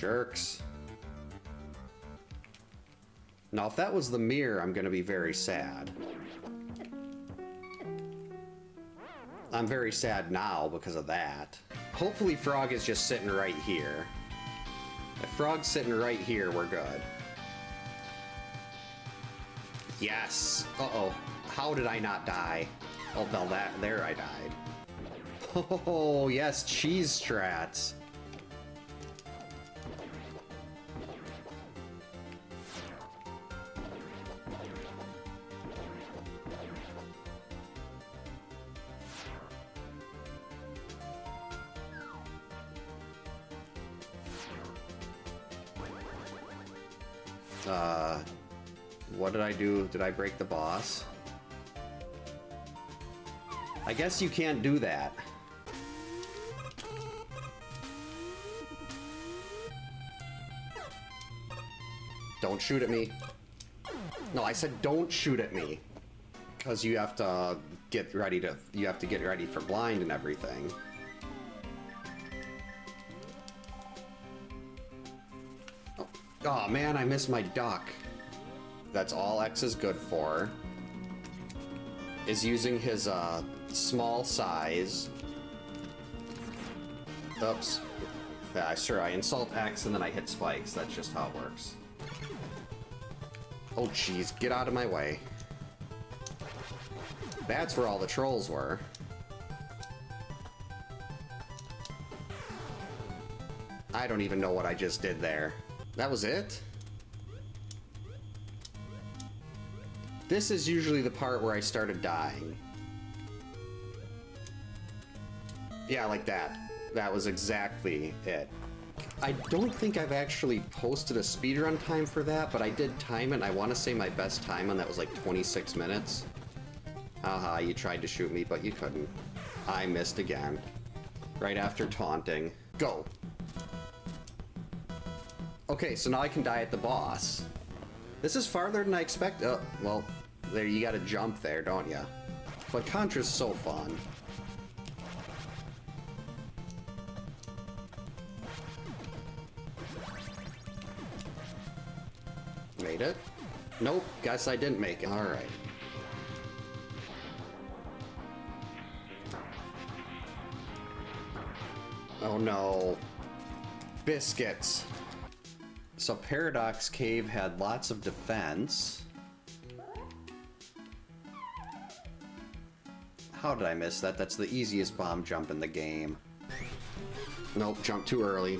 jerks. Now, if that was the mirror, I'm gonna be very sad. I'm very sad now because of that. Hopefully Frog is just sitting right here. If Frog's sitting right here, we're good. Yes! Uh-oh. How did I not die? Oh, no, there I died. Oh, yes, cheese strats. What did I do? Did I break the boss? I guess you can't do that. Don't shoot at me. No, I said don't shoot at me. Because you have to get ready for blind and everything. Oh man, I missed my duck. That's all X is good for. Is using his small size. Oops. Yeah, sure, I insult X and then I hit spikes. That's just how it works. Oh jeez, get out of my way. That's where all the trolls were. I don't even know what I just did there. That was it? This is usually the part where I started dying. Yeah, like that. That was exactly it. I don't think I've actually posted a speedrun time for that, but I did time it, and I want to say my best time on that was like 26 minutes. Haha, you tried to shoot me, but you couldn't. I missed again. Right after taunting. Go! Okay, so now I can die at the boss. This is farther than I expected. Oh, well, there, you gotta jump there, don't ya? But Contra's so fun. Made it? Nope, guess I didn't make it. Alright. Oh no. Biscuits. So Paradox Cave had lots of defense. How did I miss that? That's the easiest bomb jump in the game. Nope, jumped too early.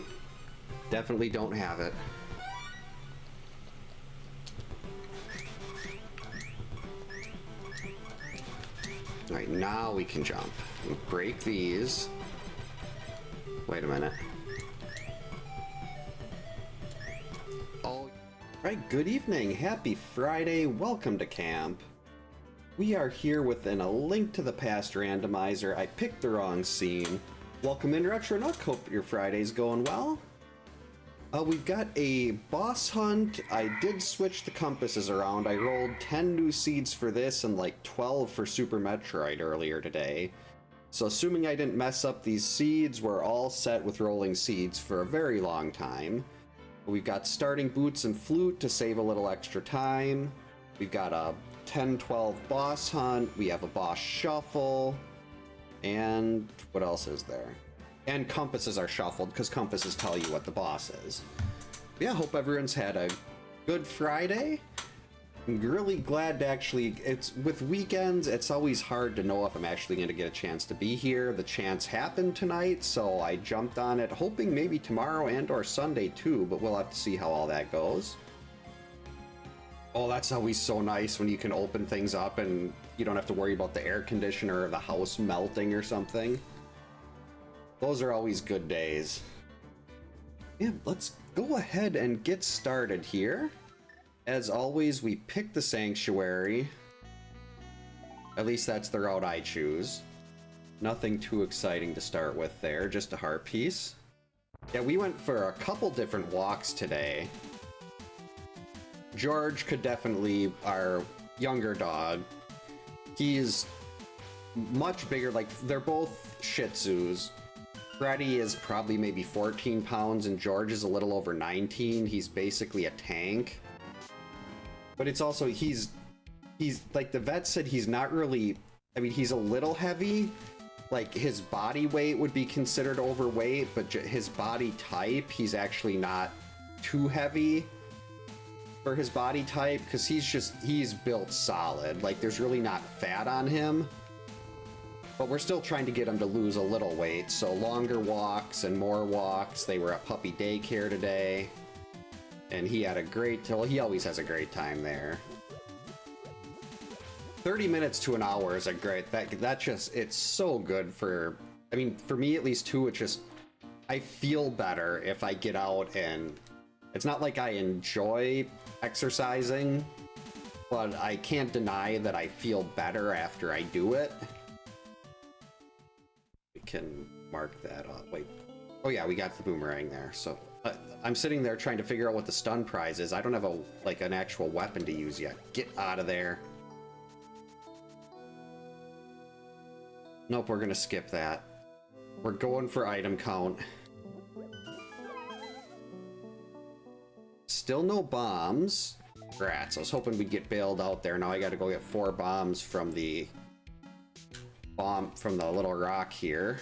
Definitely don't have it. Alright, now we can jump. Break these. Wait a minute. Right, good evening, happy Friday, welcome to camp. We are here within A Link to the Past randomizer. I picked the wrong scene. Welcome in, Retronaut, hope your Friday's going well. We've got a boss hunt. I did switch the compasses around. I rolled 10 new seeds for this and like 12 for Super Metroid earlier today. So assuming I didn't mess up these seeds, we're all set with rolling seeds for a very long time. We've got starting boots and flute to save a little extra time. We've got a 10-12 boss hunt. We have a boss shuffle. And what else is there? And compasses are shuffled because compasses tell you what the boss is. Yeah, hope everyone's had a good Friday. I'm really glad to actually, with weekends, it's always hard to know if I'm actually going to get a chance to be here. The chance happened tonight, so I jumped on it, hoping maybe tomorrow and or Sunday too, but we'll have to see how all that goes. Oh, that's always so nice when you can open things up and you don't have to worry about the air conditioner or the house melting or something. Those are always good days. Yeah, let's go ahead and get started here. As always, we pick the Sanctuary. At least that's the route I choose. Nothing too exciting to start with there, just a heart piece. Yeah, we went for a couple different walks today. George could definitely, our younger dog, he's much bigger, like, they're both Shih Tzus. Freddy is probably maybe 14 pounds and George is a little over 19. He's basically a tank. But it's also, he's like the vet said, he's not really, I mean, he's a little heavy. Like his body weight would be considered overweight, but his body type, he's actually not too heavy for his body type, because he's built solid. Like there's really not fat on him. But we're still trying to get him to lose a little weight, so longer walks and more walks. They were at puppy daycare today, and he had a great, well, he always has a great time there. 30 minutes to an hour is a great, that just, it's so good for, I mean, for me at least too, it just, I feel better if I get out, and it's not like I enjoy exercising, but I can't deny that I feel better after I do it. Can mark that up. Wait. Oh yeah, we got the boomerang there. So I'm sitting there trying to figure out what the stun prize is. I don't have an actual weapon to use yet. Get out of there. Nope, we're gonna skip that. We're going for item count. Still no bombs. Rats. I was hoping we'd get bailed out there. Now I gotta go get 4 bombs from the little rock here,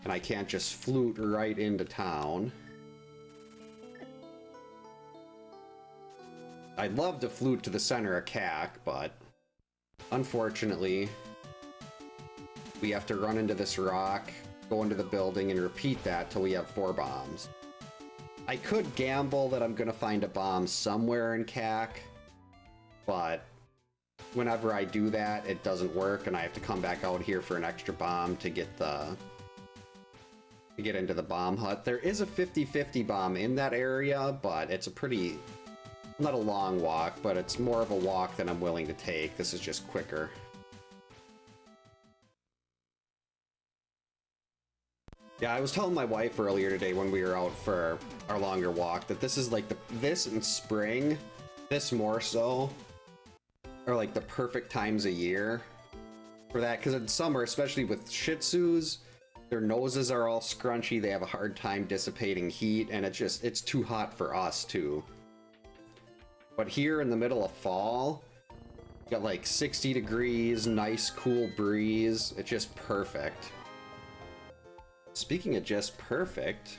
and I can't just flute right into town. I'd love to flute to the center of CAC, but unfortunately we have to run into this rock, go into the building, and repeat that till we have 4 bombs. I could gamble that I'm gonna find a bomb somewhere in CAC, but whenever I do that, it doesn't work, and I have to come back out here for an extra bomb to get into the bomb hut. There is a 50-50 bomb in that area, but it's a pretty, not a long walk, but it's more of a walk than I'm willing to take. This is just quicker. Yeah, I was telling my wife earlier today when we were out for our longer walk that this is like this in spring, this more so, are like the perfect times a year for that, because in summer, especially with Shih Tzus, their noses are all scrunchy, they have a hard time dissipating heat, and it's too hot for us too. But here in the middle of fall, you got like 60 degrees, nice cool breeze, it's just perfect. Speaking of just perfect,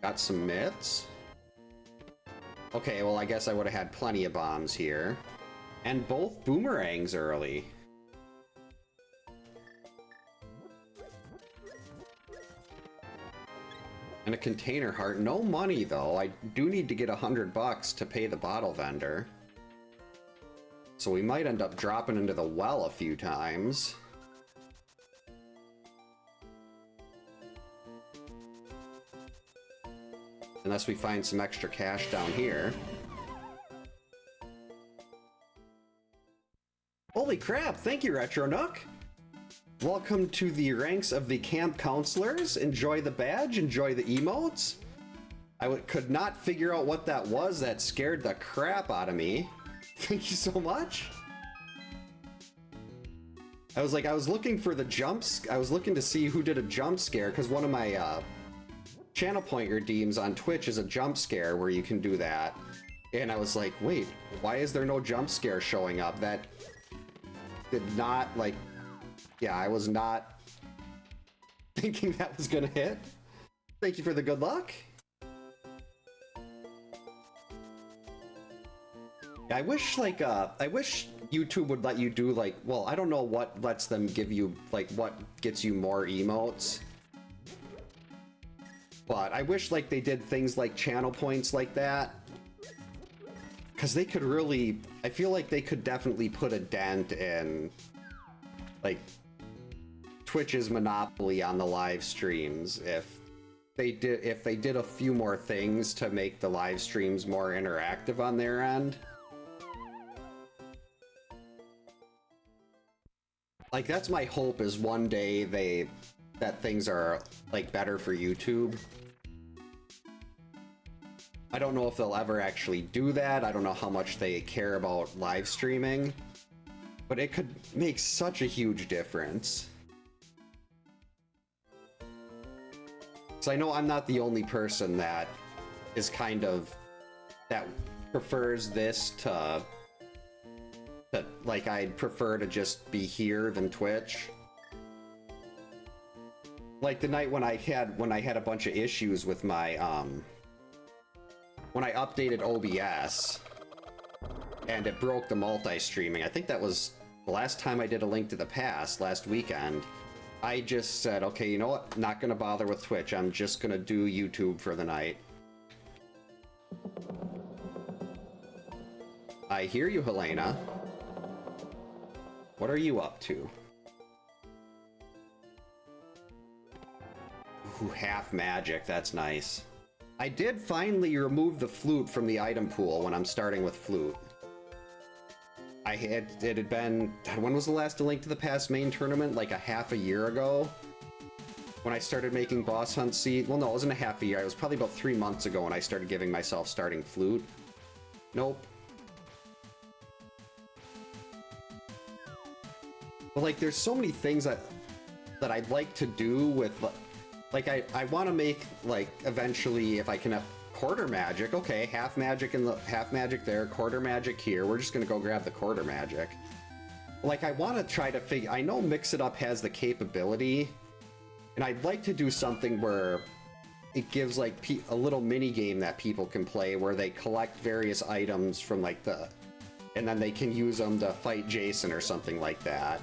got some mitts. Okay, well I guess I would have had plenty of bombs here. And both boomerangs early. And a container heart. No money though. I do need to get $100 to pay the bottle vendor. So we might end up dropping into the well a few times. Unless we find some extra cash down here. Holy crap, thank you, Retro Nook! Welcome to the ranks of the camp counselors. Enjoy the badge, enjoy the emotes. I could not figure out what that was. That scared the crap out of me. Thank you so much. I was looking for the jumps. I was looking to see who did a jump scare, because one of my channel point redeems on Twitch is a jump scare where you can do that. And I was like, wait, why is there no jump scare showing up? That did not, like, yeah, I was not thinking that was gonna hit. Thank you for the good luck. Yeah, I wish, like, I wish YouTube would let you do, like, well, I don't know what lets them give you, like, what gets you more emotes. But I wish, like, they did things like channel points like that. Because they could really, I feel like they could definitely put a dent in, like, Twitch's monopoly on the live streams if they did a few more things to make the live streams more interactive on their end. Like, that's my hope, is one day that things are, like, better for YouTube. I don't know if they'll ever actually do that. I don't know how much they care about live streaming, but it could make such a huge difference. So I know I'm not the only person that is kind of, that prefers this to like, I'd prefer to just be here than Twitch. Like the night when I had a bunch of issues with my when I updated OBS and it broke the multi-streaming. I think that was the last time I did A Link to the Past, last weekend. I just said, okay, you know what? Not gonna bother with Twitch. I'm just gonna do YouTube for the night. I hear you, Helena. What are you up to? Ooh, half magic, that's nice. I did finally remove the flute from the item pool when I'm starting with flute. It had been, when was the last A Link to the Past main tournament? Like a half a year ago? When I started making boss hunt seed? Well, no, it wasn't a half a year. It was probably about 3 months ago when I started giving myself starting flute. Nope. But like, there's so many things that I'd like to do with, like, I want to make, like, eventually, if I can have quarter magic, okay, half magic in the half magic there, quarter magic here. We're just gonna go grab the quarter magic. Like, I want to try to figure. I know Mix It Up has the capability, and I'd like to do something where it gives like a little mini game that people can play where they collect various items from like and then they can use them to fight Jason or something like that.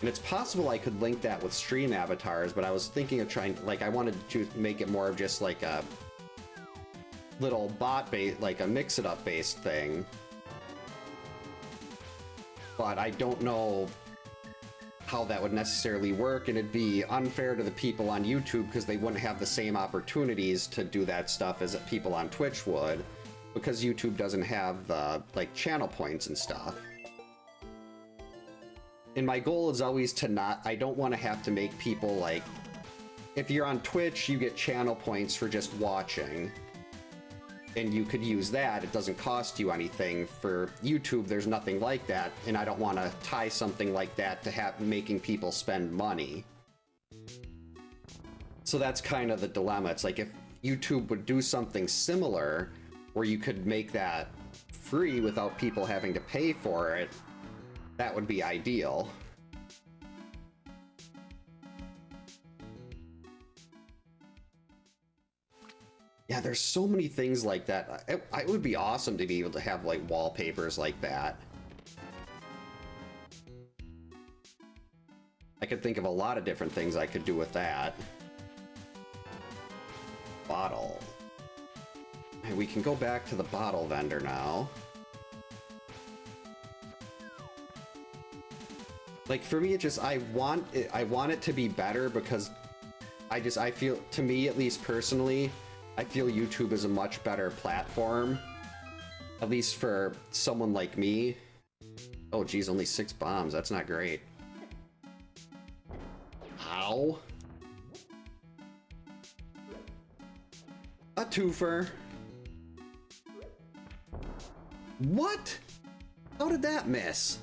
And it's possible I could link that with stream avatars, but I was thinking of trying, like, I wanted to make it more of just like a little bot base, like a Mix It Up based thing. But I don't know how that would necessarily work, and it'd be unfair to the people on YouTube because they wouldn't have the same opportunities to do that stuff as people on Twitch would, because YouTube doesn't have the, like, channel points and stuff. And my goal is always to not, I don't want to have to make people, like, if you're on Twitch, you get channel points for just watching. And you could use that, it doesn't cost you anything. For YouTube, there's nothing like that, and I don't want to tie something like that to making people spend money. So that's kind of the dilemma. It's like, if YouTube would do something similar, where you could make that free without people having to pay for it, that would be ideal. Yeah, there's so many things like that. It would be awesome to be able to have, like, wallpapers like that. I could think of a lot of different things I could do with that. Bottle. And we can go back to the bottle vendor now. Like, for me, it just, I want it to be better because I feel, to me, at least personally, I feel YouTube is a much better platform, at least for someone like me. Oh geez, only 6 bombs, that's not great. How? A twofer. What? How did that miss?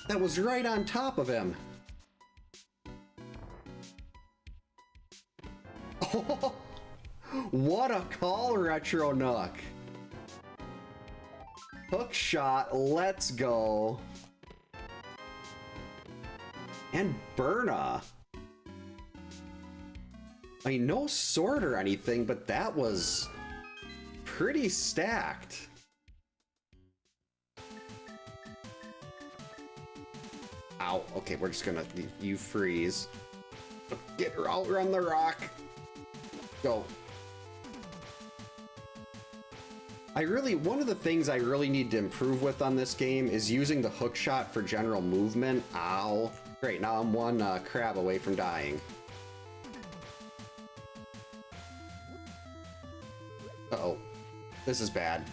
That was right on top of him. Oh, what a call, Retro Nook. Hook shot, let's go. And Burna. I mean, no sword or anything, but that was pretty stacked. Ow, okay, we're just gonna, you freeze. Get her out on the rock. Go. One of the things I really need to improve with on this game is using the hook shot for general movement. Ow. Great, now I'm one crab away from dying. Uh-oh. This is bad.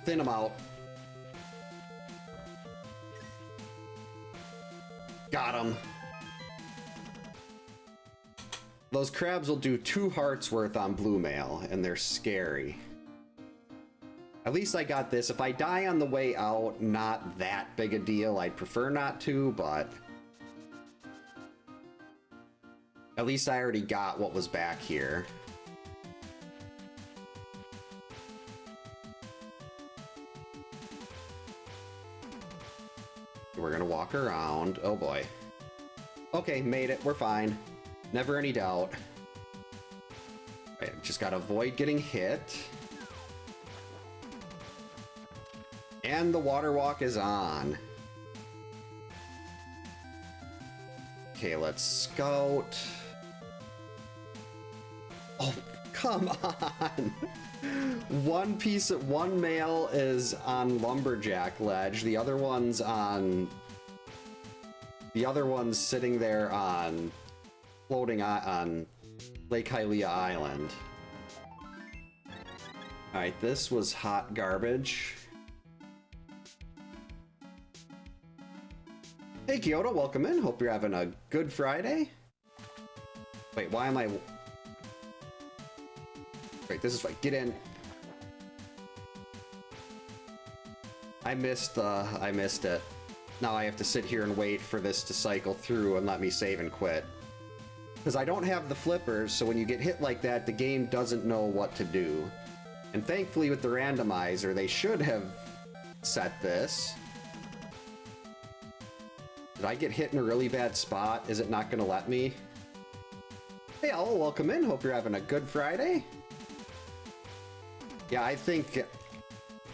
Thin him out. Got him. Those crabs will do 2 hearts worth on blue mail, and they're scary. At least I got this. If I die on the way out, not that big a deal. I'd prefer not to, but... At least I already got what was back here. We're gonna walk around. Oh boy. Okay, made it. We're fine. Never any doubt. Right, just gotta avoid getting hit. And the water walk is on. Okay, let's scout. Oh, come on! One male is on Lumberjack Ledge, the other one's on... The other one's sitting there on... floating on Lake Hylia Island. Alright, this was hot garbage. Hey Kyoto, welcome in. Hope you're having a good Friday. Wait, why am I... Wait, this is fine. Get in. I missed it. Now I have to sit here and wait for this to cycle through and let me save and quit. Because I don't have the flippers, so when you get hit like that, the game doesn't know what to do. And thankfully with the randomizer, they should have set this. Did I get hit in a really bad spot? Is it not going to let me? Hey, all, welcome in. Hope you're having a good Friday. Yeah, I think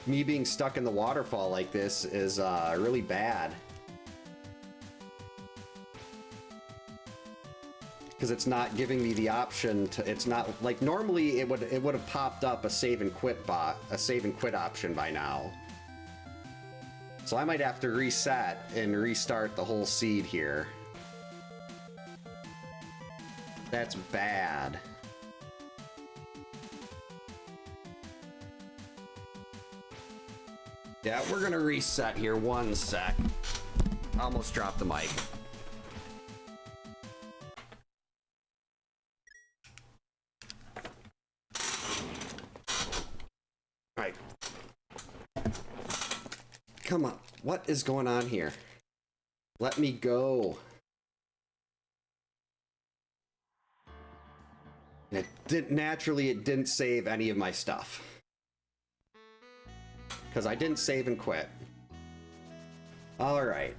me being stuck in the waterfall like this is really bad. Because it's not giving me the option to, it's not, like normally it would have popped up a save and quit option by now. So I might have to reset and restart the whole seed here. That's bad. Yeah, we're gonna reset here. 1 sec. Almost dropped the mic. Alright. Come on. What is going on here? Let me go. And naturally, it didn't save any of my stuff. Because I didn't save and quit. Alright.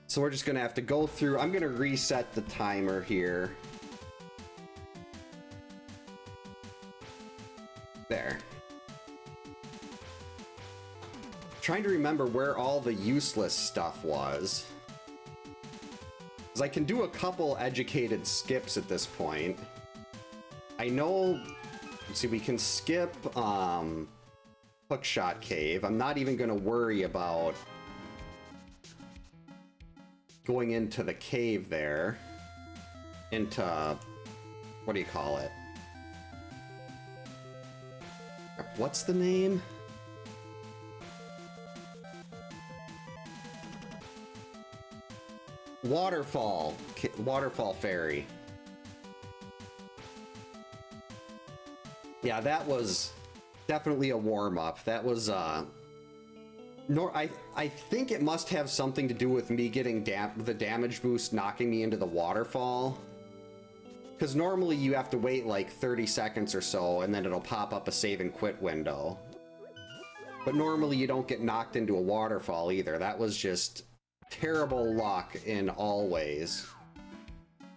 So we're just going to have to go through... I'm going to reset the timer here. There. Trying to remember where all the useless stuff was. Because I can do a couple educated skips at this point. I know... Let's see, we can skip... Hookshot Cave. I'm not even going to worry about going into the cave there. Into... What do you call it? What's the name? Waterfall. Waterfall Ferry. Yeah, that was... definitely a warm-up. That was, I think it must have something to do with me getting the damage boost knocking me into the waterfall. Because normally you have to wait like 30 seconds or so, and then it'll pop up a save and quit window. But normally you don't get knocked into a waterfall either. That was just terrible luck in all ways.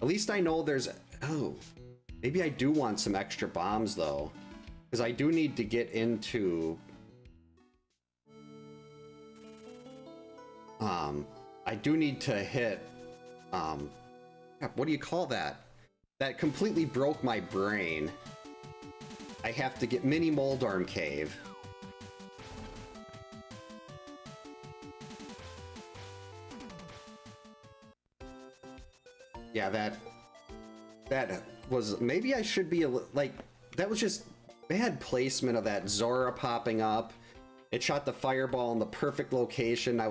At least I know there's... Oh, maybe I do want some extra bombs, though. Because I do need to get into... I do need to hit... what do you call that? That completely broke my brain. I have to get Mini Moldorm Cave. Yeah, that was... Maybe I should be like... That was just bad placement of that Zora popping up. It shot the fireball in the perfect location. I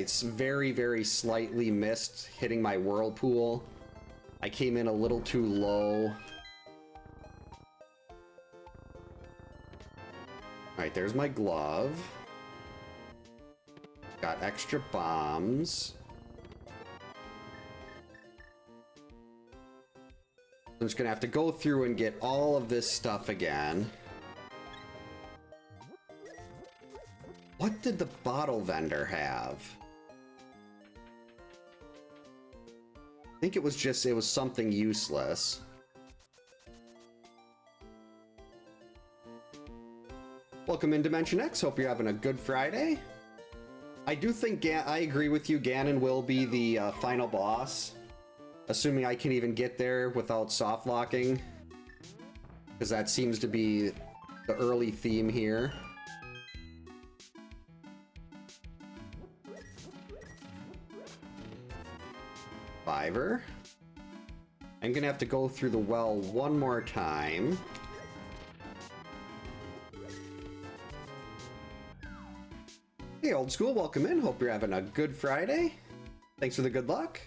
very, very slightly missed hitting my whirlpool. I came in a little too low. Alright, there's my glove. Got extra bombs. I'm just gonna have to go through and get all of this stuff again. What did the bottle vendor have? I think it was something useless. Welcome in Dimension X. Hope you're having a good Friday. I do think I agree with you. Ganon will be the final boss. Assuming I can even get there without soft locking. Because that seems to be the early theme here. Fiver. I'm gonna have to go through the well one more time. Hey, old school, welcome in. Hope you're having a good Friday. Thanks for the good luck.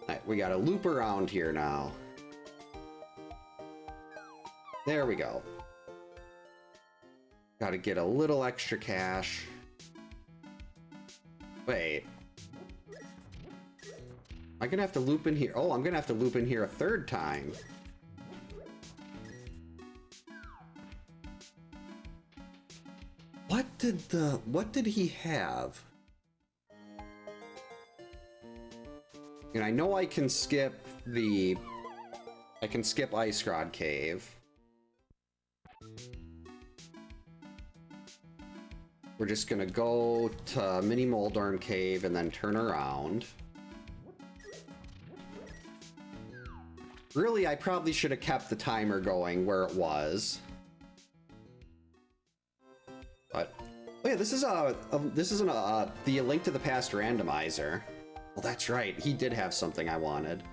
Alright, we gotta loop around here now. There we go. Gotta get a little extra cash. Wait. Am I gonna have to loop in here? Oh, I'm gonna have to loop in here a third time. What did he have? And I know I can skip Ice Rod Cave. We're just gonna go to Mini Moldorm Cave and then turn around. Really, I probably should have kept the timer going where it was. But oh yeah, this is the Link to the Past randomizer. Well, that's right. He did have something I wanted.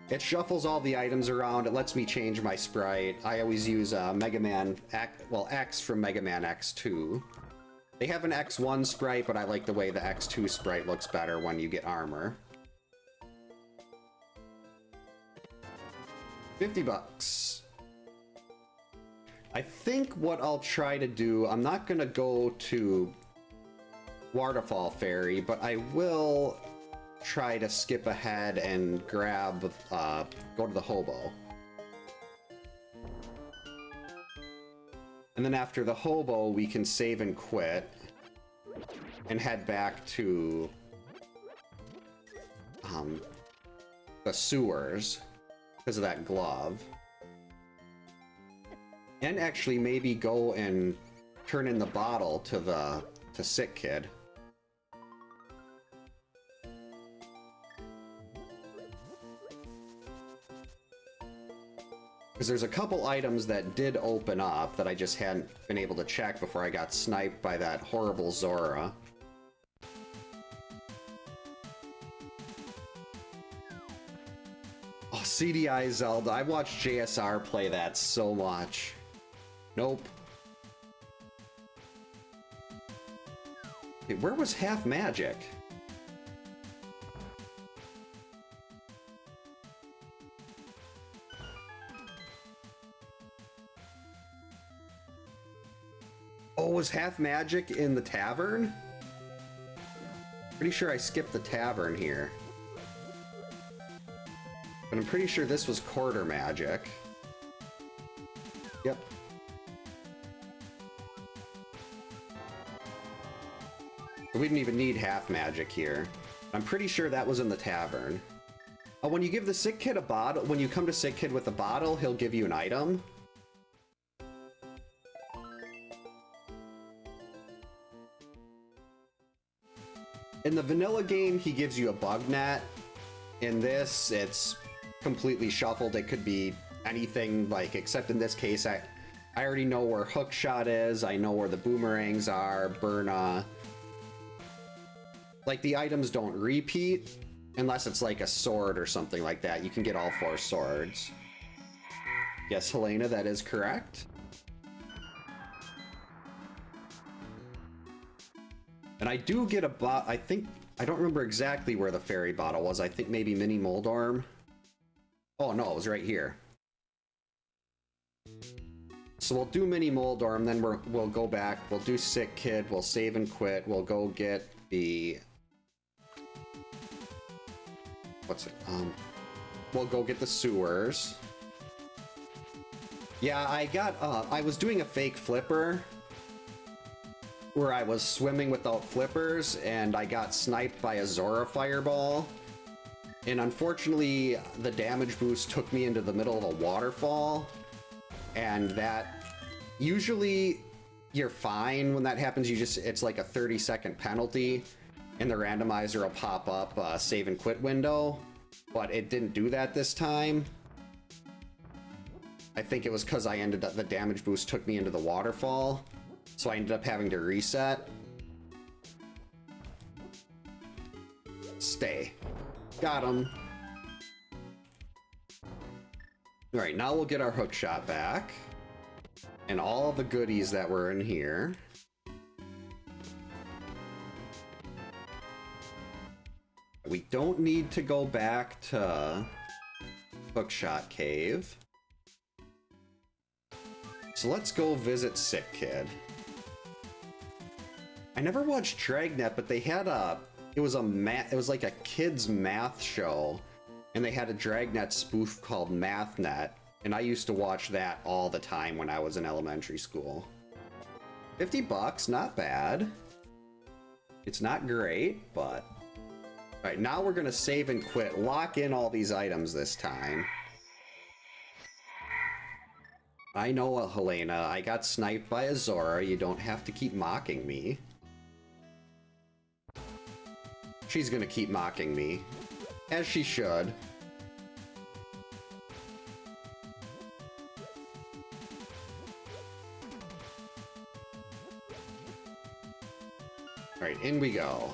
It shuffles all the items around. It lets me change my sprite. I always use Mega Man X from Mega Man X2. They have an X1 sprite, but I like the way the X2 sprite looks better when you get armor. 50 bucks. I think what I'll try to do, I'm not gonna go to Waterfall Ferry, but I will try to skip ahead and grab, go to the Hobo. And then after the Hobo, we can save and quit and head back to the sewers because of that glove. And actually maybe go and turn in the bottle to Sick Kid. Because there's a couple items that did open up that I just hadn't been able to check before I got sniped by that horrible Zora. Oh, CDI Zelda. I watched JSR play that so much. Nope. Hey, where was Half Magic? Oh, was Half Magic in the tavern? Pretty sure I skipped the tavern here. But I'm pretty sure this was Quarter Magic. Yep. We didn't even need Half Magic here. I'm pretty sure that was in the tavern. Oh, when you give the Sick Kid a bottle, when you come to Sick Kid with a bottle, he'll give you an item. In the vanilla game, he gives you a bug net. In this, it's completely shuffled. It could be anything, like, except in this case, I already know where Hookshot is. I know where the boomerangs are. Burna. Like, the items don't repeat unless it's like a sword or something like that. You can get all 4 swords. Yes, Helena, that is correct. And I do get a I think, I don't remember exactly where the fairy bottle was. I think maybe Mini Moldorm. Oh no, it was right here. So we'll do Mini Moldorm, then we'll go back, we'll do Sick Kid, we'll save and quit, we'll go get the... What's it? We'll go get the sewers. Yeah, I was doing a fake flipper where I was swimming without flippers, and I got sniped by a Zora fireball. And unfortunately, the damage boost took me into the middle of a waterfall. And that, usually you're fine when that happens. It's like a 30-second penalty, and the randomizer will pop up a save and quit window. But it didn't do that this time. I think it was because the damage boost took me into the waterfall. So I ended up having to reset. Stay. Got him. Alright, now we'll get our hook shot back. And all the goodies that were in here. We don't need to go back to Hookshot Cave. So let's go visit Sick Kid. I never watched Dragnet, but they had it was like a kids math show, and they had a Dragnet spoof called MathNet, and I used to watch that all the time when I was in elementary school. $50, not bad. It's not great, but... Alright, now we're gonna save and quit. Lock in all these items this time. I know, Helena, I got sniped by a Zora. You don't have to keep mocking me. She's gonna keep mocking me. As she should. Alright, in we go.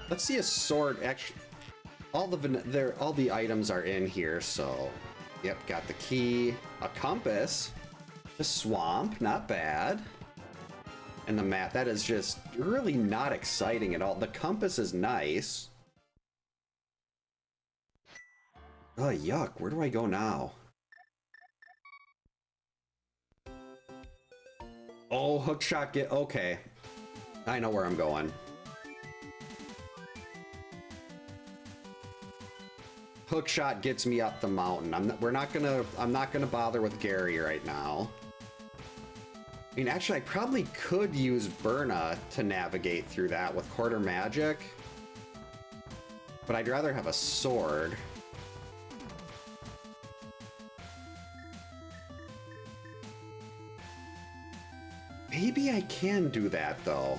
Let's see a sword. Actually, all the items are in here, so... Yep, got the key. A compass. A swamp, not bad. And the map, that is just really not exciting at all. The compass is nice. Oh, yuck. Where do I go now? Oh, hookshot get... Okay. I know where I'm going. Hookshot gets me up the mountain. I'm not gonna bother with Gary right now. I mean, actually, I probably could use Berna to navigate through that with quarter magic. But I'd rather have a sword. Maybe I can do that, though.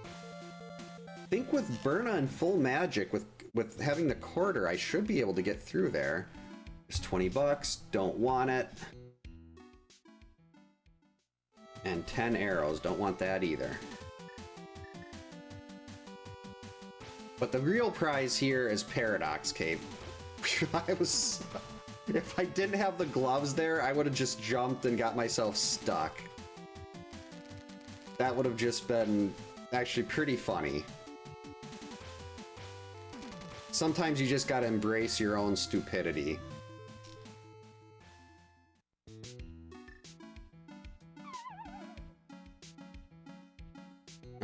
I think with Berna and full magic, with having the quarter, I should be able to get through there. There's $20, don't want it. And 10 arrows, don't want that either. But the real prize here is Paradox Cave. If I didn't have the gloves there, I would have just jumped and got myself stuck. That would have just been actually pretty funny. Sometimes you just gotta embrace your own stupidity.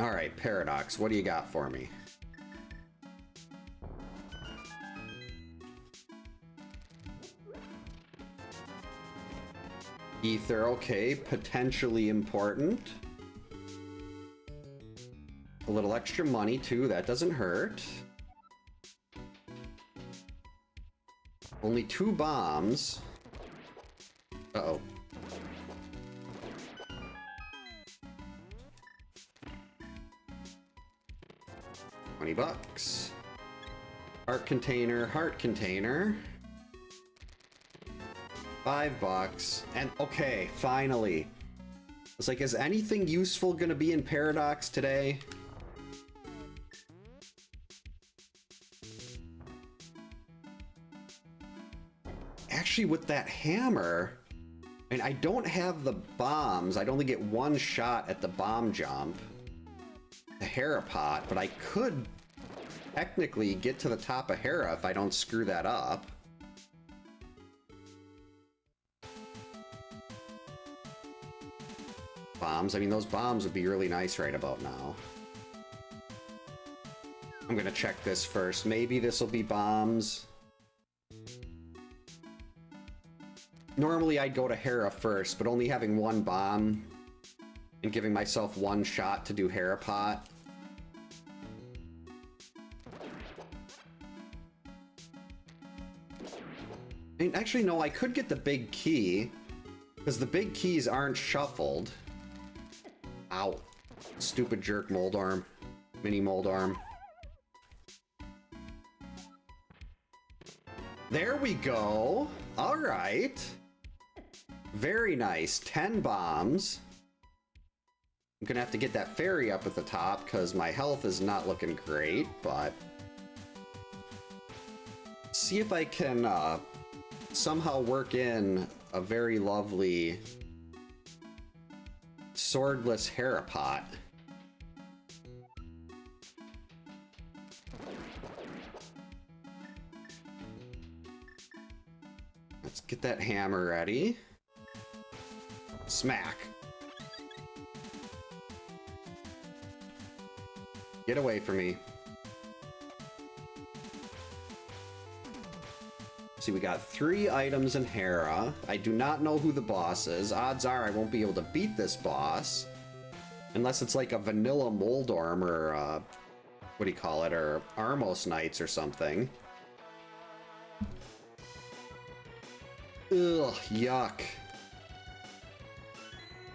Alright, Paradox, what do you got for me? Ether, okay, potentially important. A little extra money too, that doesn't hurt. Only 2 bombs. Uh-oh. $20. Heart container, heart container. $5. And okay, finally. It's like, is anything useful gonna be in Paradox today? Actually, with that hammer, I mean, I don't have the bombs. I'd only get 1 shot at the bomb jump. The Harapot, but I could technically get to the top of Hera if I don't screw that up. Bombs. I mean, those bombs would be really nice right about now. I'm gonna check this first. Maybe this will be bombs. Normally I'd go to Hera first, but only having one bomb and giving myself one shot to do Hera Pot. And actually, no, I could get the big key, because the big keys aren't shuffled. Ow. Stupid jerk Moldarm. Mini Moldarm. There we go. All right. Very nice. 10 bombs. I'm gonna have to get that fairy up at the top because my health is not looking great, but see if I can somehow work in a very lovely swordless Hera Pot. Let's get that hammer ready. Smack. Get away from me. See, we got 3 items in Hera. I do not know who the boss is. Odds are I won't be able to beat this boss. Unless it's like a vanilla Moldorm or, what do you call it? Or Armos Knights or something. Ugh, yuck.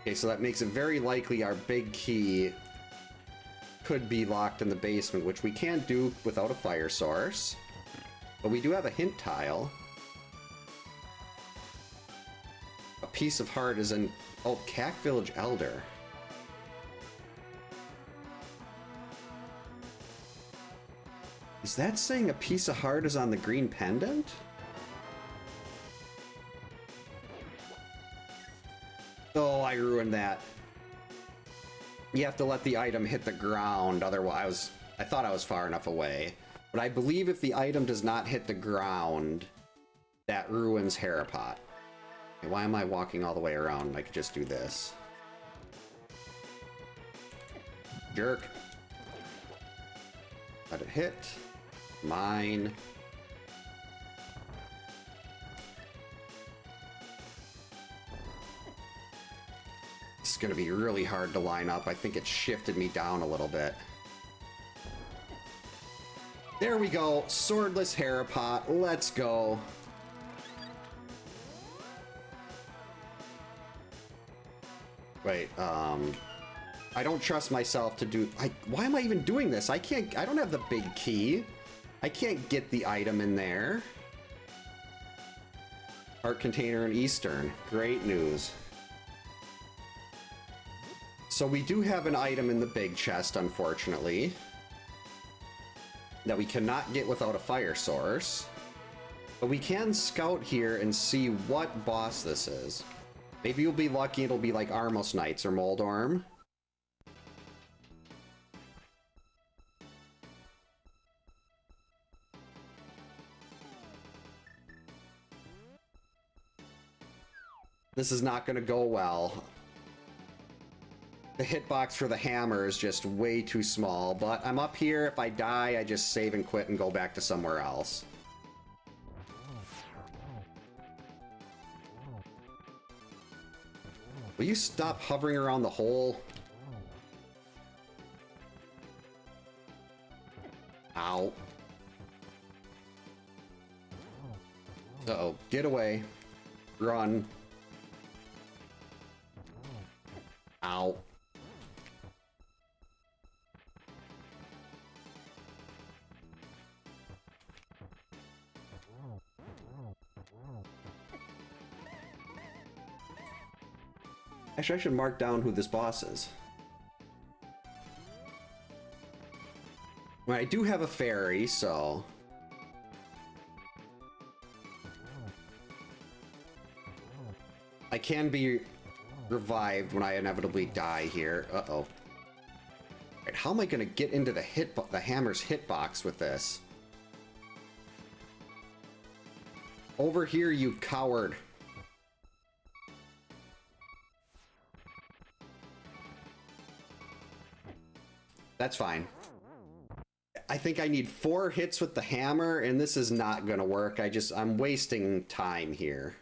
Okay, so that makes it very likely our big key could be locked in the basement, which we can't do without a fire source. But we do have a hint tile. A piece of heart is in... Oh, Cack Village Elder. Is that saying a piece of heart is on the green pendant? Oh, I ruined that. You have to let the item hit the ground, otherwise I thought I was far enough away. But I believe if the item does not hit the ground, that ruins Hera Pot. Okay, why am I walking all the way around? I could just do this. Jerk. Let it hit. Mine. It's gonna be really hard to line up. I think it shifted me down a little bit. There we go. Swordless Hera Pot. Let's go. Wait, I don't trust myself to do... why am I even doing this? I don't have the big key. I can't get the item in there. Heart container in Eastern. Great news. So we do have an item in the big chest, unfortunately, that we cannot get without a fire source. But we can scout here and see what boss this is. Maybe you'll be lucky, it'll be like Armos Knights or Moldorm. This is not going to go well. The hitbox for the hammer is just way too small, but I'm up here. If I die, I just save and quit and go back to somewhere else. Will you stop hovering around the hole? Ow. Uh-oh. Get away. Run. Ow. Actually, I should mark down who this boss is. Well, I do have a fairy, so... I can be revived when I inevitably die here. Uh-oh. Right, how am I going to get into the hammer's hitbox with this? Over here, you coward. That's fine. I think I need 4 hits with the hammer, and this is not gonna work. I'm wasting time here.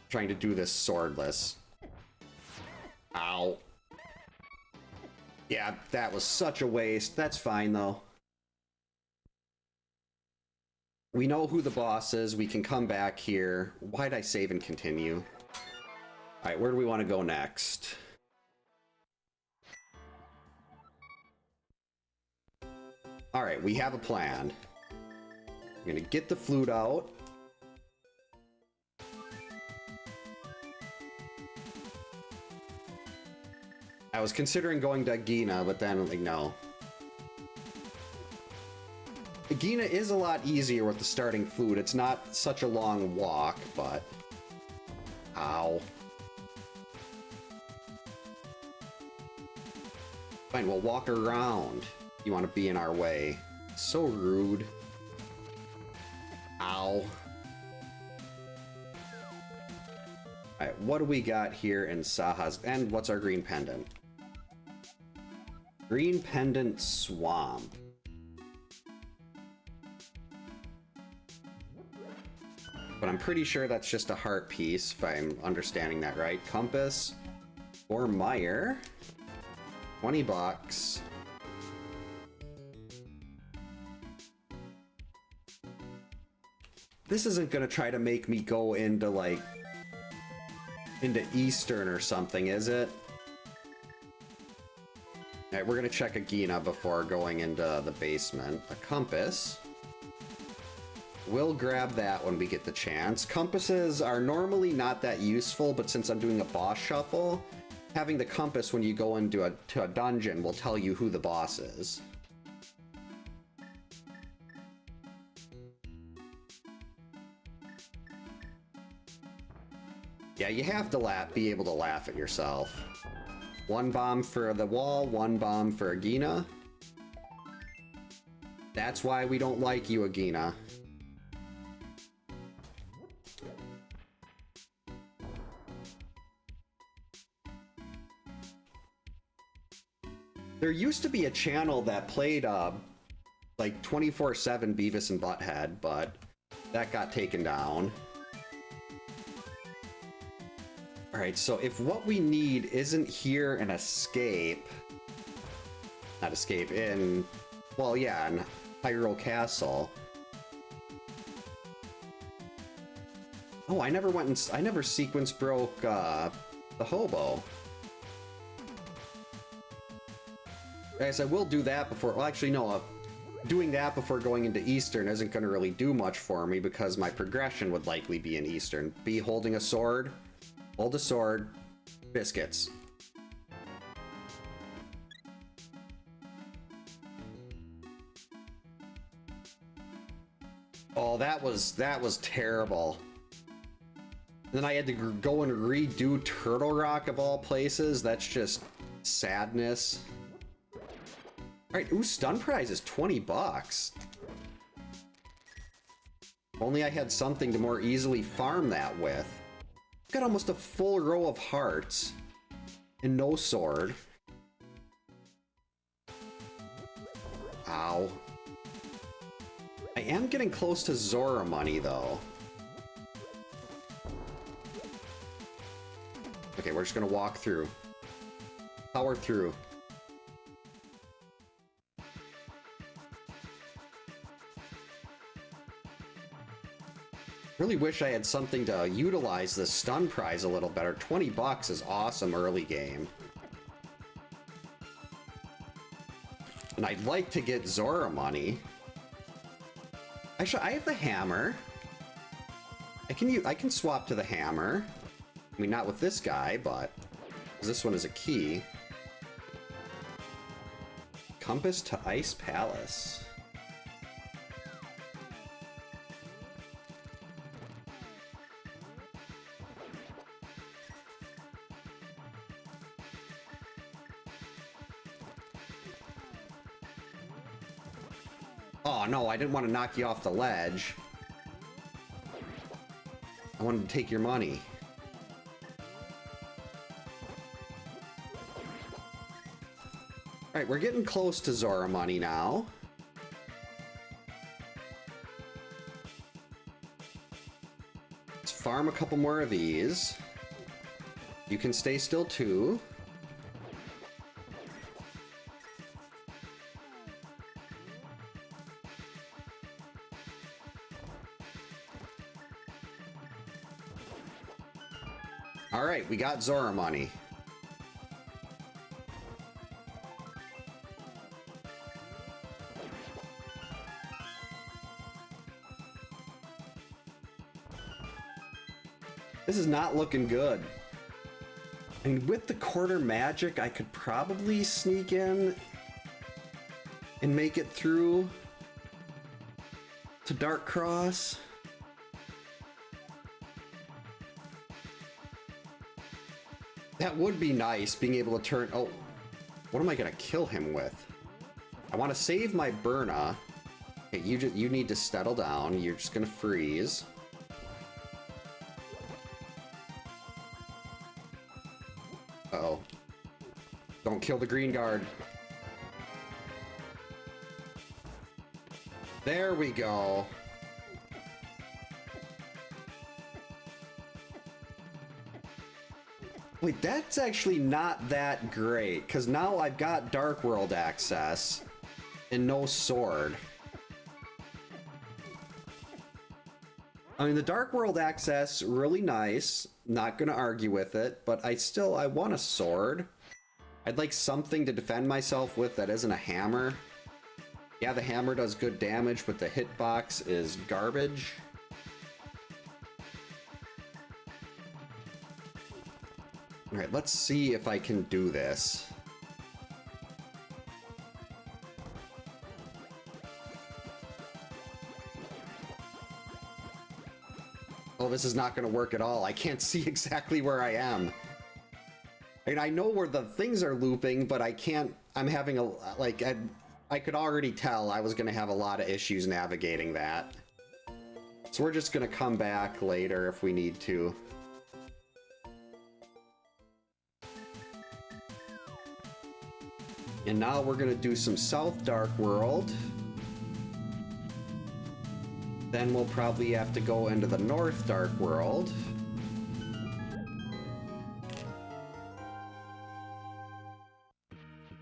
Trying to do this swordless. Ow. Yeah, that was such a waste. That's fine, though. We know who the boss is. We can come back here. Why'd I save and continue? Alright, where do we want to go next? Alright, we have a plan. I'm gonna get the flute out. I was considering going to Gina, but then, like, no. Gina is a lot easier with the starting flute. It's not such a long walk, but... Ow. Fine, we'll walk around. You want to be in our way. So rude. Ow. Alright, what do we got here in Saha's... And what's our green pendant? Green pendant swamp. But I'm pretty sure that's just a heart piece, if I'm understanding that right. Compass or Meyer. 20 bucks. This isn't gonna try to make me go into, like, into Eastern or something, is it? Alright, we're gonna check a Gina before going into the basement. A compass. We'll grab that when we get the chance. Compasses are normally not that useful, but since I'm doing a boss shuffle, having the compass when you go into a dungeon will tell you who the boss is. Yeah, you have to be able to laugh at yourself. 1 bomb for the wall, 1 bomb for Agina. That's why we don't like you, Agina. There used to be a channel that played, like 24/7 Beavis and Butthead, but that got taken down. Alright, so if what we need isn't here an escape... Not escape, in... Well, yeah, in Hyrule Castle. Oh, I never sequence broke, the hobo. Guys, I will do that before... Well, actually, no. Doing that before going into Eastern isn't going to really do much for me because my progression would likely be in Eastern. Be holding a sword. Hold a sword. Biscuits. Oh, that was terrible. Then I had to go and redo Turtle Rock of all places. That's just sadness. Alright, ooh, stun prize is 20 bucks. If only I had something to more easily farm that with. Got almost a full row of hearts. And no sword. Ow. I am getting close to Zora money, though. Okay, we're just gonna walk through. Power through. Really wish I had something to utilize this stun prize a little better. 20 bucks is awesome early game. And I'd like to get Zora money. Actually, I have the hammer. I can swap to the hammer. I mean, not with this guy, but this one is a key. Compass to Ice Palace. Oh no, I didn't want to knock you off the ledge. I wanted to take your money. Alright, we're getting close to Zora money now. Let's farm a couple more of these. You can stay still too. Alright, we got Zora money. This is not looking good. I mean, with the quarter magic, I could probably sneak in and make it through to Dark Cross. That would be nice, being able to turn... Oh, what am I gonna kill him with? I want to save my Burna. Okay, you need to settle down. You're just gonna freeze. Uh-oh. Don't kill the green guard. There we go. Wait, that's actually not that great, because now I've got Dark World access and no sword. I mean, the Dark World access, really nice. Not gonna argue with it, but I want a sword. I'd like something to defend myself with that isn't a hammer. Yeah, the hammer does good damage, but the hitbox is garbage. Alright, let's see if I can do this. Oh, this is not going to work at all. I can't see exactly where I am. I mean, I know where the things are looping, but I can't... I'm having a... Like, I could already tell I was going to have a lot of issues navigating that. So we're just going to come back later if we need to. And now we're going to do some South Dark World. Then we'll probably have to go into the North Dark World.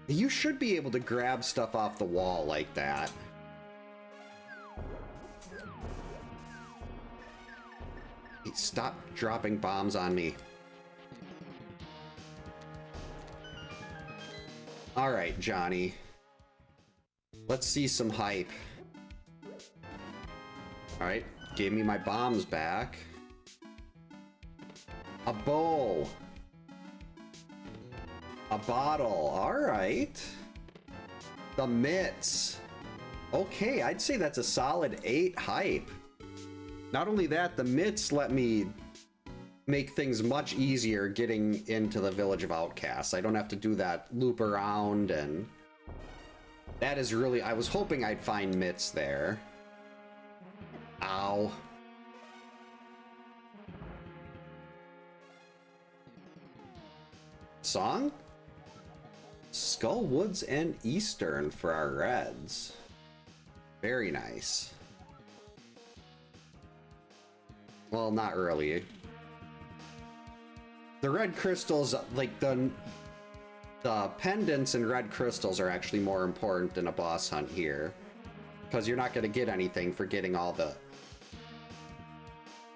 You should be able to grab stuff off the wall like that. Hey, stop dropping bombs on me. Alright, Johnny. Let's see some hype. Alright, give me my bombs back. A bow. A bottle. Alright. The mitts. Okay, I'd say that's a solid 8 hype. Not only that, the mitts let me make things much easier getting into the Village of Outcasts. I don't have to do that loop around, and that is really... I was hoping I'd find mitts there. Ow. Song? Skull Woods and Eastern for our reds. Very nice. Well, not really. The red crystals, like the pendants and red crystals are actually more important than a boss hunt here. Because you're not going to get anything for getting all the...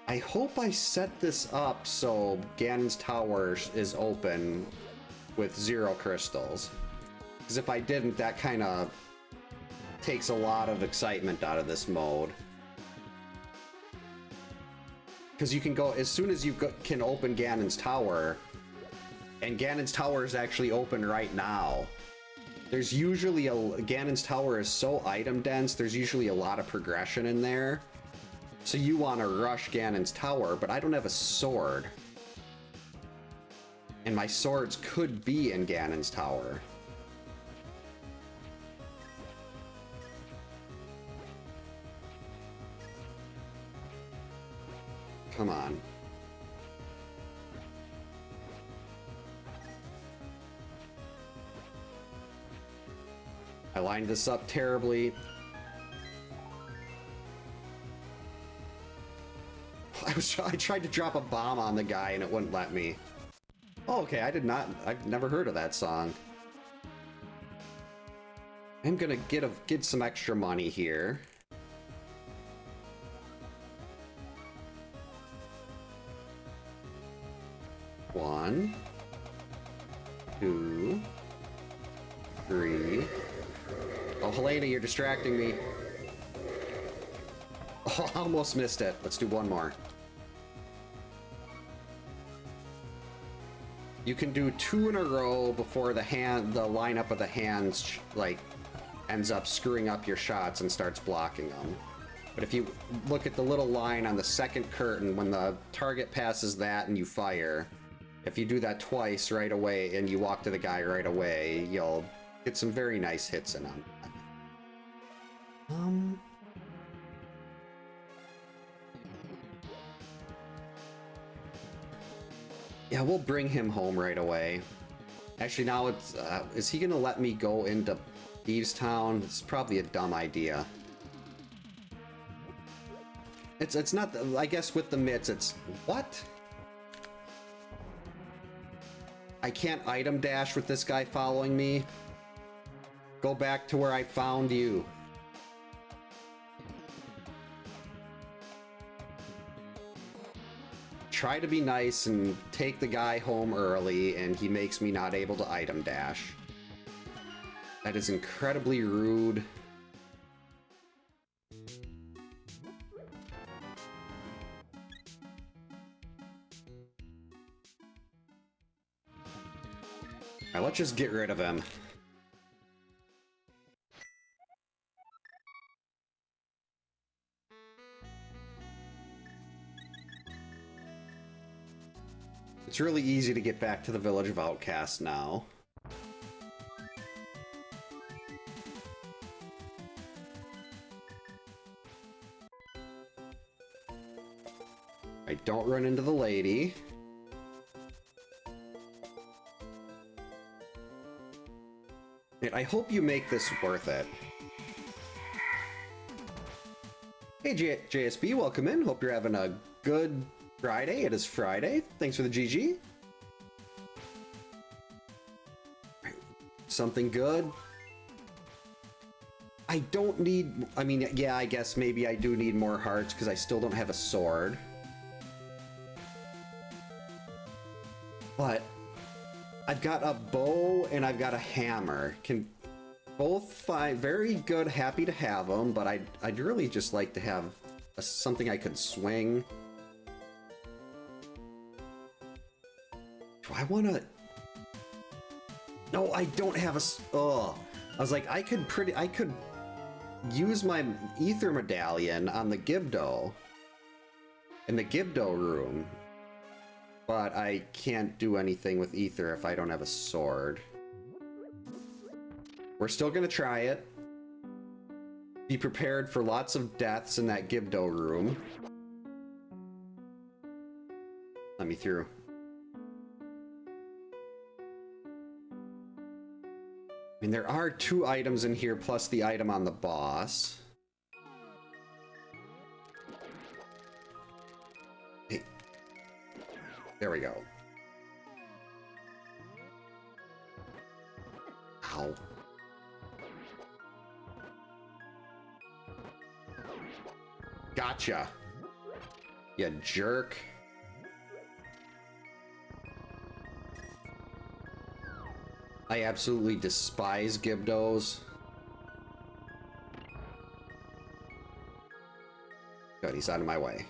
I hope I set this up so Ganon's Tower is open with 0 crystals. Because if I didn't, that kind of takes a lot of excitement out of this mode. Because you can go, as soon as you can open Ganon's Tower, and Ganon's Tower is actually open right now, there's usually Ganon's Tower is so item dense, there's usually a lot of progression in there. So you want to rush Ganon's Tower, but I don't have a sword. And my swords could be in Ganon's Tower. Come on. I lined this up terribly. I tried to drop a bomb on the guy and it wouldn't let me. Oh, okay, I've never heard of that song. I'm gonna get some extra money here. One, two, three. Oh, Helena, you're distracting me. Oh, I almost missed it. Let's do one more. You can do 2 in a row before the lineup of the hands, like, ends up screwing up your shots and starts blocking them. But if you look at the little line on the second curtain, when the target passes that and you fire, if you do that twice right away and you walk to the guy right away, you'll get some very nice hits in on that. Yeah, we'll bring him home right away. Actually, now it's, is he gonna let me go into Thieves Town? It's probably a dumb idea. It's not, I guess with the mitts, it's, what? I can't item dash with this guy following me. Go back to where I found you. Try to be nice and take the guy home early, and he makes me not able to item dash. That is incredibly rude. Alright, let's just get rid of him. It's really easy to get back to the Village of Outcasts now. I don't run into the lady. And I hope you make this worth it. Hey JSB, welcome in. Hope you're having a good Friday. It is Friday. Thanks for the GG. Something good. I don't need... I mean, yeah, I guess maybe I do need more hearts because I still don't have a sword. But I've got a bow and I've got a hammer. Can both find very good, happy to have them, but I'd really just like to have something I could swing. Do I want to... No, I don't have a... Oh, I was like, I could use my ether medallion on the Gibdo in the Gibdo room, but I can't do anything with ether if I don't have a sword. We're still gonna try it. Be prepared for lots of deaths in that Gibdo room. Let me through. I mean, there are 2 items in here plus the item on the boss. Hey. There we go. Ow. Gotcha. You jerk. I absolutely despise Gibdos. Good, he's out of my way.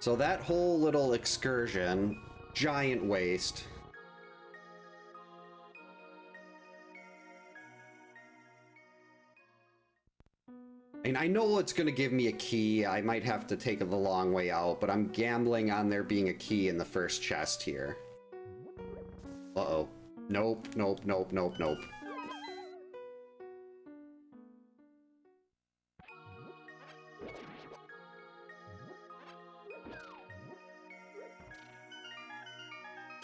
So that whole little excursion, giant waste. And I know it's going to give me a key. I might have to take it the long way out, but I'm gambling on there being a key in the first chest here. Uh-oh. Nope, nope, nope, nope, nope.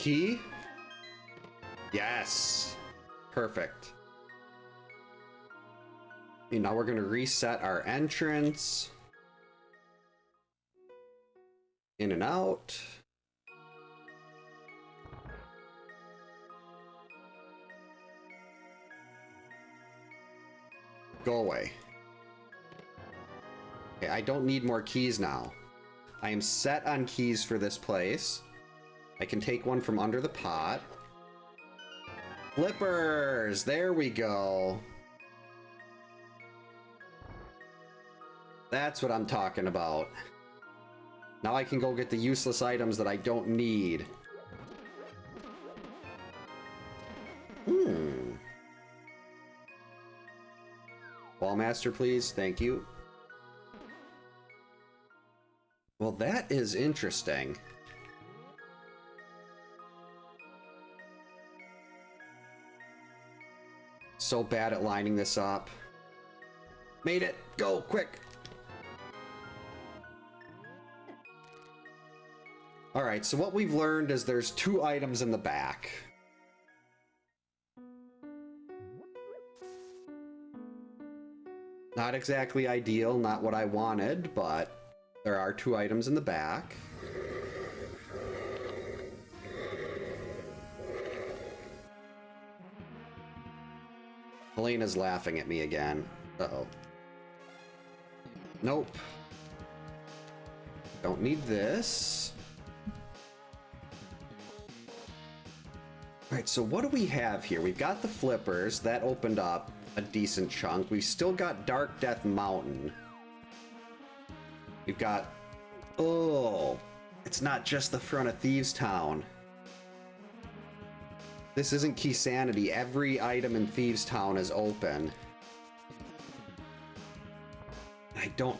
key? Yes. Perfect. And now we're going to reset our entrance. In and out. Go away. Okay, I don't need more keys now. I am set on keys for this place. I can take one from under the pot. Flippers! There we go. That's what I'm talking about. Now I can go get the useless items that I don't need. Ballmaster, please. Thank you. Well, that is interesting. So bad at lining this up. Made it! Go, quick! Alright, so what we've learned is there's 2 items in the back. Not exactly ideal, not what I wanted, but there are 2 items in the back. Helena's laughing at me again. Uh-oh. Nope. Don't need this. Alright, so what do we have here? We've got the flippers. That opened up a decent chunk. We've still got Dark Death Mountain. We've got... Oh! It's not just the front of Thieves Town. This isn't Key Sanity. Every item in Thieves Town is open.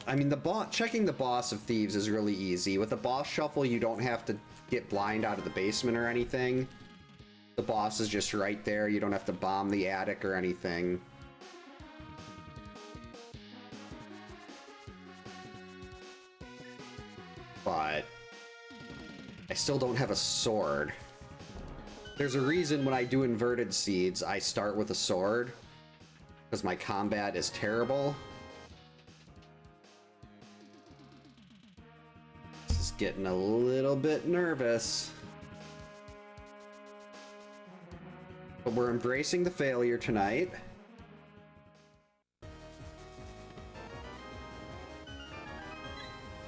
I mean, checking the boss of Thieves is really easy. With the boss shuffle, you don't have to get blind out of the basement or anything. The boss is just right there. You don't have to bomb the attic or anything. But I still don't have a sword. There's a reason when I do inverted seeds, I start with a sword. Because my combat is terrible. This is getting a little bit nervous. But we're embracing the failure tonight.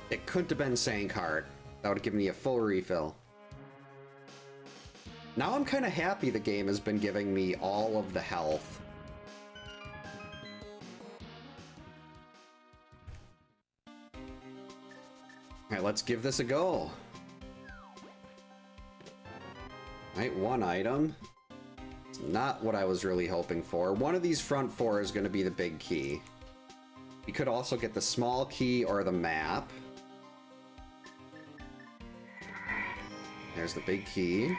It couldn't have been Sankheart. That would have given me a full refill. Now I'm kind of happy the game has been giving me all of the health. Alright, let's give this a go. Alright, 1 item. It's not what I was really hoping for. One of these front 4 is going to be the big key. You could also get the small key or the map. There's the big key.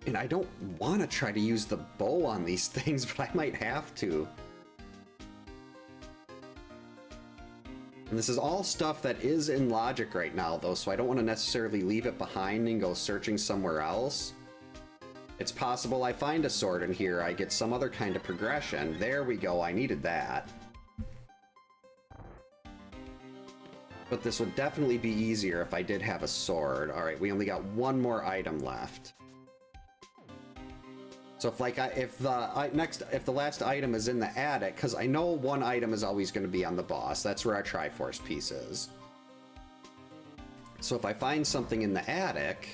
And I don't want to try to use the bow on these things, but I might have to. And this is all stuff that is in logic right now, though, so I don't want to necessarily leave it behind and go searching somewhere else. It's possible I find a sword in here, I get some other kind of progression. There we go, I needed that. But this would definitely be easier if I did have a sword. Alright, we only got 1 more item left. So if the last item is in the attic, because I know 1 item is always going to be on the boss. That's where our Triforce piece is. So if I find something in the attic,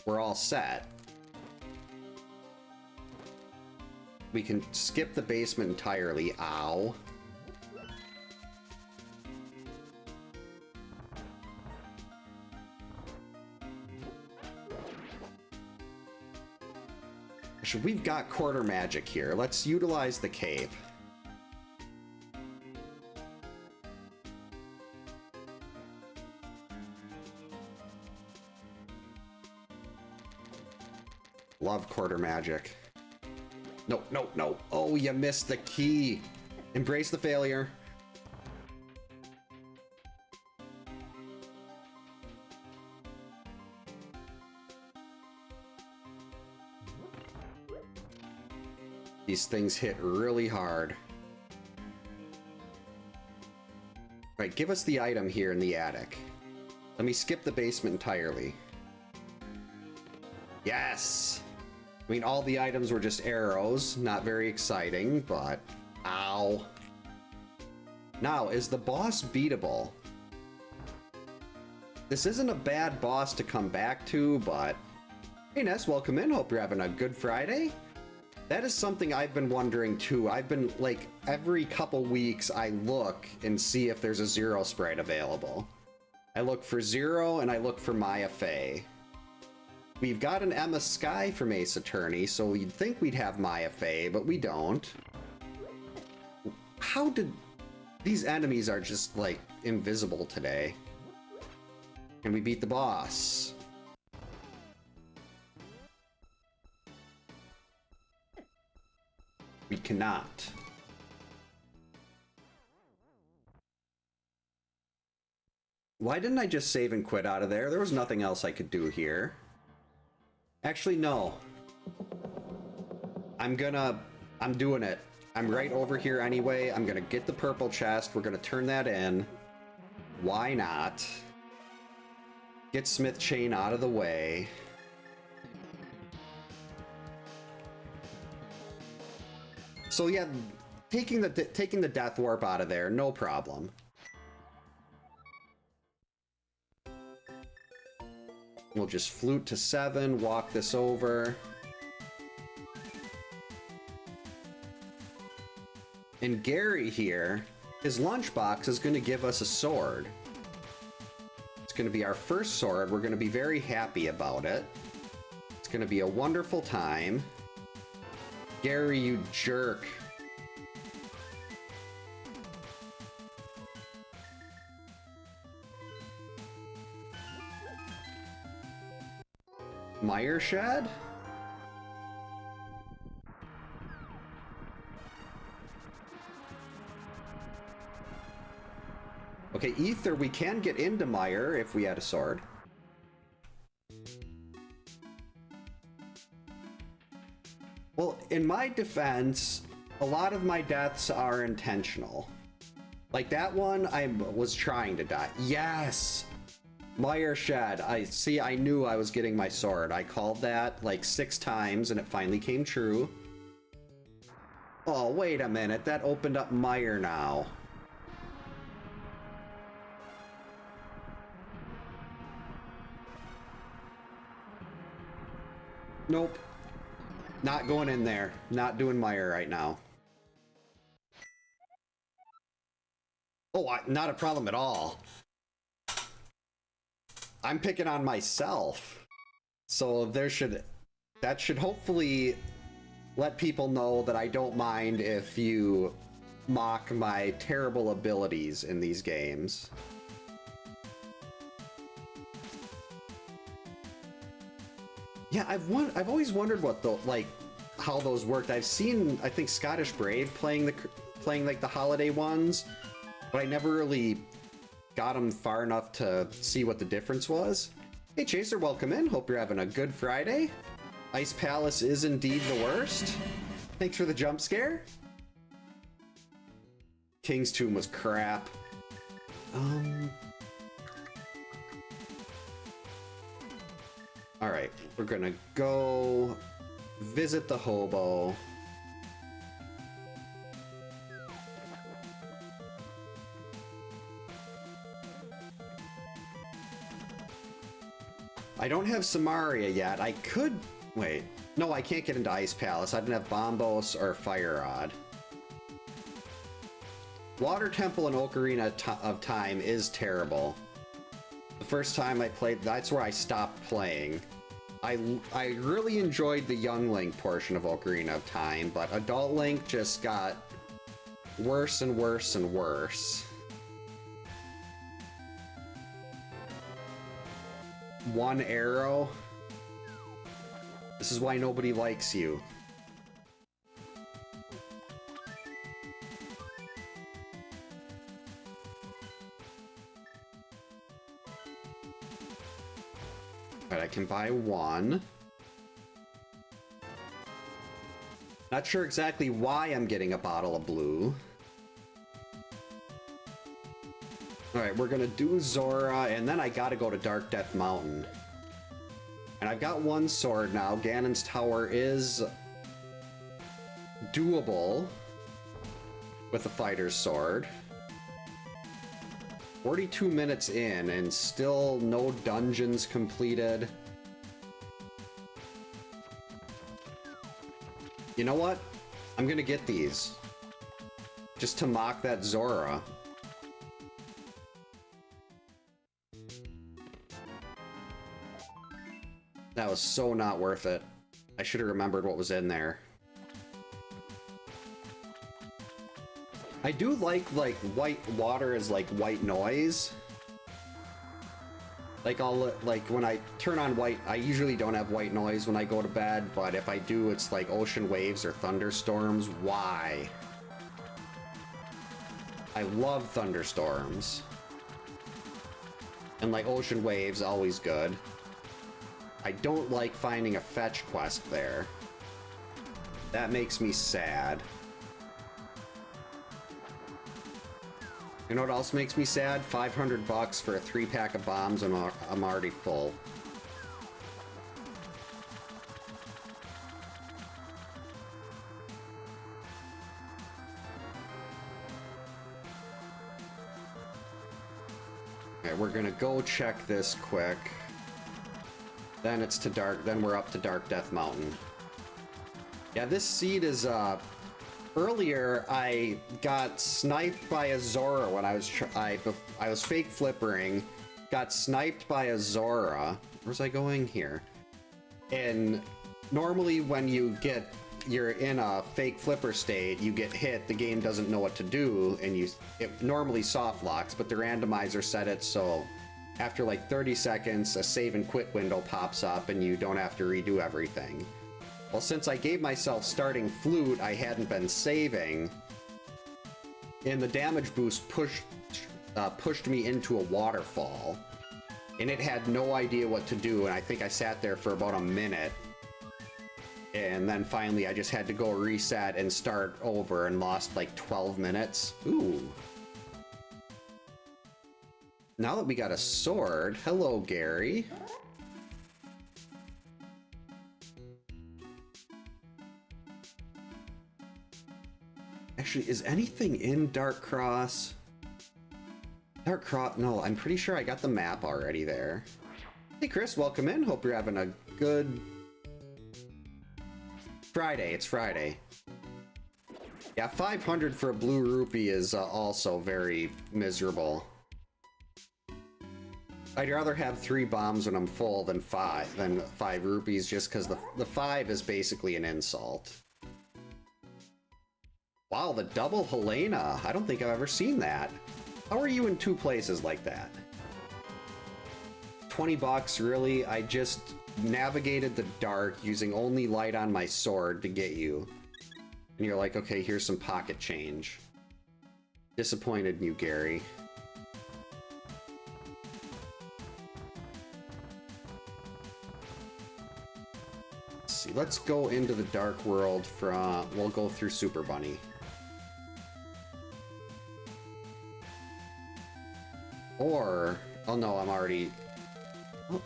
we're all set. We can skip the basement entirely. Ow. We've got quarter magic here. Let's utilize the cape. Love quarter magic. No, no, no. Oh, you missed the key. Embrace the failure. These things hit really hard. Right, give us the item here in the attic. Let me skip the basement entirely. Yes! I mean, all the items were just arrows. Not very exciting, but... Ow. Now, is the boss beatable? This isn't a bad boss to come back to, but... Hey, Ness, welcome in. Hope you're having a good Friday. That is something I've been wondering, too. I've been, like, every couple weeks, I look and see if there's a Zero sprite available. I look for Zero, and I look for Maya Fey. We've got an Emma Sky from Ace Attorney, so you'd think we'd have Maya Fey, but we don't. How did... These enemies are just, like, invisible today. Can we beat the boss? We cannot. Why didn't I just save and quit out of there? There was nothing else I could do here. Actually, no. I'm doing it. I'm right over here anyway. I'm gonna get the purple chest. We're gonna turn that in. Why not? Get Smith Chain out of the way. So yeah, taking the Death Warp out of there, no problem. We'll just flute to 7, walk this over. And Gary here, his lunchbox is going to give us a sword. It's going to be our first sword. We're going to be very happy about it. It's going to be a wonderful time. Gary, you jerk. Mire Shed? Okay, Ether, we can get into Mire if we had a sword. Well, in my defense, a lot of my deaths are intentional. Like that one, I was trying to die. Yes! Mire Shed. I knew I was getting my sword. I called that like 6 times and it finally came true. Oh, wait a minute. That opened up Mire now. Nope. Not going in there. Not doing Mire right now. Oh, not a problem at all. I'm picking on myself. So that should hopefully let people know that I don't mind if you mock my terrible abilities in these games. Yeah, I've always wondered what how those worked. I've seen, I think, Scottish Brave playing like the holiday ones, but I never really got them far enough to see what the difference was. Hey Chaser, welcome in. Hope you're having a good Friday. Ice Palace is indeed the worst. Thanks for the jump scare. King's Tomb was crap. Alright, we're gonna go visit the hobo. I don't have Samaria yet. I could... Wait. No, I can't get into Ice Palace. I didn't have Bombos or Fire Rod. Water Temple in Ocarina of Time is terrible. The first time I played, that's where I stopped playing. I really enjoyed the Young Link portion of Ocarina of Time, but Adult Link just got worse and worse and worse. One arrow. This is why nobody likes you. But I can buy one. Not sure exactly why I'm getting a bottle of blue. Alright, we're gonna do Zora, and then I gotta go to Dark Death Mountain. And I've got one sword now. Ganon's Tower is doable with a fighter's sword. 42 minutes in, and still no dungeons completed. You know what? I'm gonna get these. Just to mock that Zora. That was so not worth it. I should have remembered what was in there. I do like white water as like white noise. Like when I turn on white, I usually don't have white noise when I go to bed, but if I do, it's like ocean waves or thunderstorms. Why? I love thunderstorms. And like ocean waves, always good. I don't like finding a fetch quest there. That makes me sad. You know what else makes me sad? 500 bucks for a 3-pack of bombs and I'm already full. Okay, we're gonna go check this quick. Then it's to then we're up to Dark Death Mountain. Yeah, this seed is, earlier I got sniped by a Zora when I was fake flippering, got sniped by a Zora. Where's I going here? And normally when you're in a fake flipper state, you get hit, the game doesn't know what to do, and it normally soft locks, but the randomizer set it so after like 30 seconds, a save and quit window pops up and you don't have to redo everything. Well, since I gave myself starting flute, I hadn't been saving, and the damage boost pushed me into a waterfall, and it had no idea what to do, and I think I sat there for about a minute, and then finally I just had to go reset and start over and lost like 12 minutes. Ooh. Now that we got a sword, hello, Gary. Actually, is anything in Dark Cross? Dark Cross, no, I'm pretty sure I got the map already there. Hey Chris, welcome in. Hope you're having a good Friday. It's Friday. Yeah, 500 for a blue rupee is also very miserable. I'd rather have 3 bombs when I'm full than 5 rupees, just because the 5 is basically an insult. Wow, the double Helena. I don't think I've ever seen that. How are you in 2 places like that? 20 bucks, really? I just navigated the dark using only light on my sword to get you. And you're like, okay, here's some pocket change. Disappointed in you, Gary. Let's see, let's go into the dark world we'll go through Super Bunny. Or, oh no, I'm already... Oh.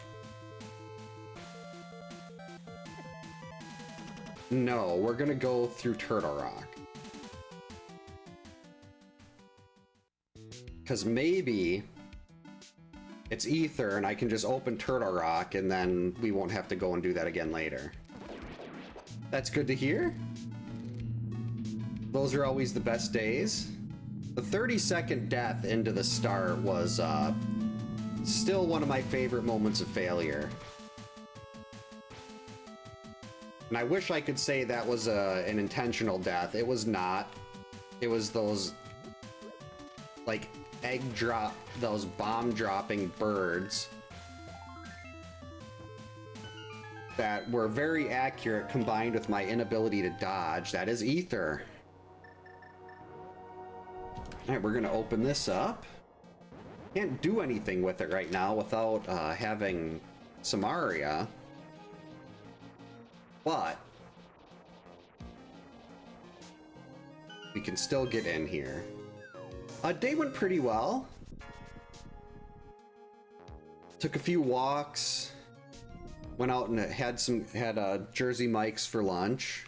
No, we're gonna go through Turtle Rock. Because maybe it's Ether and I can just open Turtle Rock and then we won't have to go and do that again later. That's good to hear. Those are always the best days. The 30-second death into the start was still one of my favorite moments of failure. And I wish I could say that was an intentional death. It was not. It was those, like, those bomb-dropping birds that were very accurate combined with my inability to dodge. That is Ether. Alright, we're gonna open this up. Can't do anything with it right now without having Samaria. But we can still get in here. Day went pretty well. Took a few walks. Went out and had Jersey Mike's for lunch.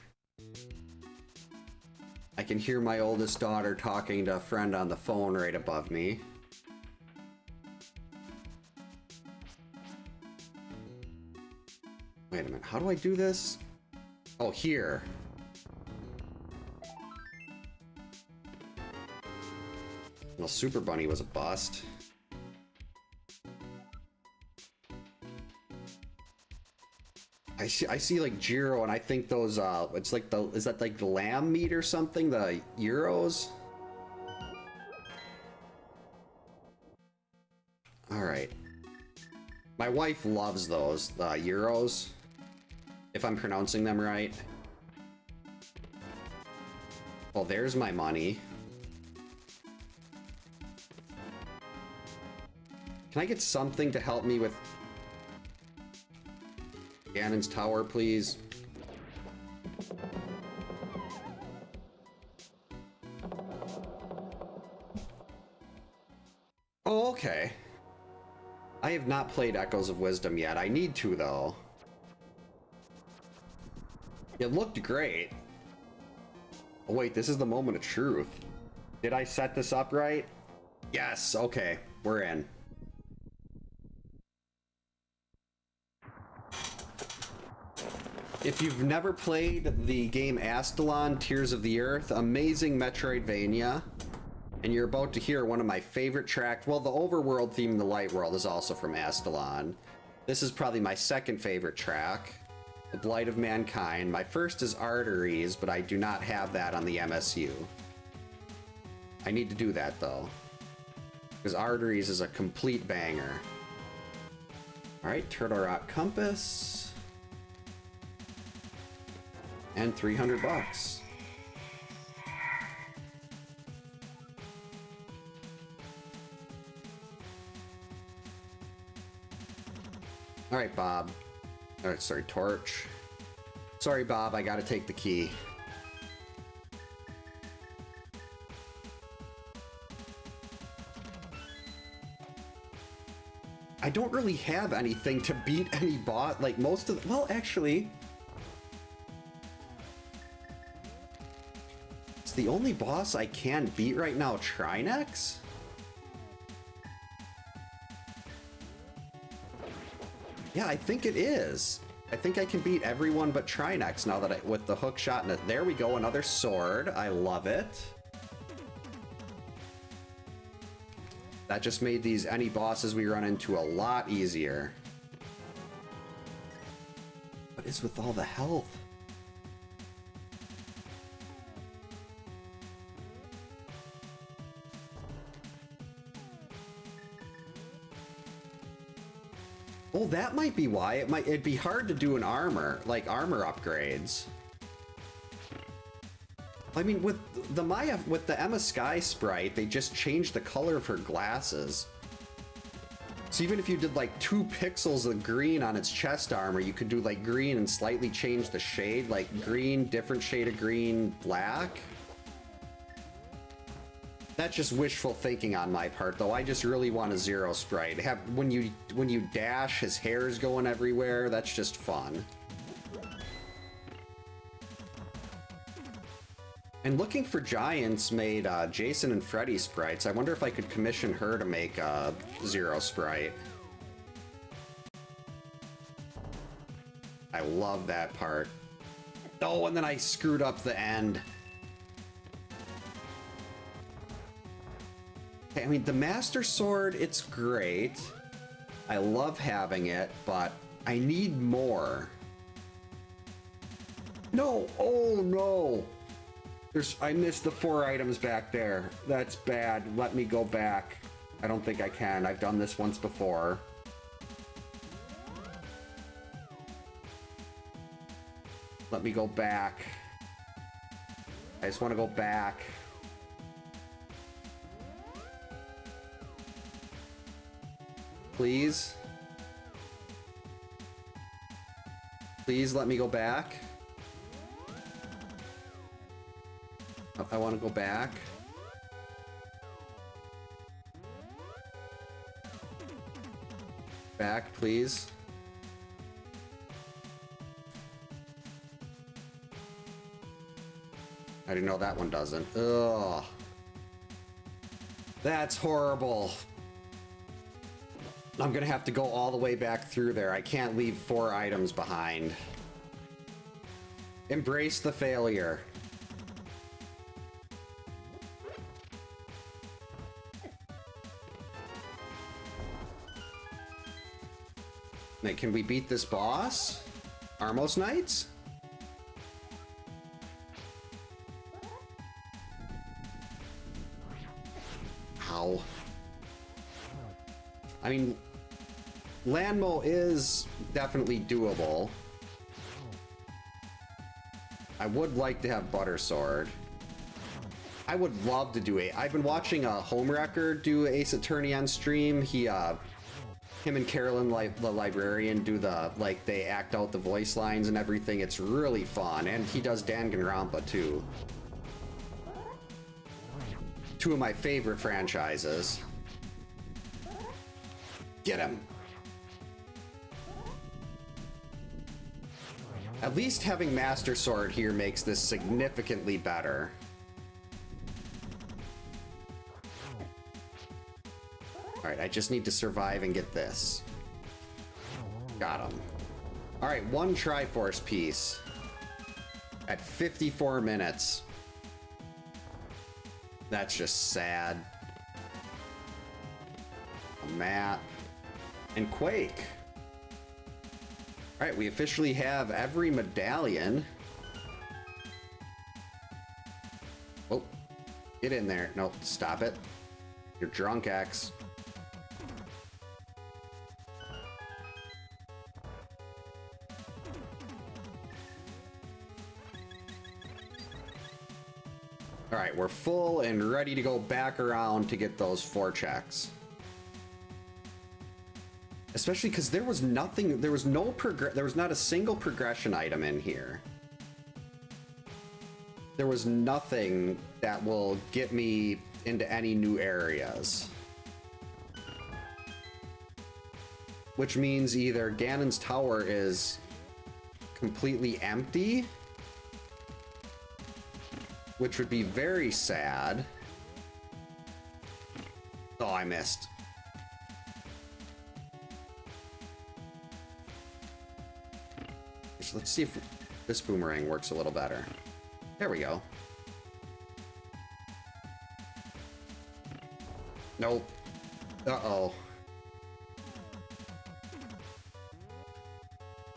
I can hear my oldest daughter talking to a friend on the phone right above me. Wait a minute, how do I do this? Oh, here. Well, Super Bunny was a bust. I see like gyro, and I think those it's like is that like the lamb meat or something? The gyros. All right. My wife loves those gyros, if I'm pronouncing them right. Well, there's my money. Can I get something to help me with Ganon's tower, please? Oh, okay. I have not played Echoes of Wisdom yet. I need to, though. It looked great. Oh, wait, this is the moment of truth. Did I set this up right? Yes, okay. We're in. If you've never played the game Astalon, Tears of the Earth, amazing Metroidvania, and you're about to hear one of my favorite tracks. Well, the overworld theme in the Light World is also from Astalon. This is probably my second favorite track, The Blight of Mankind. My first is Arteries, but I do not have that on the MSU. I need to do that, though, because Arteries is a complete banger. All right, Turtle Rock Compass. And 300 bucks. All right, Bob. All right, sorry, Torch. Sorry, Bob, I gotta take the key. I don't really have anything to beat any bot, like most of the, well, actually, the only boss I can beat right now, Trinex? Yeah, I think it is. I think I can beat everyone but Trinex now that with the hook shot and it. There we go, another sword. I love it. That just made these any bosses we run into a lot easier. What is with all the health? Oh, that might be why. It'd be hard to do an armor, like armor upgrades. I mean, with the Emma Sky sprite, they just changed the color of her glasses. So even if you did like 2 pixels of green on its chest armor, you could do like green and slightly change the shade, like green, different shade of green, black. That's just wishful thinking on my part, though. I just really want a Zero sprite. When you dash, his hair's going everywhere. That's just fun. And looking for Giants made Jason and Freddy sprites. I wonder if I could commission her to make a Zero sprite. I love that part. Oh, and then I screwed up the end. I mean, the Master Sword, it's great. I love having it, but I need more. No! Oh, no! I missed the 4 items back there. That's bad. Let me go back. I don't think I can. I've done this once before. Let me go back. I just want to go back. Please? Please let me go back. I want to go back. Back, please. I didn't know that one doesn't. Ugh. That's horrible. I'm gonna have to go all the way back through there. I can't leave 4 items behind. Embrace the failure. Wait, can we beat this boss? Armos Knights? Ow. I mean, Landmo is definitely doable. I would like to have Butter Sword. I would love to do I've been watching a Homewrecker do Ace Attorney on stream. Him and Carolyn, the librarian, do they act out the voice lines and everything. It's really fun. And he does Danganronpa too. 2 of my favorite franchises. Get him. At least having Master Sword here makes this significantly better. Alright, I just need to survive and get this. Got him. Alright, 1 Triforce piece. At 54 minutes. That's just sad. A map. And Quake. Alright, we officially have every medallion. Oh. Get in there. Nope, stop it. You're drunk, X. Alright, we're full and ready to go back around to get those 4 checks. Especially because there was nothing, there was not a single progression item in here. There was nothing that will get me into any new areas. Which means either Ganon's Tower is completely empty, which would be very sad. Oh, I missed. So let's see if this boomerang works a little better. There we go. Nope. Uh-oh.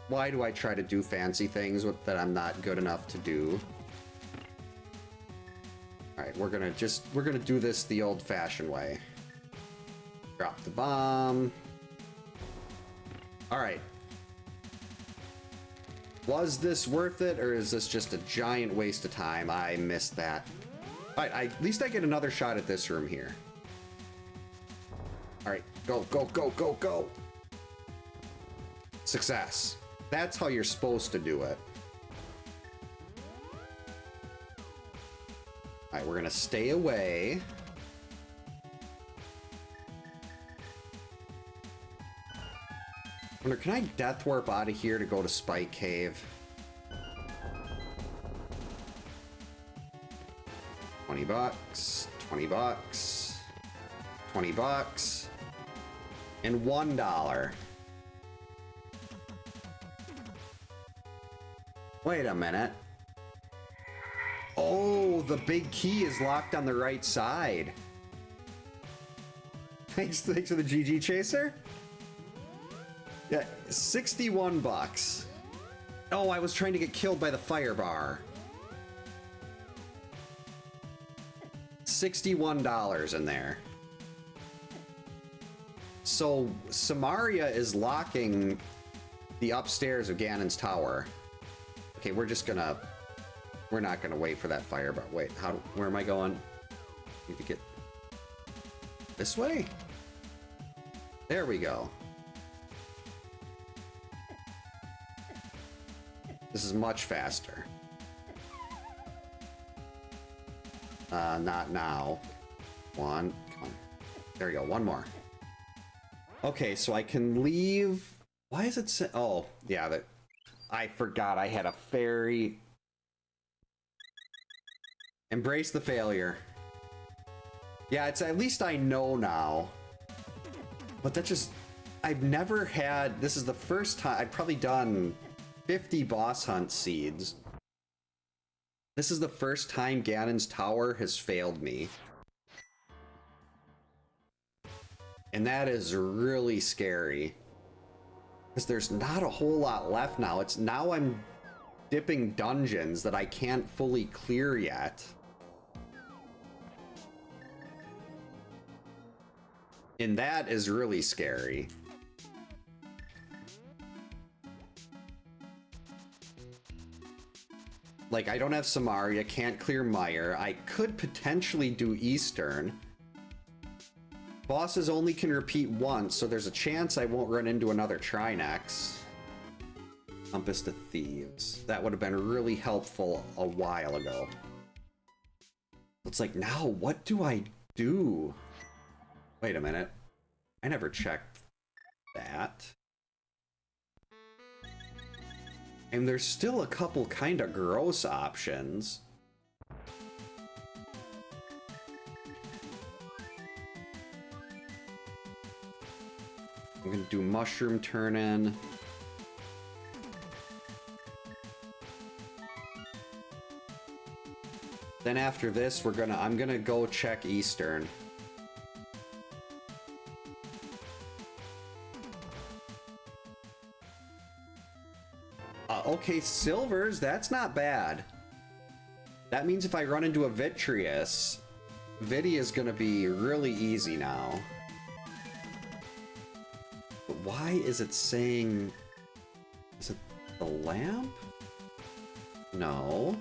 Why do I try to do fancy things that I'm not good enough to do? Alright, we're gonna do this the old-fashioned way. Drop the bomb. Alright. Was this worth it, or is this just a giant waste of time? I missed that. Alright, at least I get another shot at this room here. Alright, go, go, go, go, go! Success. That's how you're supposed to do it. Alright, we're gonna stay away. I wonder, can I death warp out of here to go to Spike Cave? 20 bucks, 20 bucks, 20 bucks, and $1. Wait a minute. Oh, the big key is locked on the right side. Thanks for the GG Chaser. Yeah, 61 bucks. Oh, I was trying to get killed by the fire bar. $61 in there. So Samaria is locking the upstairs of Ganon's Tower. Okay, we're not gonna wait for that fire bar. Wait, where am I going? Need to get this way? There we go. This is much faster. Not now. One. Come on. There we go. One more. Okay, so I can leave. Why is it say? Oh, yeah. That I forgot I had a fairy. Embrace the failure. Yeah, it's at least I know now. But that just, I've never had, this is the first time, I've probably done 50 boss hunt seeds. This is the first time Ganon's tower has failed me. And that is really scary. Because there's not a whole lot left now. It's now I'm dipping dungeons that I can't fully clear yet. And that is really scary. Like, I don't have Samaria, can't clear Mire. I could potentially do Eastern. Bosses only can repeat once, so there's a chance I won't run into another Trinex. Compass to Thieves. That would have been really helpful a while ago. It's like, now, what do I do? Wait a minute. I never checked that. And there's still a couple kind of gross options. I'm gonna do Mushroom Turn-In. Then after this, I'm gonna go check Eastern. Okay, Silvers, that's not bad. That means if I run into a Vitreous, Vidi is gonna be really easy now. But why is it saying... Is it the lamp? No.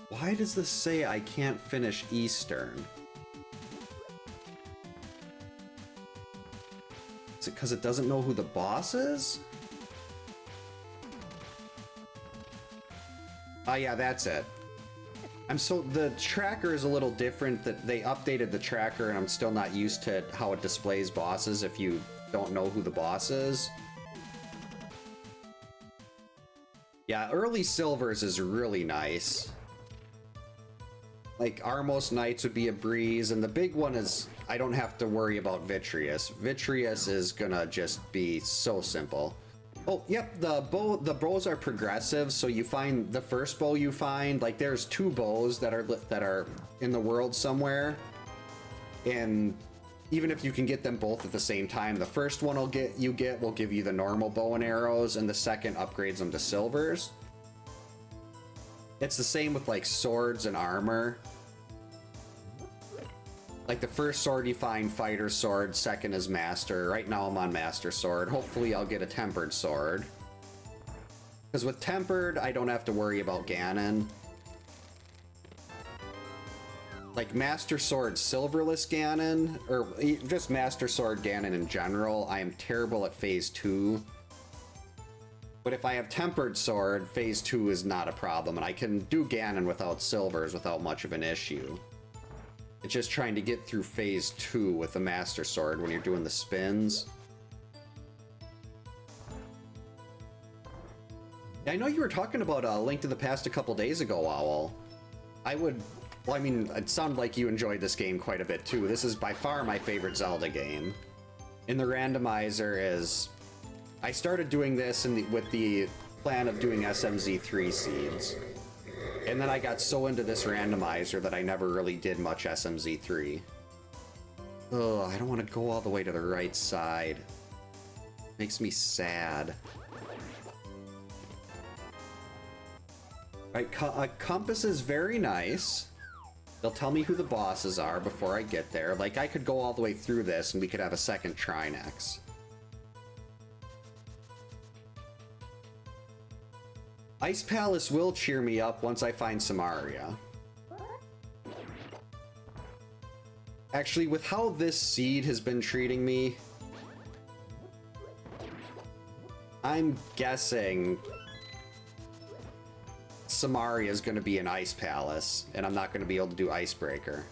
Why does this say I can't finish Eastern? Is it because it doesn't know who the boss is? Oh yeah, that's it. The tracker is a little different. That they updated the tracker and I'm still not used to how it displays bosses if you don't know who the boss is. Yeah, early Silvers is really nice. Like, Armos Knights would be a breeze, and the big one is I don't have to worry about Vitreous. Vitreous is gonna just be so simple. Oh, yep, the bows are progressive, so you find the first bow you find, like there's 2 bows that are in the world somewhere. And even if you can get them both at the same time, the first one will give you the normal bow and arrows, and the second upgrades them to Silvers. It's the same with like swords and armor. Like the first sword you find, fighter sword, second is master. Right now I'm on master sword. Hopefully I'll get a tempered sword. Because with tempered, I don't have to worry about Ganon. Like master sword, silverless Ganon, or just master sword Ganon in general, I am terrible at phase 2. But if I have tempered sword, phase 2 is not a problem, and I can do Ganon without silvers without much of an issue. It's just trying to get through phase 2 with the master sword when you're doing the spins. I know you were talking about A Link to the Past a couple days ago, Owl. Well, I mean, it sounded like you enjoyed this game quite a bit too. This is by far my favorite Zelda game. And the randomizer is... I started doing this with the plan of doing SMZ3 seeds. And then I got so into this randomizer that I never really did much SMZ3. Ugh, I don't want to go all the way to the right side. Makes me sad. Right, compass is very nice. They'll tell me who the bosses are before I get there. Like, I could go all the way through this and we could have a second Trinex. Ice Palace will cheer me up once I find Samaria. Actually, with how this seed has been treating me, I'm guessing Samaria is going to be an ice palace, and I'm not going to be able to do Icebreaker.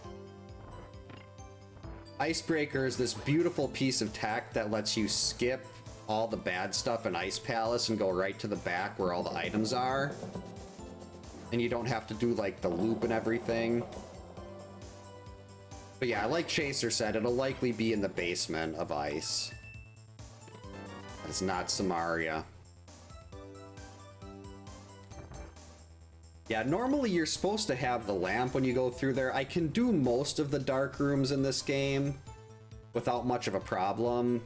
Icebreaker is this beautiful piece of tech that lets you skip all the bad stuff in Ice Palace and go right to the back where all the items are. And you don't have to do like the loop and everything. But yeah, like Chaser said, it'll likely be in the basement of Ice. It's not Samaria. Yeah, normally you're supposed to have the lamp when you go through there. I can do most of the dark rooms in this game without much of a problem.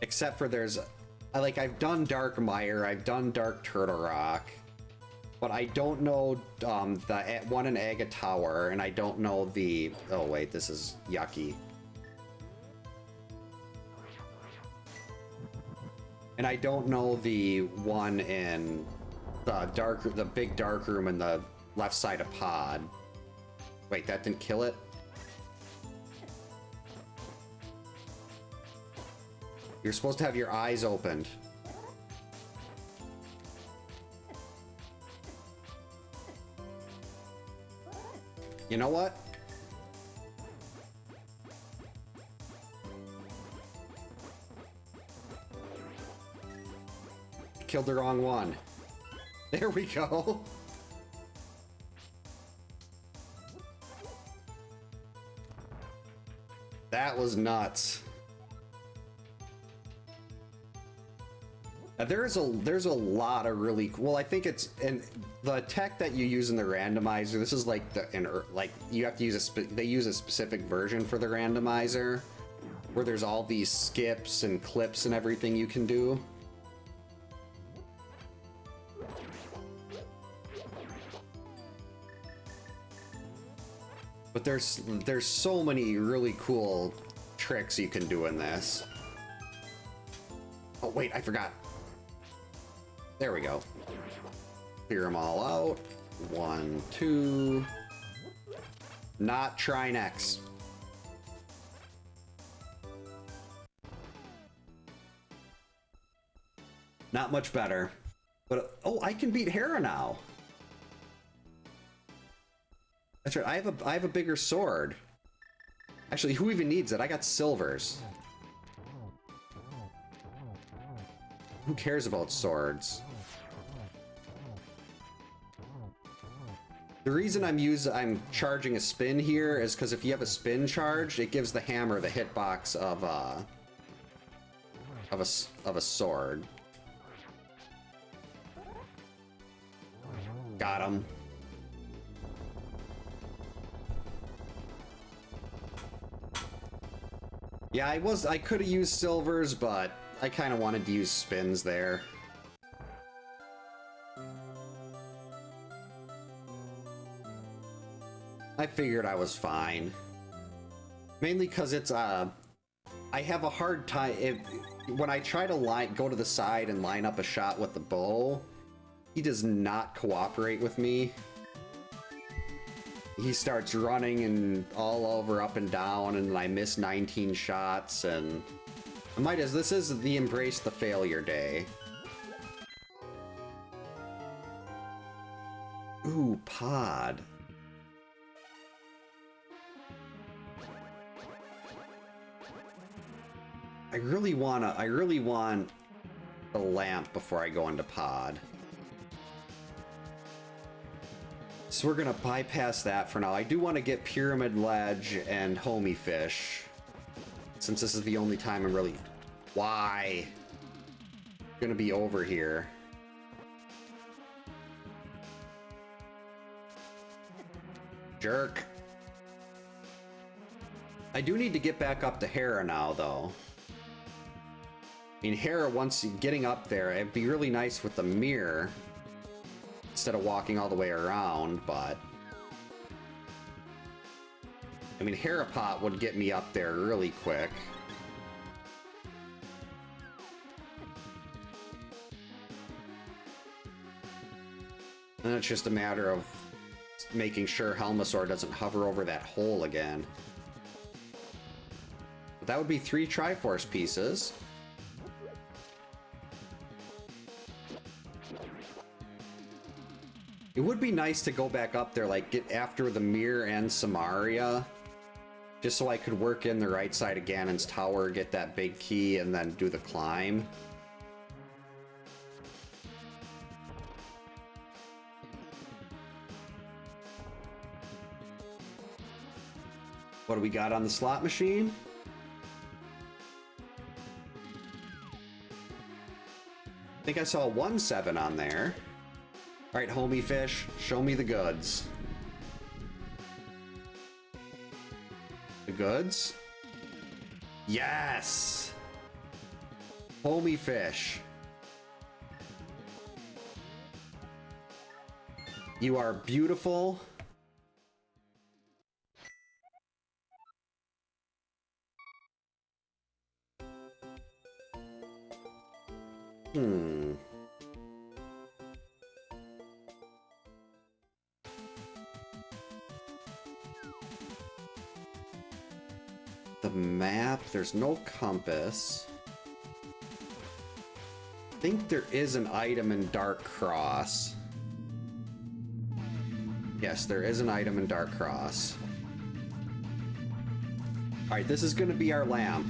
Except for I've done Dark Mire, I've done Dark Turtle Rock. But I don't know the one in Aga Tower, and I don't know the... Oh wait, this is yucky. And I don't know the one in the big dark room in the left side of Pod. Wait, that didn't kill it? You're supposed to have your eyes opened. You know what? Killed the wrong one. There we go. That was nuts. There's a lot of really cool. I think it's and the tech that you use in the randomizer. This is like you have to use they use a specific version for the randomizer, where there's all these skips and clips and everything you can do. But there's so many really cool tricks you can do in this. Oh wait, I forgot. There we go. Clear them all out. 1, 2. Not try next. Not much better. But oh, I can beat Hera now. That's right. I have a bigger sword. Actually, who even needs it? I got silvers. Who cares about swords? The reason I'm charging a spin here is because if you have a spin charged, it gives the hammer the hitbox of a sword. Got him. Yeah, I could have used silvers, but I kind of wanted to use spins there. I figured I was fine. Mainly because it's, I have a hard time, when I try to go to the side and line up a shot with the bow, he does not cooperate with me. He starts running and all over up and down, and I miss 19 shots, and this is the embrace the failure day. Ooh, pod. I really want the lamp before I go into pod. So we're gonna bypass that for now. I do want to get Pyramid Ledge and Homie Fish, since this is the only time I'm really... Why? Gonna be over here. Jerk. I do need to get back up to Hera now, though. I mean, Hera, once getting up there, it'd be really nice with the mirror instead of walking all the way around, but... I mean, Hera Pot would get me up there really quick. And it's just a matter of making sure Helmasaur doesn't hover over that hole again. But that would be 3 Triforce pieces. It would be nice to go back up there, like, get after the mirror and Samaria. Just so I could work in the right side of Ganon's tower, get that big key, and then do the climb. What do we got on the slot machine? I think I saw 1-7 on there. Alright, homie fish, show me the goods. The goods? Yes! Homie fish. You are beautiful. The map, there's no compass. I think there is an item in Dark Cross. Yes, there is an item in Dark Cross. Alright, this is gonna be our lamp.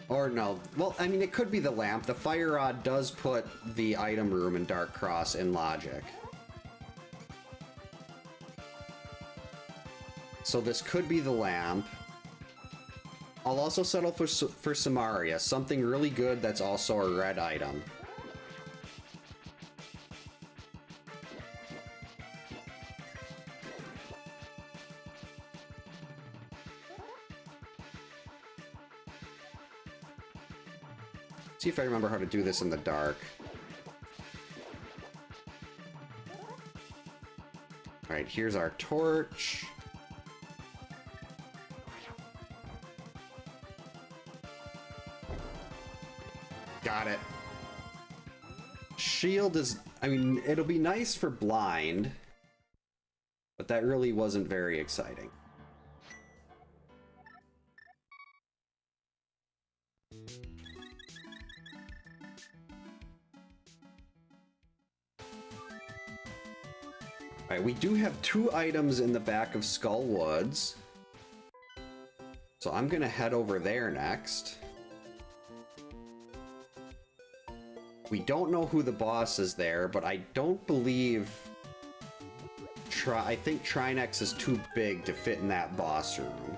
Or no, well, I mean, it could be the lamp. The fire rod does put the item room in Dark Cross in logic. So this could be the lamp. I'll also settle for Samaria, something really good that's also a red item. See if I remember how to do this in the dark. Alright, here's our torch. Got it. Shield is... I mean, it'll be nice for blind, but that really wasn't very exciting. Alright, we do have 2 items in the back of Skull Woods. So I'm gonna head over there next. We don't know who the boss is there, but I don't believe... I think Trinex is too big to fit in that boss room.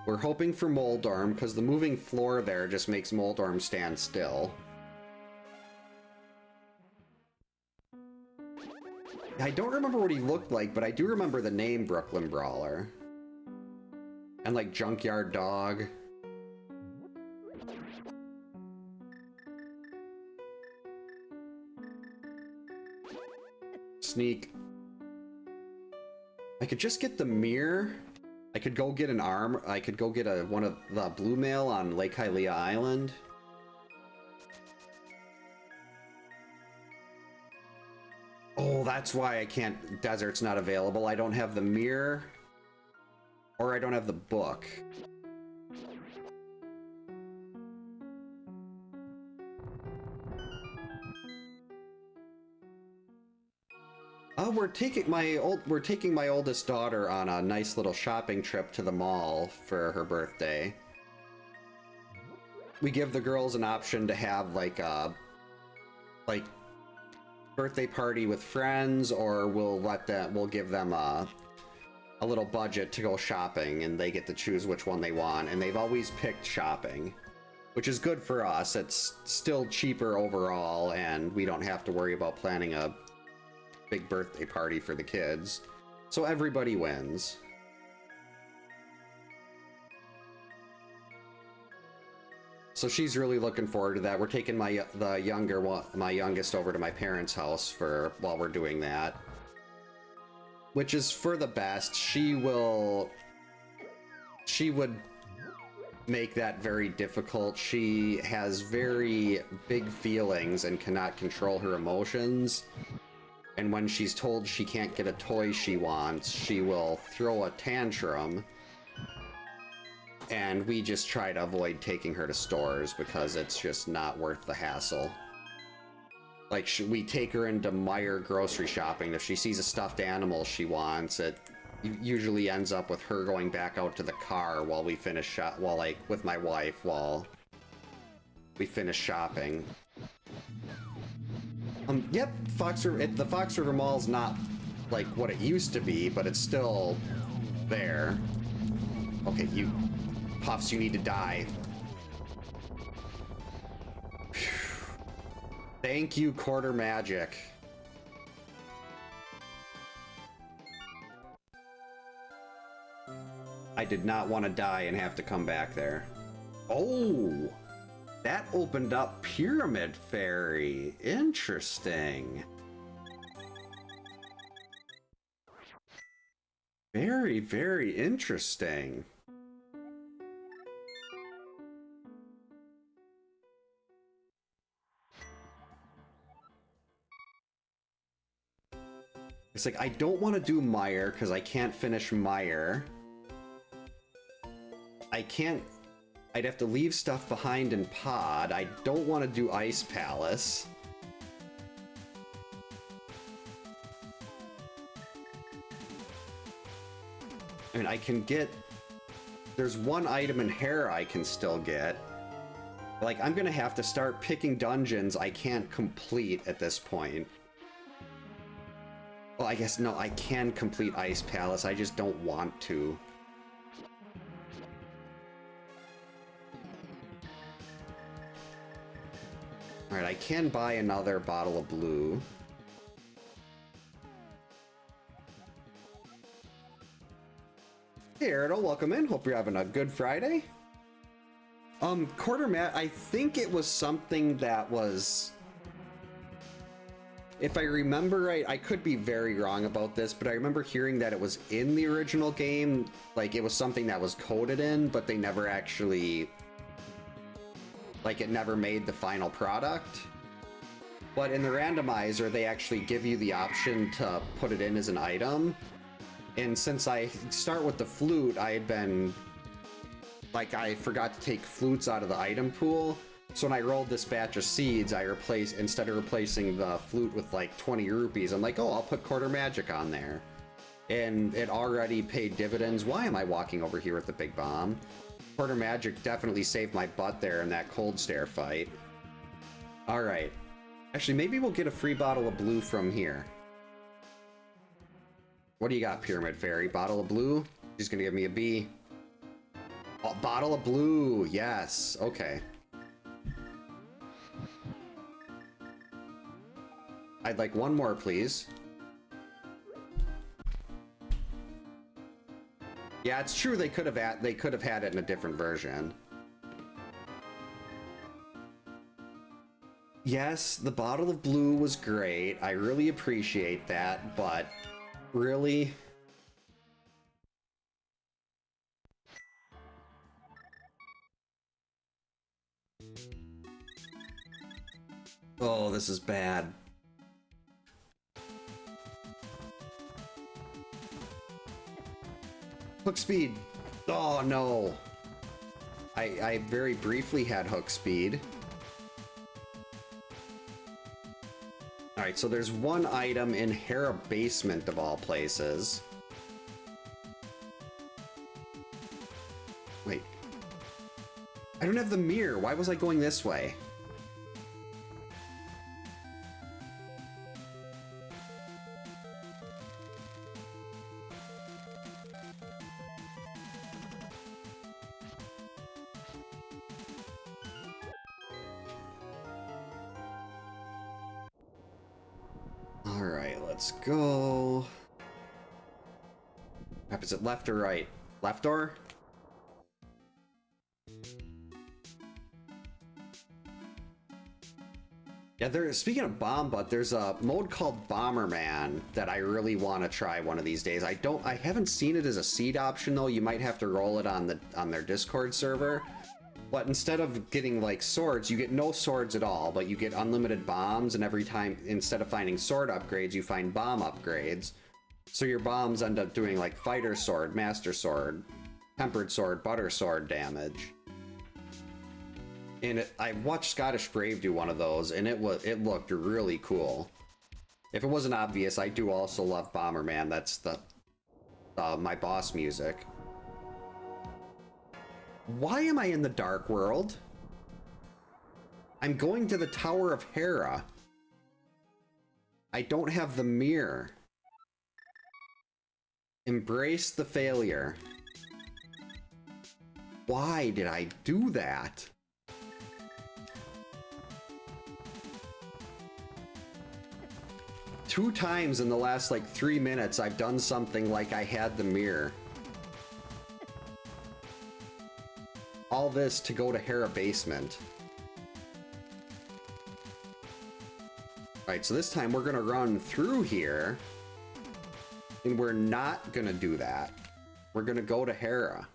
We're hoping for Moldorm, because the moving floor there just makes Moldorm stand still. I don't remember what he looked like, but I do remember the name Brooklyn Brawler. And like Junkyard Dog. Sneak. I could just get the mirror. I could go get an arm. I could go get one of the blue mail on Lake Hylia Island. Oh, that's why I can't... Desert's not available. I don't have the mirror. Or I don't have the book. Oh, we're taking my oldest daughter on a nice little shopping trip to the mall for her birthday. We give the girls an option to have like a birthday party with friends, or we'll give them a little budget to go shopping, and they get to choose which one they want, and they've always picked shopping, which is good for us. It's still cheaper overall, and we don't have to worry about planning a big birthday party for the kids, so everybody wins. So she's really looking forward to that. We're taking my youngest over to my parents' house while we're doing that, which is for the best. She would make that very difficult. She has very big feelings and cannot control her emotions. And when she's told she can't get a toy she wants, she will throw a tantrum. And we just try to avoid taking her to stores because it's just not worth the hassle. like, we take her into Meijer grocery shopping. If she sees a stuffed animal she wants, it usually ends up with her going back out to the car while we finish like, with my wife, while we finish shopping. Yep, the Fox River Mall's not like what it used to be, but it's still there. Okay, you Puffs, you need to die. Thank you, Quarter Magic. I did not want to die and have to come back there. Oh, that opened up Pyramid Fairy. Interesting. Very, very interesting. It's like, I don't want to do Meijer because I can't finish Meijer. I'd have to leave stuff behind in Pod. I don't want to do Ice Palace. I mean, I can get... There's one item in Hair I can still get. Like, I'm gonna have to start picking dungeons I can't complete at this point. Well, I guess, no, I can complete Ice Palace, I just don't want to. Alright, I can buy another bottle of blue. Hey, Erdo, welcome in. Hope you're having a good Friday. Quarter Mat, I think it was something that was... If I remember right, I could be very wrong about this, but I remember hearing that it was in the original game, like it was something that was coded in, but they never actually... Like, it never made the final product. But in the randomizer, they actually give you the option to put it in as an item. And since I start with the flute, I had been... Like, I forgot to take flutes out of the item pool. So when I rolled this batch of seeds, I replaced, instead of replacing the flute with like 20 rupees, I'm like, oh, I'll put Quarter Magic on there. And it already paid dividends. Why am I walking over here with the big bomb? Quarter Magic definitely saved my butt there in that cold stare fight. Alright. Actually, maybe we'll get a free bottle of blue from here. What do you got, Pyramid Fairy? Bottle of blue? She's gonna give me a B. Oh, bottle of blue! Yes, okay. I'd like one more, please. Yeah, it's true. They could have had it in a different version. Yes, the bottle of blue was great. I really appreciate that, but really? Oh, this is bad. Hook speed. Oh no. I very briefly had hook speed. Alright, so there's one item in Hera Basement of all places. Wait. I don't have the mirror. Why was I going this way? Let's go. Is it left or right? Left or? Yeah, speaking of bomb butt, there's a mode called Bomberman that I really want to try one of these days. I haven't seen it as a seed option though. You might have to roll it on their Discord server. But instead of getting like swords, you get no swords at all, but you get unlimited bombs, and every time, instead of finding sword upgrades, you find bomb upgrades. So your bombs end up doing like fighter sword, master sword, tempered sword, butter sword damage. And I watched Scottish Brave do one of those, and it looked really cool. If it wasn't obvious, I do also love Bomberman. That's the my boss music. Why am I in the Dark World? I'm going to the Tower of Hera. I don't have the mirror. Embrace the failure. Why did I do that? Two times in the last like 3 minutes I've done something like I had the mirror. All this to go to Hera Basement. Alright, so this time we're gonna run through here. And we're not gonna do that. We're gonna go to Hera.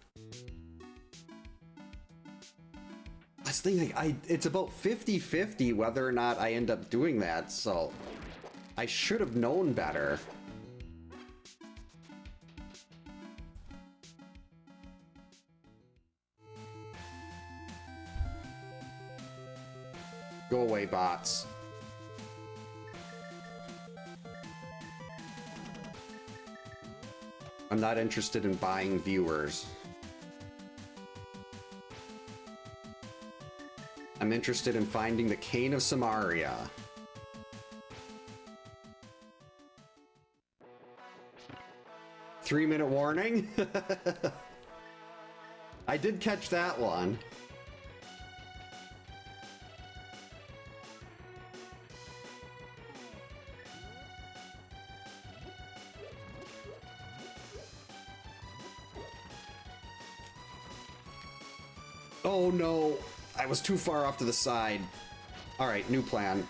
I was thinking, it's about 50-50 whether or not I end up doing that, so I should have known better. Go away, bots. I'm not interested in buying viewers. I'm interested in finding the Cane of Samaria. Three-minute warning? I did catch that one. Oh no, I was too far off to the side. All right, new plan.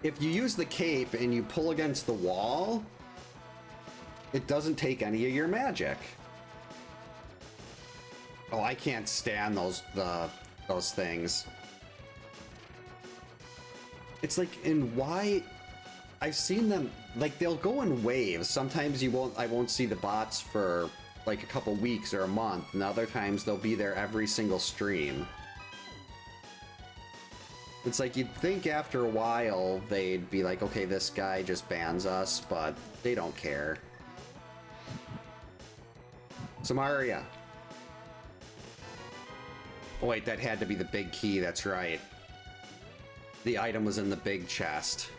If you use the cape and you pull against the wall, it doesn't take any of your magic. Oh, I can't stand those things. It's like, and why? I've seen them, like, they'll go in waves. Sometimes I won't see the bots for like a couple weeks or a month, and other times they'll be there every single stream. It's like you'd think after a while they'd be like, okay, this guy just bans us, but they don't care. Samaria. Oh wait, that had to be the big key, that's right. The item was in the big chest.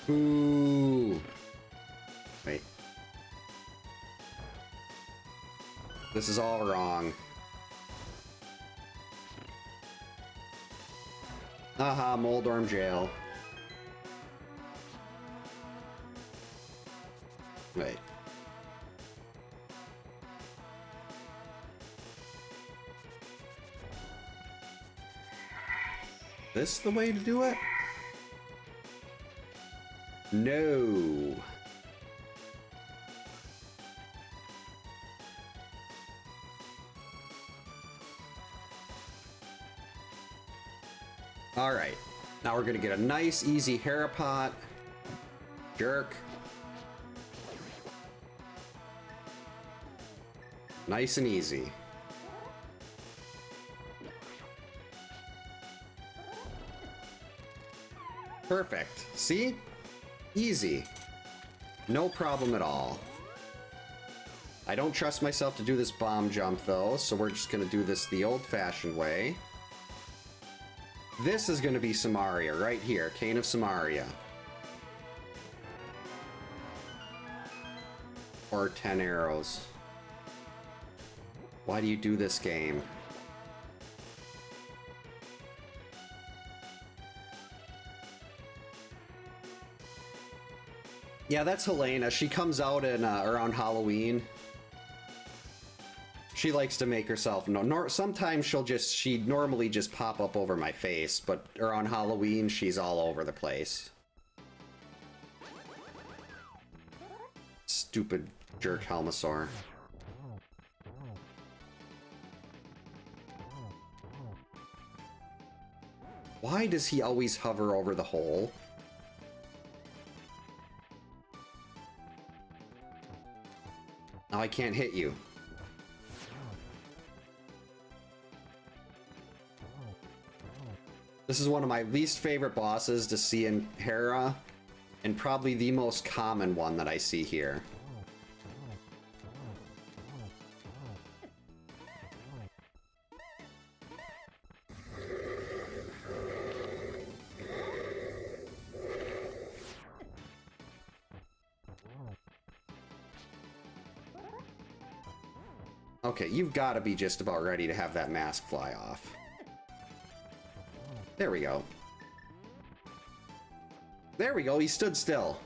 Ooh. Wait. This is all wrong. Aha, Moldorm Jail. Wait. This the way to do it? No. All right, now we're gonna get a nice, easy Hera pot. Jerk. Nice and easy. Perfect. See? Easy. No problem at all. I don't trust myself to do this bomb jump, though, so we're just gonna do this the old-fashioned way. This is gonna be Samaria, right here. Cane of Samaria. Or 10 arrows. Why do you do this game? Yeah, that's Helena. She comes out in around Halloween. She likes to make herself known. Sometimes she'd normally just pop up over my face, but around Halloween, she's all over the place. Stupid jerk Helmasaur. Why does he always hover over the hole? Now I can't hit you. This is one of my least favorite bosses to see in Hera, and probably the most common one that I see here. Okay, you've got to be just about ready to have that mask fly off. There we go. There we go, he stood still.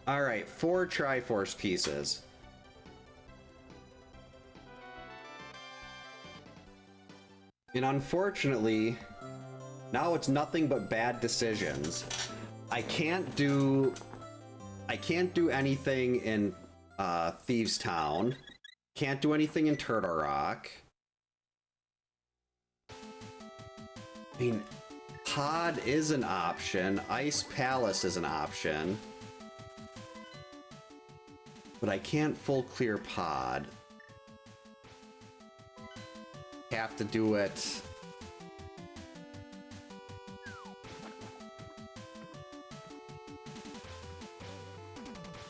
Alright, 4 Triforce pieces. And unfortunately, now it's nothing but bad decisions. I can't do anything in Thieves Town. Can't do anything in Turtle Rock. I mean, Pod is an option. Ice Palace is an option. But I can't full clear Pod. Have to do it.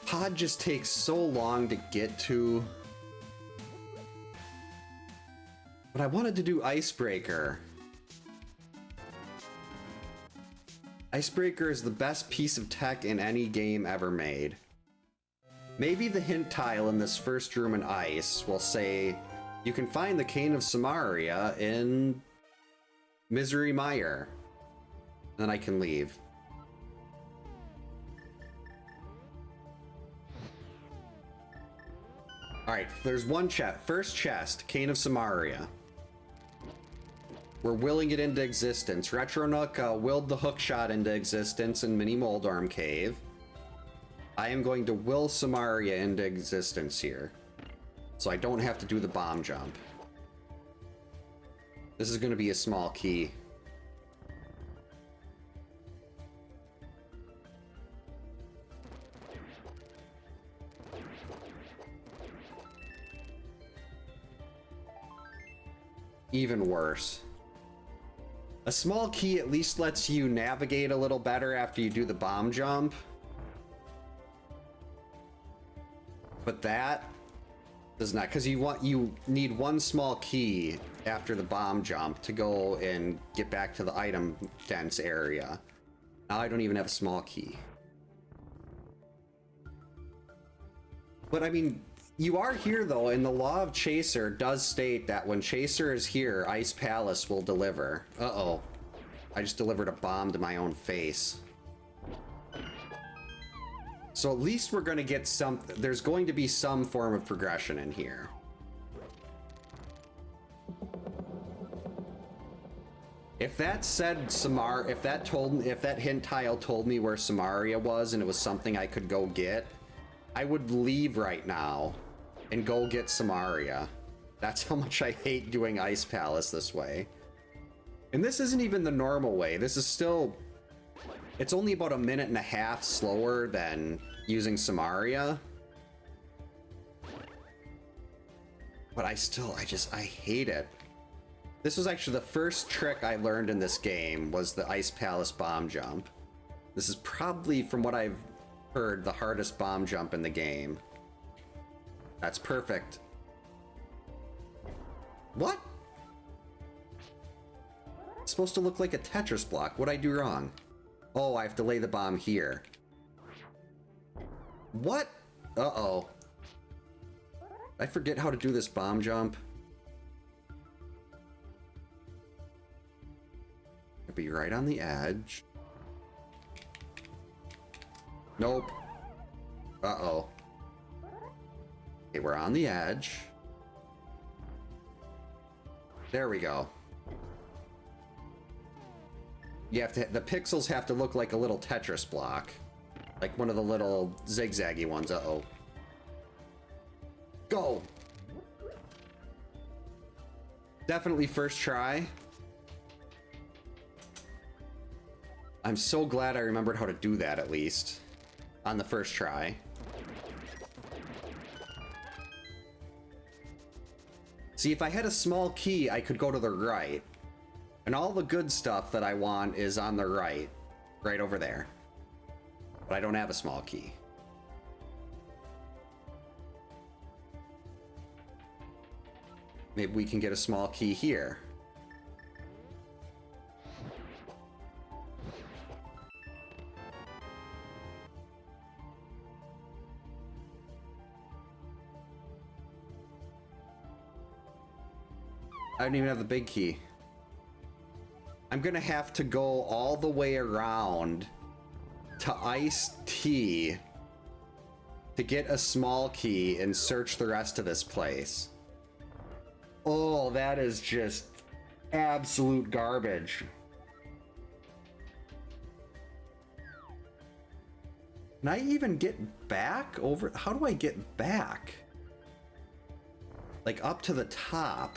Pod just takes so long to get to. But I wanted to do Icebreaker. Icebreaker is the best piece of tech in any game ever made. Maybe the hint tile in this first room in Ice will say, you can find the Cane of Samaria in Misery Mire. Then I can leave. Alright, there's one chest. First chest, Cane of Samaria. We're willing it into existence. Retronook willed the hookshot into existence in Mini Moldorm Cave. I am going to will Samaria into existence here, so I don't have to do the bomb jump. This is going to be a small key. Even worse. A small key at least lets you navigate a little better after you do the bomb jump. But that does not, because you need one small key after the bomb jump to go and get back to the item dense area. Now I don't even have a small key. But I mean, you are here though, and the law of Chaser does state that when Chaser is here, Ice Palace will deliver. Uh-oh. I just delivered a bomb to my own face. So at least we're going to get some, there's going to be some form of progression in here. If that said if that hint tile told me where Samaria was and it was something I could go get, I would leave right now and go get Samaria. That's how much I hate doing Ice Palace this way. And this isn't even the normal way. This is still, it's only about a minute and a half slower than using Samaria. But I hate it. This was actually the first trick I learned in this game, was the Ice Palace bomb jump. This is probably, from what I've heard, the hardest bomb jump in the game. That's perfect. What? It's supposed to look like a Tetris block. What'd I do wrong? Oh, I have to lay the bomb here. What? Uh-oh. I forget how to do this bomb jump. I'll be right on the edge. Nope. Uh-oh. Okay, we're on the edge. There we go. You have to, the pixels have to look like a little Tetris block. Like one of the little zigzaggy ones. Uh-oh. Go! Definitely first try. I'm so glad I remembered how to do that, at least. On the first try. See, if I had a small key, I could go to the right. And all the good stuff that I want is on the right. Right over there. But I don't have a small key. Maybe we can get a small key here. I don't even have the big key. I'm gonna have to go all the way around to iced tea to get a small key and search the rest of this place. Oh, that is just absolute garbage. Can I even get back over? How do I get back? Like up to the top?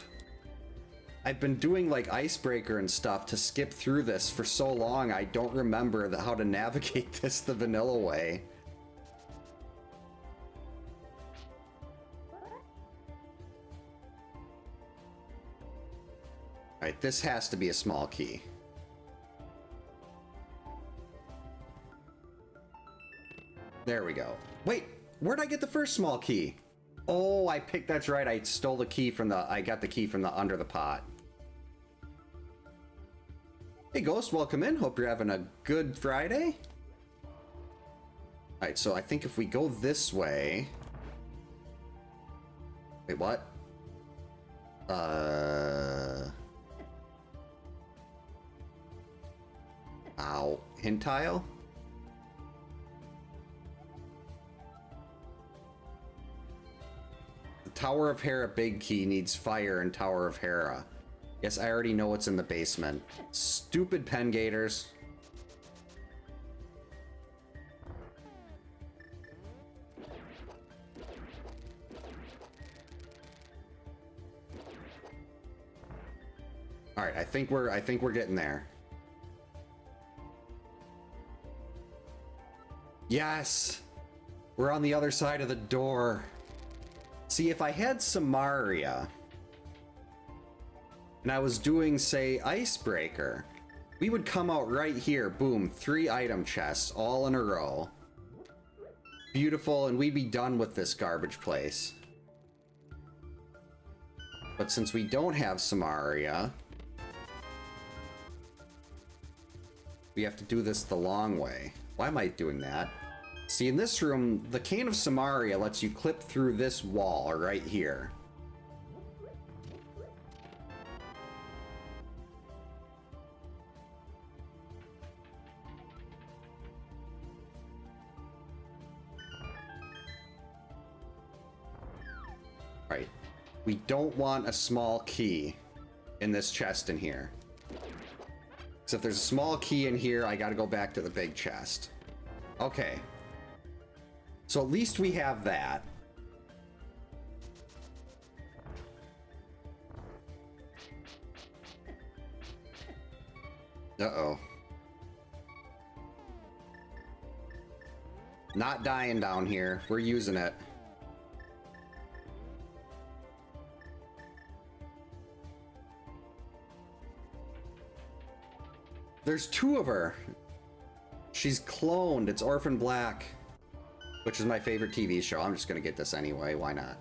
I've been doing like icebreaker and stuff to skip through this for so long, I don't remember how to navigate this the vanilla way. Alright, this has to be a small key. There we go. Wait, where'd I get the first small key? Oh, that's right, I stole the key from I got the key from the under the pot. Hey Ghost, welcome in. Hope you're having a good Friday. Alright, so I think if we go this way... Wait, what? Ow. Hint tile? The Tower of Hera big key needs fire in Tower of Hera. Yes, I already know what's in the basement. Stupid pen gators. All right, I think we're getting there. Yes! We're on the other side of the door. See, if I had Samaria and I was doing, say, Icebreaker, we would come out right here, boom, 3 item chests all in a row. Beautiful, and we'd be done with this garbage place. But since we don't have Samaria, we have to do this the long way. Why am I doing that? See, in this room, the Cane of Samaria lets you clip through this wall right here. Right. We don't want a small key in this chest in here. So if there's a small key in here, I gotta go back to the big chest. Okay. So at least we have that. Uh-oh. Not dying down here. We're using it. There's 2 of her. She's cloned. It's Orphan Black, which is my favorite TV show. I'm just gonna get this anyway. Why not?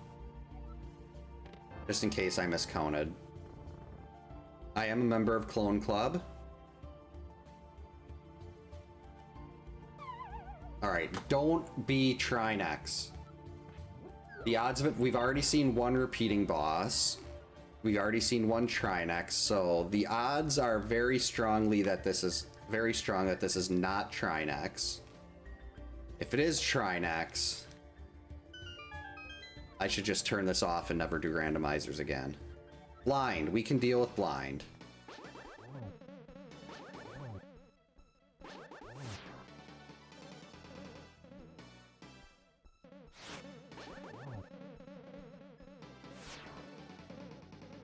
Just in case I miscounted. I am a member of Clone Club. Alright, don't be Trinex. The odds of it, we've already seen 1 repeating boss. We've already seen 1 Trinex, so the odds are very strongly that this is not Trinex. If it is Trinex, I should just turn this off and never do randomizers again. Blind, we can deal with blind.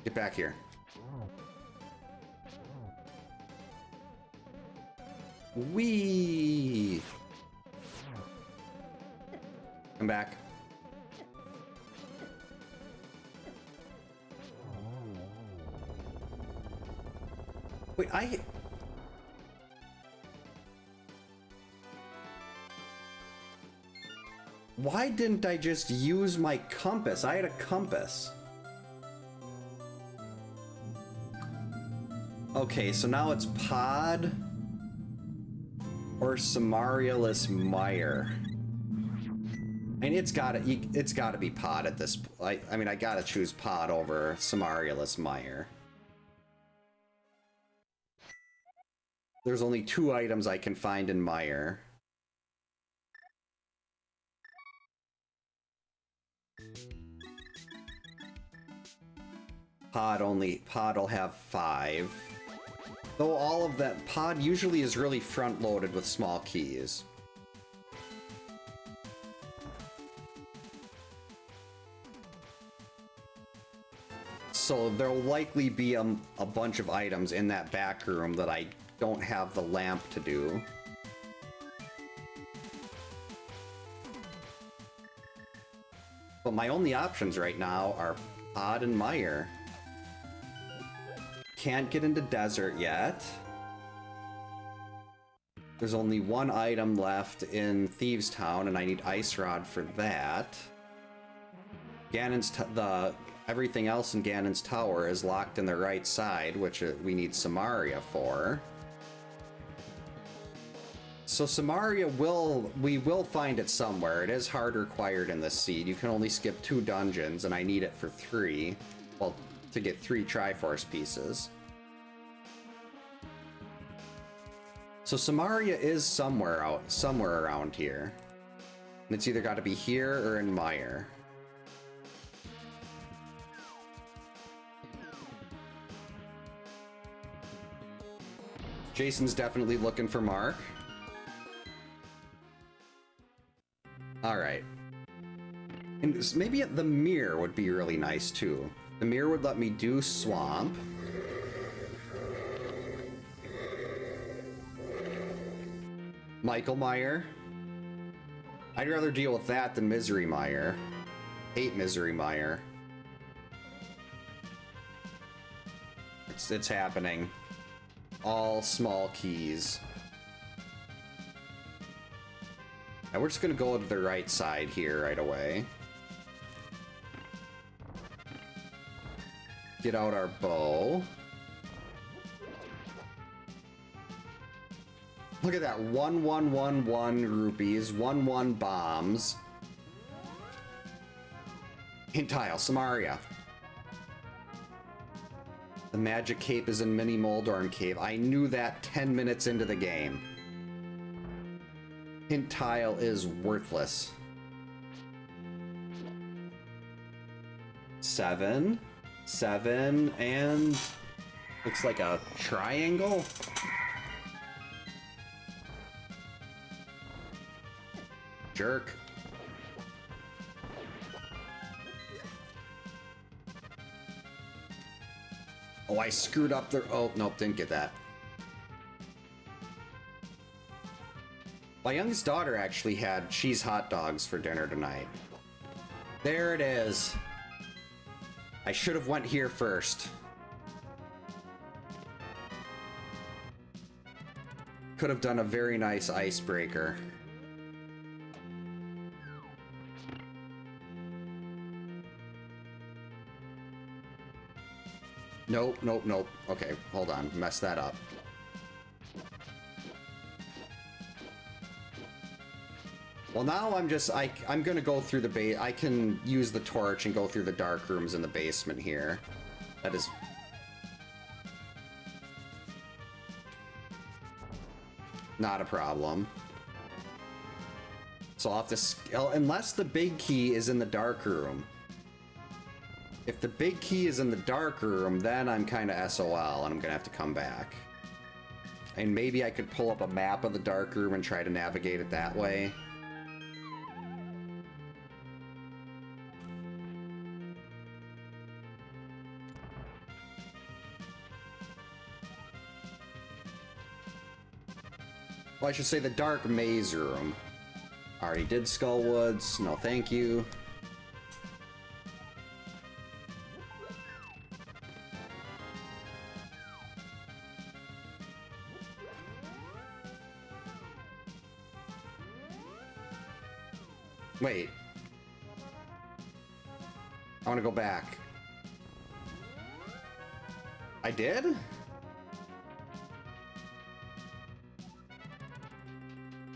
Get back here. Whee! Come back. Wait, why didn't I just use my compass? I had a compass. Okay, so now it's Pod or Samarialus Mire. And it's gotta be Pod at this point. I mean, I gotta choose Pod over Samarialus Mire. There's only 2 items I can find in Mire. Pod'll have 5. Though all of that, Pod usually is really front-loaded with small keys. So there'll likely be a bunch of items in that back room that I don't have the lamp to do. But my only options right now are Pod and Mire. Can't get into Desert yet. There's only 1 item left in Thieves Town, and I need Ice Rod for that. Everything else in Ganon's Tower is locked in the right side, which we need Samaria for. So Samaria we will find it somewhere. It is hard required in this seed. You can only skip 2 dungeons, and I need it for 3. Well, to get 3 Triforce pieces. So Samaria is somewhere around here. And it's either got to be here or in Mire. Jason's definitely looking for Mark. Alright. And maybe the mirror would be really nice too. The mirror would let me do Swamp. Michael Mire. I'd rather deal with that than Misery Mire. Hate Misery Mire. It's happening. All small keys. Now we're just gonna go to the right side here right away. Get out our bow. Look at that, 1111 rupees, 11 bombs. Hint tile, Samaria. The magic cape is in Mini Moldorm Cave. I knew that 10 minutes into the game. Hint tile is worthless. 7, 7, and looks like a triangle. Jerk. Oh, I screwed up the... Oh, nope, didn't get that. My youngest daughter actually had cheese hot dogs for dinner tonight. There it is. I should have went here first. Could have done a very nice icebreaker. Nope, nope, nope. Okay, hold on. Messed that up. Well, now I'm gonna go through the I can use the torch and go through the dark rooms in the basement here. That is... not a problem. So I'll have to... unless the big key is in the dark room. If the big key is in the dark room, then I'm kind of SOL, and I'm gonna have to come back. And maybe I could pull up a map of the dark room and try to navigate it that way. Well, I should say the dark maze room. Already did Skullwoods. No, thank you. Wait. I want to go back. I did?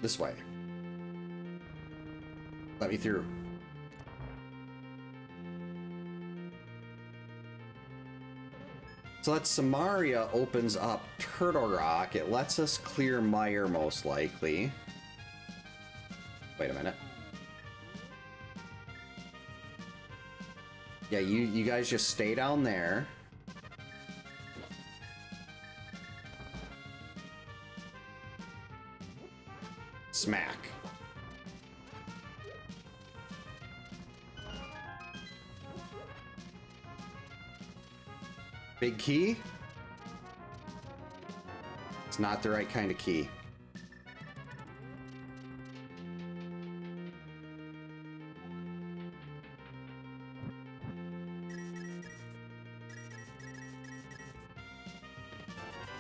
This way. Let me through. So that Samaria opens up Turtle Rock. It lets us clear Mire, most likely. Wait a minute. Yeah, you guys just stay down there. Smack. Big key? It's not the right kind of key.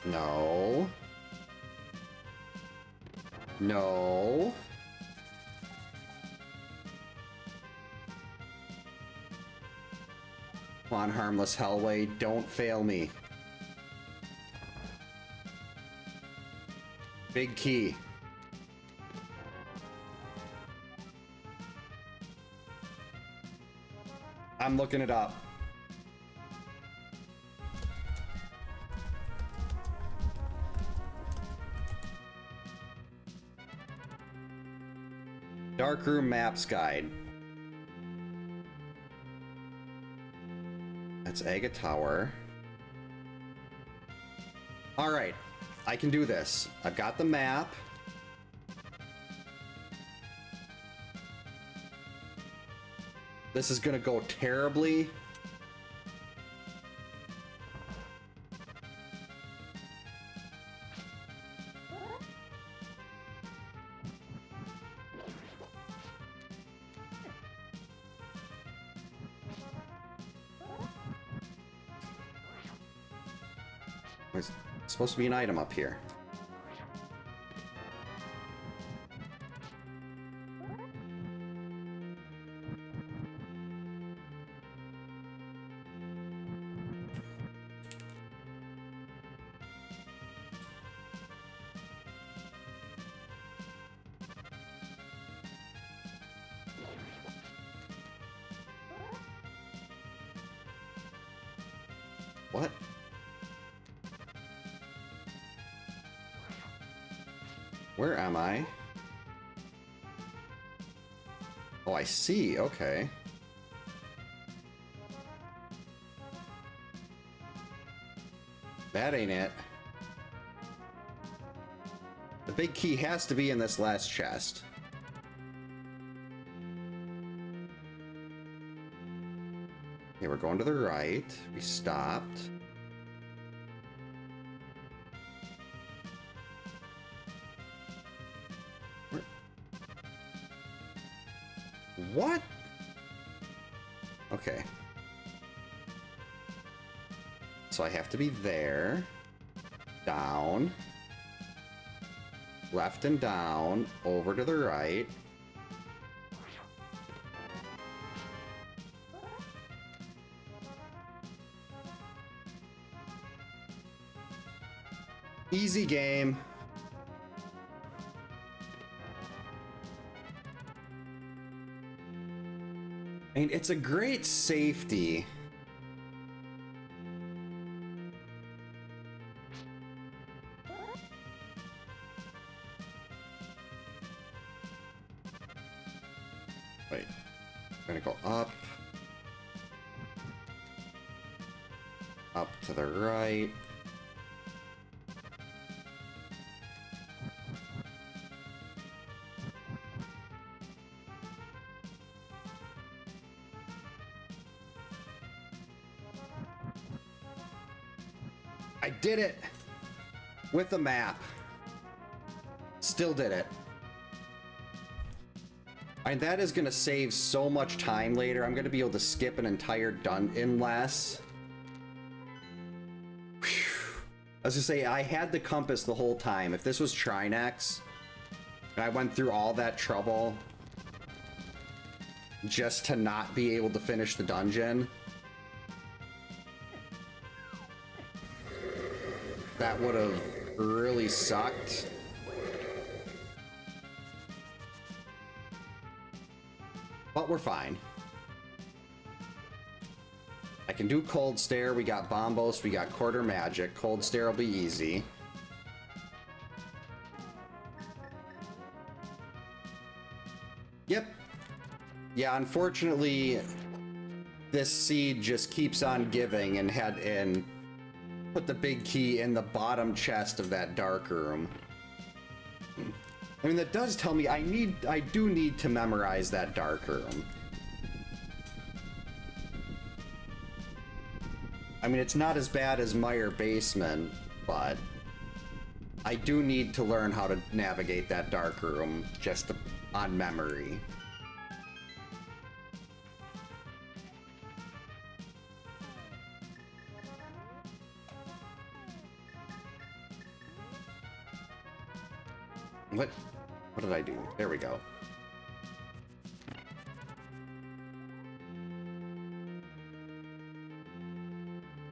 No. No. Come on, harmless Hellway, don't fail me. Big key. I'm looking it up. Darkroom Maps Guide. That's Aga Tower. Alright, I can do this. I've got the map. This is gonna go terribly. There's supposed to be an item up here. What? Where am I? Oh, I see. Okay. That ain't it. The big key has to be in this last chest. Okay, we're going to the right. We stopped. What? Okay. So I have to be there. Down. Left and down. Over to the right. Easy game. I mean, it's a great safety. Wait, I'm gonna go up. Up to the right. I did it with the map. Still did it. And that is going to save so much time later. I'm going to be able to skip an entire dungeon less. Whew. I was going to say, I had the compass the whole time. If this was Trinex, and I went through all that trouble, just to not be able to finish the dungeon. That would have really sucked. But we're fine. I can do Cold Stare. We got Bombos. We got Quarter Magic. Cold Stare will be easy. Yep. Yeah, unfortunately, this seed just keeps on giving and put the big key in the bottom chest of that dark room. I mean, that does tell me I do need to memorize that dark room. I mean, it's not as bad as Meyer Basement, but I do need to learn how to navigate that dark room just on memory. What did I do? There we go.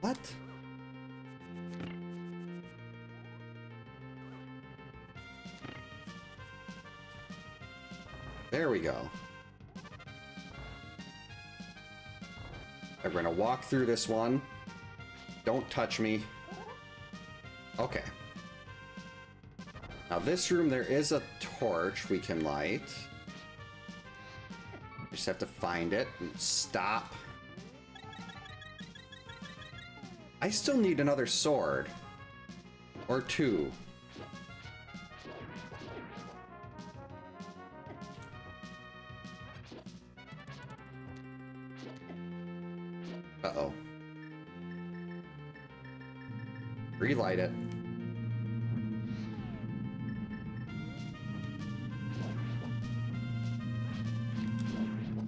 What? There we go. We're gonna walk through this one. Don't touch me. Okay. Now this room, there is a torch we can light. Just have to find it and stop. I still need another sword. Or two. Uh-oh. Relight it.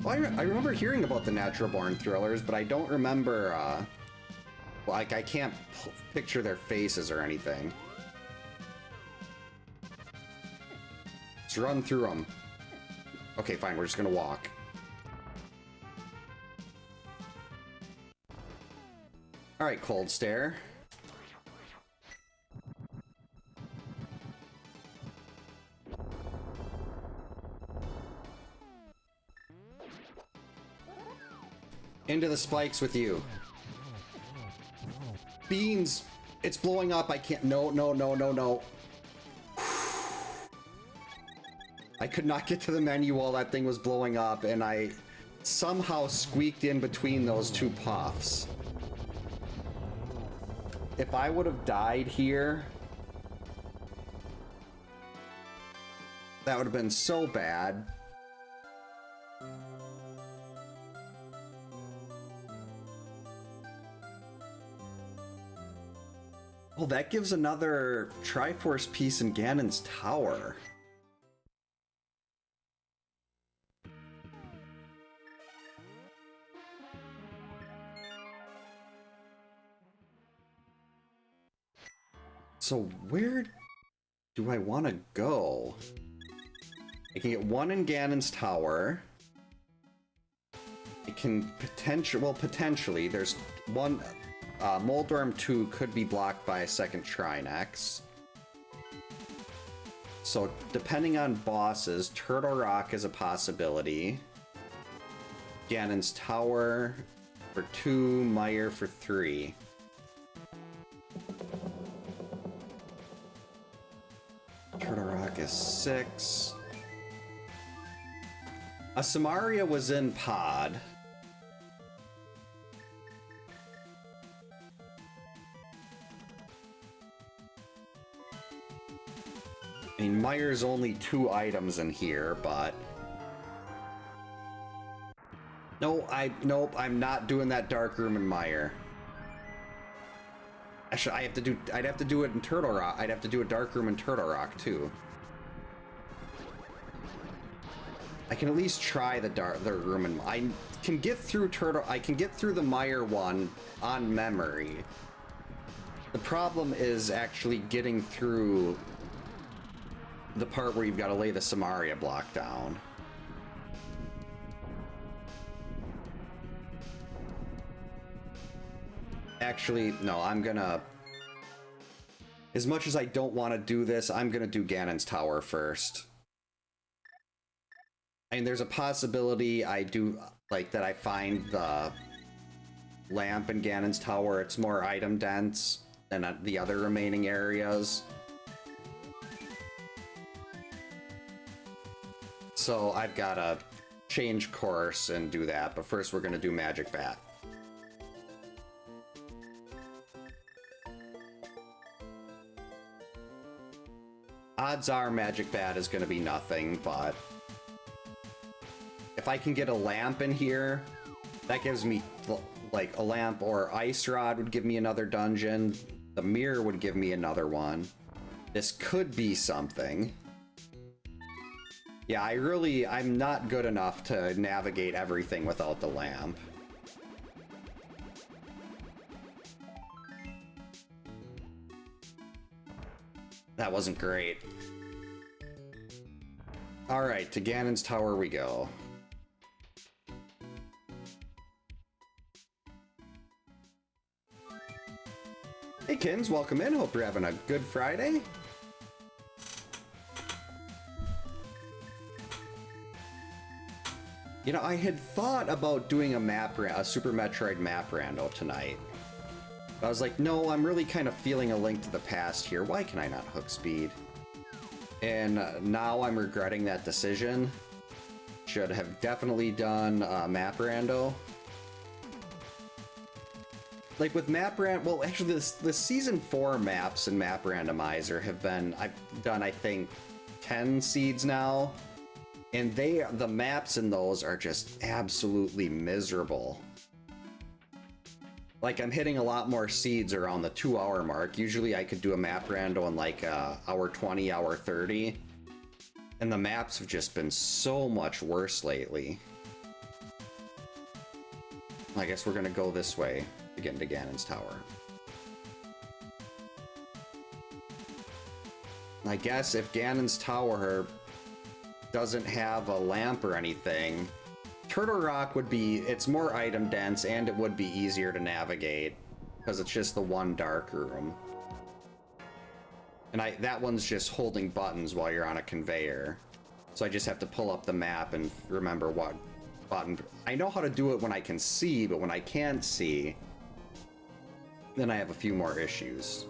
Well, I remember hearing about the Natural Born Thrillers, but I don't remember, like, I can't picture their faces or anything. Let's run through them. Okay, fine, we're just gonna walk. Alright, Cold Stare. Into the spikes with you. Beans! It's blowing up, I can't- no, no, no, no, no. I could not get to the menu while that thing was blowing up, and I somehow squeaked in between those two puffs. If I would have died here, that would have been so bad. Oh, that gives another Triforce piece in Ganon's tower. So where do I want to go? I can get one in Ganon's tower. I can potentially, there's one... Moldworm 2 could be blocked by a second Trinex. So, depending on bosses, Turtle Rock is a possibility. Ganon's Tower for 2, Meyer for 3. Turtle Rock is 6. A Samaria was in Pod. I mean, Meyer's only 2 items in here, but... Nope, I'm not doing that dark room in Meyer. Actually, I'd have to do it in Turtle Rock. I'd have to do a dark room in Turtle Rock, too. I can at least try the room in... I can get through the Meyer one on memory. The problem is actually getting through the part where you've got to lay the Samaria block down. Actually, no, I'm gonna... As much as I don't want to do this, I'm gonna do Ganon's Tower first. I mean, there's a possibility I do, like, that I find the lamp in Ganon's Tower. It's more item dense than the other remaining areas. So I've gotta change course and do that, but first we're gonna do Magic Bat. Odds are Magic Bat is gonna be nothing, but if I can get a lamp in here, that gives me, like, a lamp, or Ice Rod would give me another dungeon. The mirror would give me another one. This could be something. Yeah, I'm not good enough to navigate everything without the lamp. That wasn't great. Alright, to Ganon's Tower we go. Hey Kins, welcome in. Hope you're having a good Friday. You know, I had thought about doing a Super Metroid map rando tonight. But I was like, no, I'm really kind of feeling A Link to the Past here. Why can I not hook speed? And now I'm regretting that decision. Should have definitely done map rando. Like with well, actually the season 4 maps in Map Randomizer have been, I've done, I think, 10 seeds now. And the maps in those are just absolutely miserable. Like, I'm hitting a lot more seeds around the 2-hour mark. Usually I could do a map rando in like hour 20, hour 30. And the maps have just been so much worse lately. I guess we're gonna go this way to get into Ganon's Tower. I guess if Ganon's Tower doesn't have a lamp or anything, Turtle Rock would be, it's more item dense and it would be easier to navigate because it's just the one dark room. And that one's just holding buttons while you're on a conveyor. So I just have to pull up the map and remember what button. I know how to do it when I can see, but when I can't see, then I have a few more issues.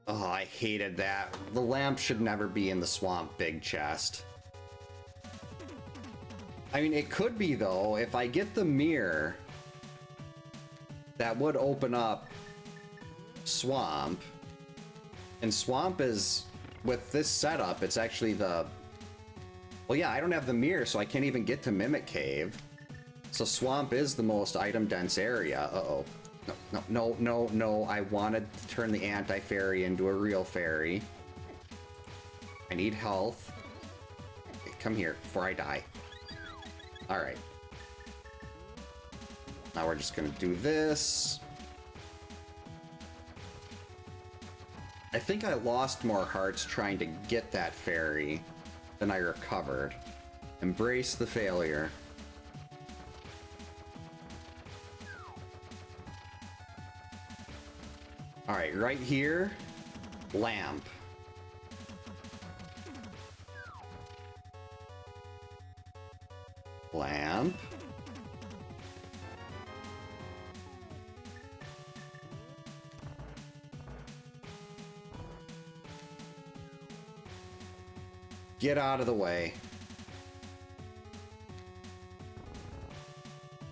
Oh, I hated that. The lamp should never be in the swamp big chest. I mean, it could be, though. If I get the mirror, that would open up swamp. And swamp is, with this setup, it's actually the... Well, yeah, I don't have the mirror, so I can't even get to Mimic Cave. So swamp is the most item-dense area. Uh-oh. No, I wanted to turn the anti-fairy into a real fairy. I need health. Okay, come here before I die. Alright. Now we're just gonna do this. I think I lost more hearts trying to get that fairy than I recovered. Embrace the failure. Alright, right here, lamp. Lamp. Get out of the way.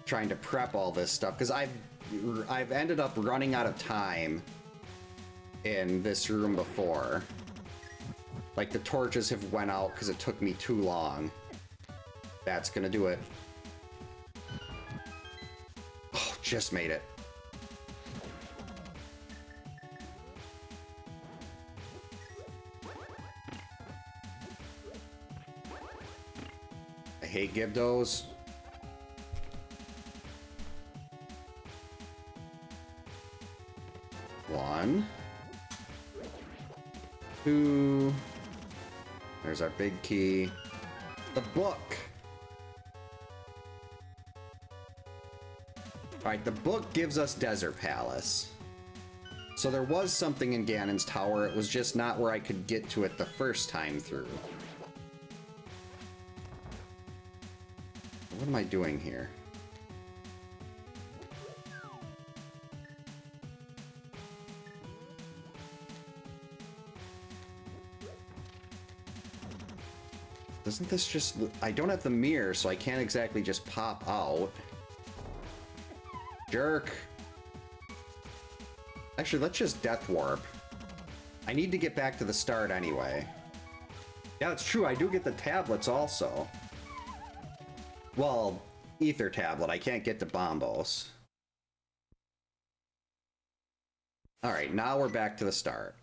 Trying to prep all this stuff, because I've ended up running out of time in this room before. Like, the torches have went out because it took me too long. That's gonna do it. Oh, just made it. I hate Gibdos. One. Two. There's our big key. The book. Alright, the book gives us Desert Palace. So there was something in Ganon's Tower, it was just not where I could get to it the first time through. What am I doing here? Doesn't this just... I don't have the mirror, so I can't exactly just pop out. Jerk. Actually, let's just Death Warp. I need to get back to the start anyway. Yeah, it's true, I do get the tablets also. Well, Ether Tablet, I can't get to Bombos. Alright, now we're back to the start.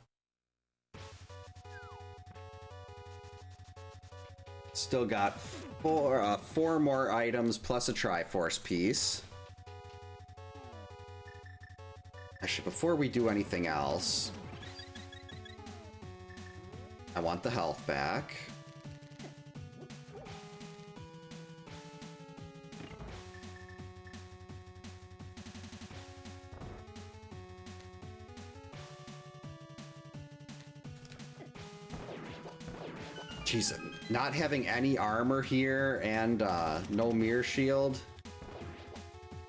Still got four more items plus a Triforce piece. Actually, before we do anything else, I want the health back. Jeez, not having any armor here and no mirror shield.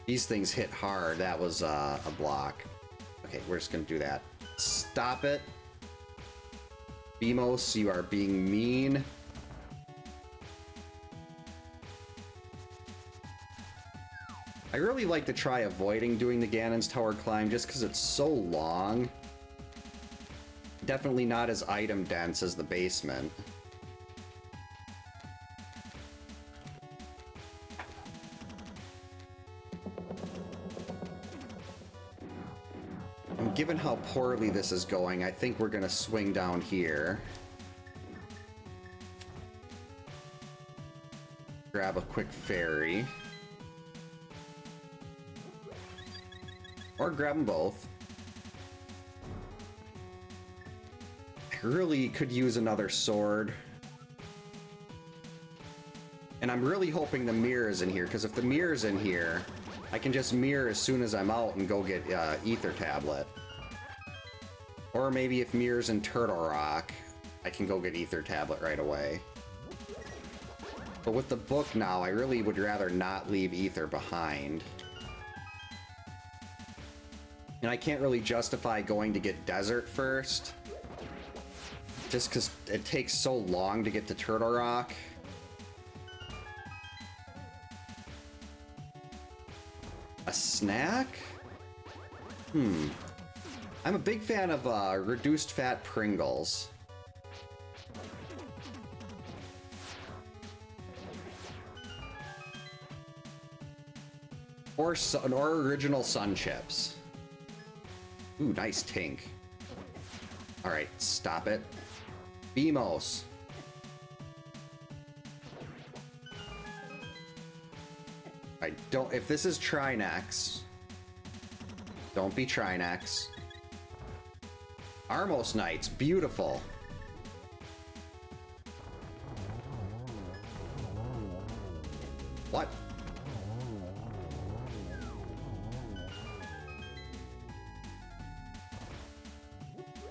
These things hit hard. That was a block. Okay, we're just gonna do that. Stop it. Beamos, you are being mean. I really like to try avoiding doing the Ganon's Tower climb just because it's so long. Definitely not as item dense as the basement. Given how poorly this is going, I think we're gonna swing down here. Grab a quick ferry. Or grab them both. I really could use another sword. And I'm really hoping the mirror is in here, because if the mirror's in here, I can just mirror as soon as I'm out and go get Ether Tablet. Or maybe if mirror's in Turtle Rock, I can go get Ether Tablet right away. But with the book now, I really would rather not leave Ether behind. And I can't really justify going to get Desert first. Just because it takes so long to get to Turtle Rock. A snack? I'm a big fan of reduced fat Pringles. Or original Sun Chips. Ooh, nice Tink. Alright, stop it. Beamos. I don't... If this is Trinex... Don't be Trinex. Armos Knights, beautiful. What?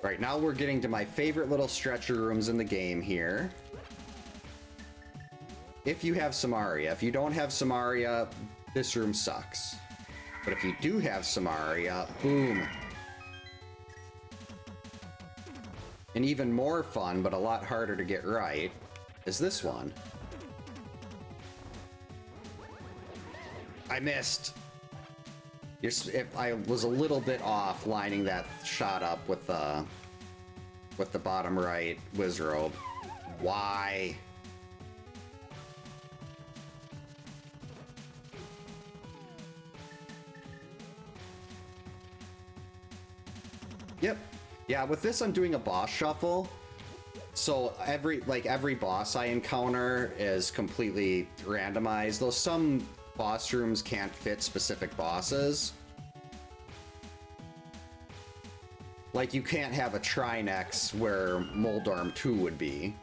Right, now we're getting to my favorite little stretcher rooms in the game here. If you have Samaria. If you don't have Samaria, this room sucks. But if you do have Samaria, boom. And even more fun, but a lot harder to get right, is this one. I missed. If I was a little bit off lining that shot up with the bottom right Wizrobe. Why? Yep. Yeah, with this I'm doing a boss shuffle. So every boss I encounter is completely randomized, though some boss rooms can't fit specific bosses. Like you can't have a Trinex where Moldorm 2 would be.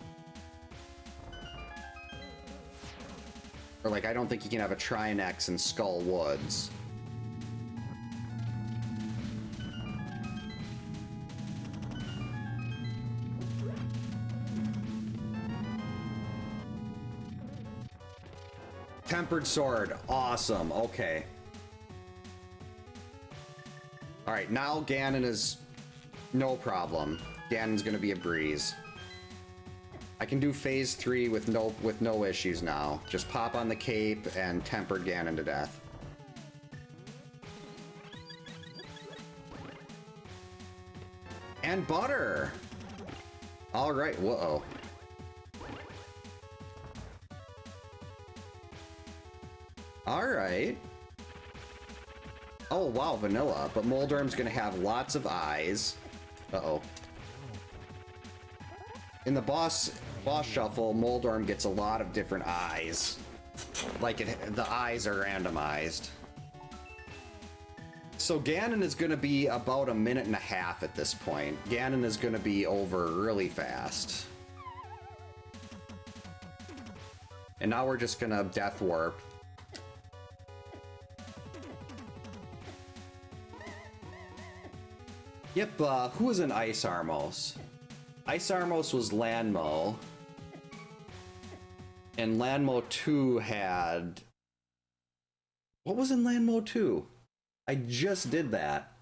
Or like I don't think you can have a Trinex in Skull Woods. Tempered sword. Awesome. Okay. Alright, now Ganon is no problem. Ganon's gonna be a breeze. I can do phase 3 with no issues now. Just pop on the cape and tempered Ganon to death. And butter! Alright, whoa. Alright. Oh, wow, vanilla. But Moldorm's gonna have lots of eyes. Uh-oh. In the boss shuffle, Moldorm gets a lot of different eyes. Like, the eyes are randomized. So Ganon is gonna be about 1.5 minutes at this point. Ganon is gonna be over really fast. And now we're just gonna Death Warp. Yep, who was in Ice Armos? Ice Armos was Lanmo. And Lanmo 2 had... What was in Lanmo 2? I just did that.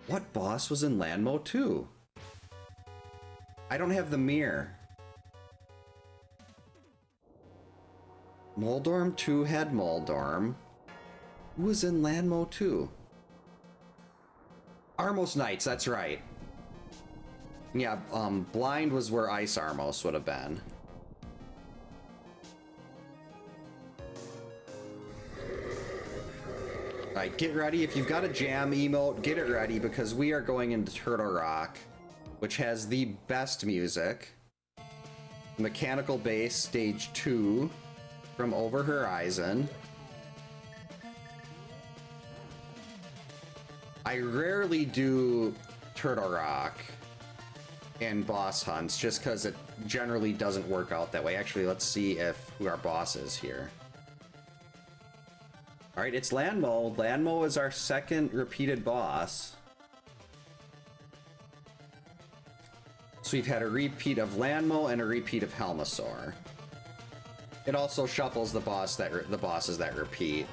What boss was in Lanmo 2? I don't have the mirror. Moldorm 2 had Moldorm. Who was in Lanmo 2? Armos Knights, that's right. Yeah, Blind was where Ice Armos would have been. Alright, get ready. If you've got a jam emote, get it ready, because we are going into Turtle Rock, which has the best music. Mechanical Bass, Stage 2, from Over Horizon. I rarely do Turtle Rock in boss hunts, just because it generally doesn't work out that way. Actually, let's see who our boss is here. Alright, it's Lanmo. Lanmo is our second repeated boss. So we've had a repeat of Lanmo and a repeat of Helmasaur. It also shuffles the bosses that repeat.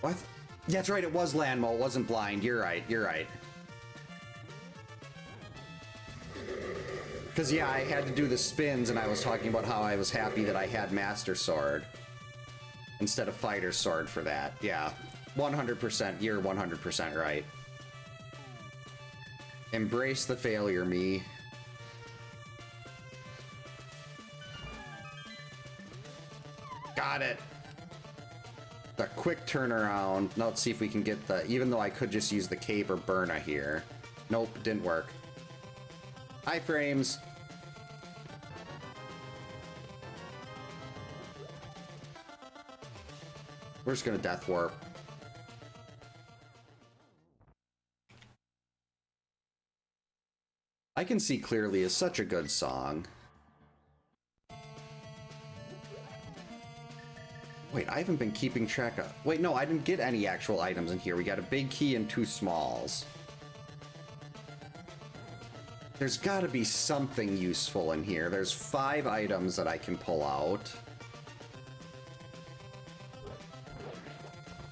What? That's right, it was Lanmo, it wasn't Blind. You're right, you're right. Because, yeah, I had to do the spins, and I was talking about how I was happy that I had Master Sword instead of Fighter Sword for that. Yeah, 100%, you're 100% right. Embrace the failure, me. Got it! A quick turnaround. Now let's see if we can get the... Even though I could just use the cape or Burna here. Nope, didn't work. Iframes. We're just gonna Death Warp. I Can See Clearly is such a good song. Wait, I haven't been keeping track of... Wait, no, I didn't get any actual items in here. We got a big key and 2 smalls. There's gotta be something useful in here. There's 5 items that I can pull out.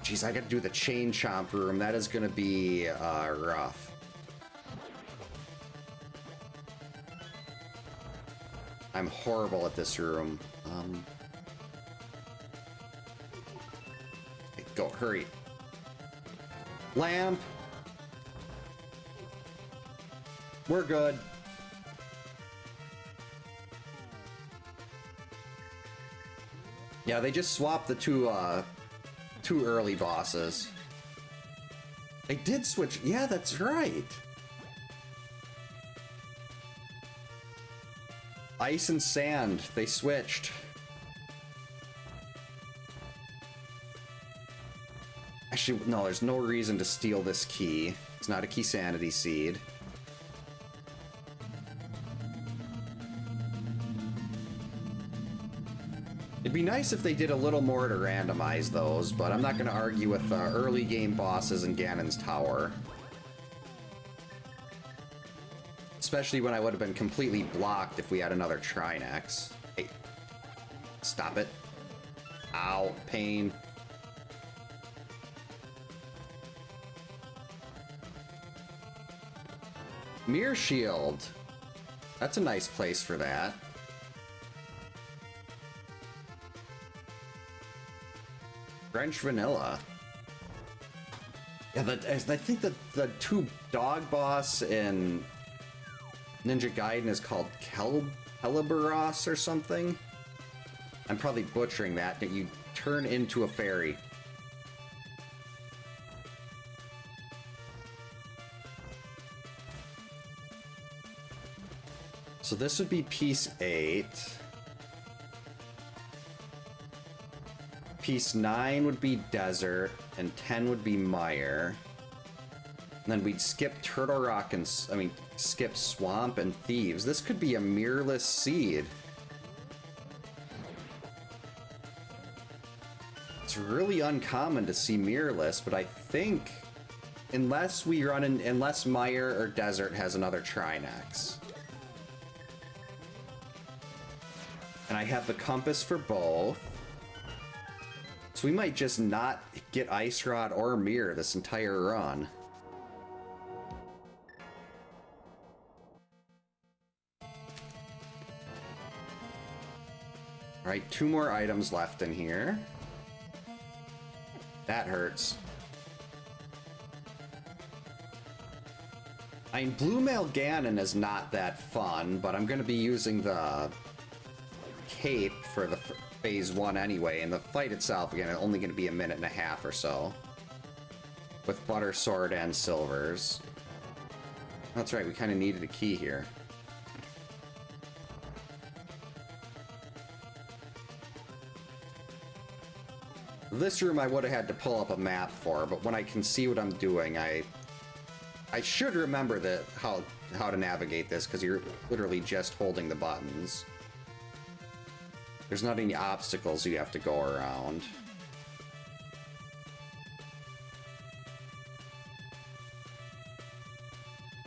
Jeez, I gotta do the Chain Chomp room. That is gonna be rough. I'm horrible at this room. Go, hurry. Lamp. We're good. Yeah, they just swapped the two early bosses. They did switch. Yeah, that's right. Ice and Sand, they switched. Actually, no, there's no reason to steal this key. It's not a Key Sanity Seed. It'd be nice if they did a little more to randomize those, but I'm not going to argue with early game bosses in Ganon's Tower. Especially when I would have been completely blocked if we had another Trinex. Hey, stop it. Ow, pain. Mirror Shield. That's a nice place for that. French Vanilla. Yeah, I think that the two dog boss in Ninja Gaiden is called Celebaros or something. I'm probably butchering that you turn into a fairy. So this would be piece 8. Piece 9 would be desert, and 10 would be mire. And then we'd skip Turtle Rock and, skip Swamp and Thieves. This could be a mirrorless seed. It's really uncommon to see mirrorless, but I think unless mire or desert has another Trinex. And I have the compass for both. So we might just not get Ice Rod or Mirror this entire run. Alright, 2 more items left in here. That hurts. Blue Male Ganon is not that fun, but I'm going to be using the cape for the phase 1 anyway, and the fight itself, again, is only going to be a minute and a half or so. With Butter Sword and Silvers. That's right, we kind of needed a key here. This room I would have had to pull up a map for, but when I can see what I'm doing, I should remember how to navigate this, because you're literally just holding the buttons. There's not any obstacles you have to go around.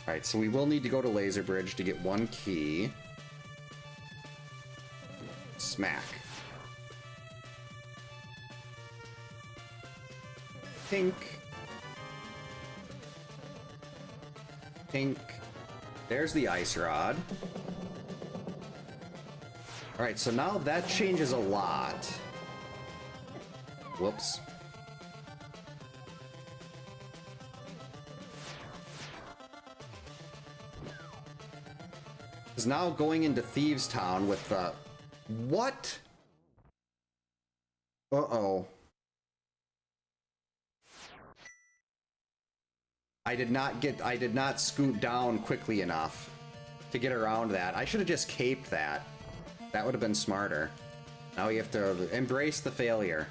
Alright, so we will need to go to Laser Bridge to get 1 key. Smack. Pink. Pink. There's the Ice Rod. Alright, so now that changes a lot. Whoops. Is now going into Thieves Town with the... What? Uh-oh. I did not scoot down quickly enough to get around that. I should have just caped that. That would have been smarter. Now we have to embrace the failure.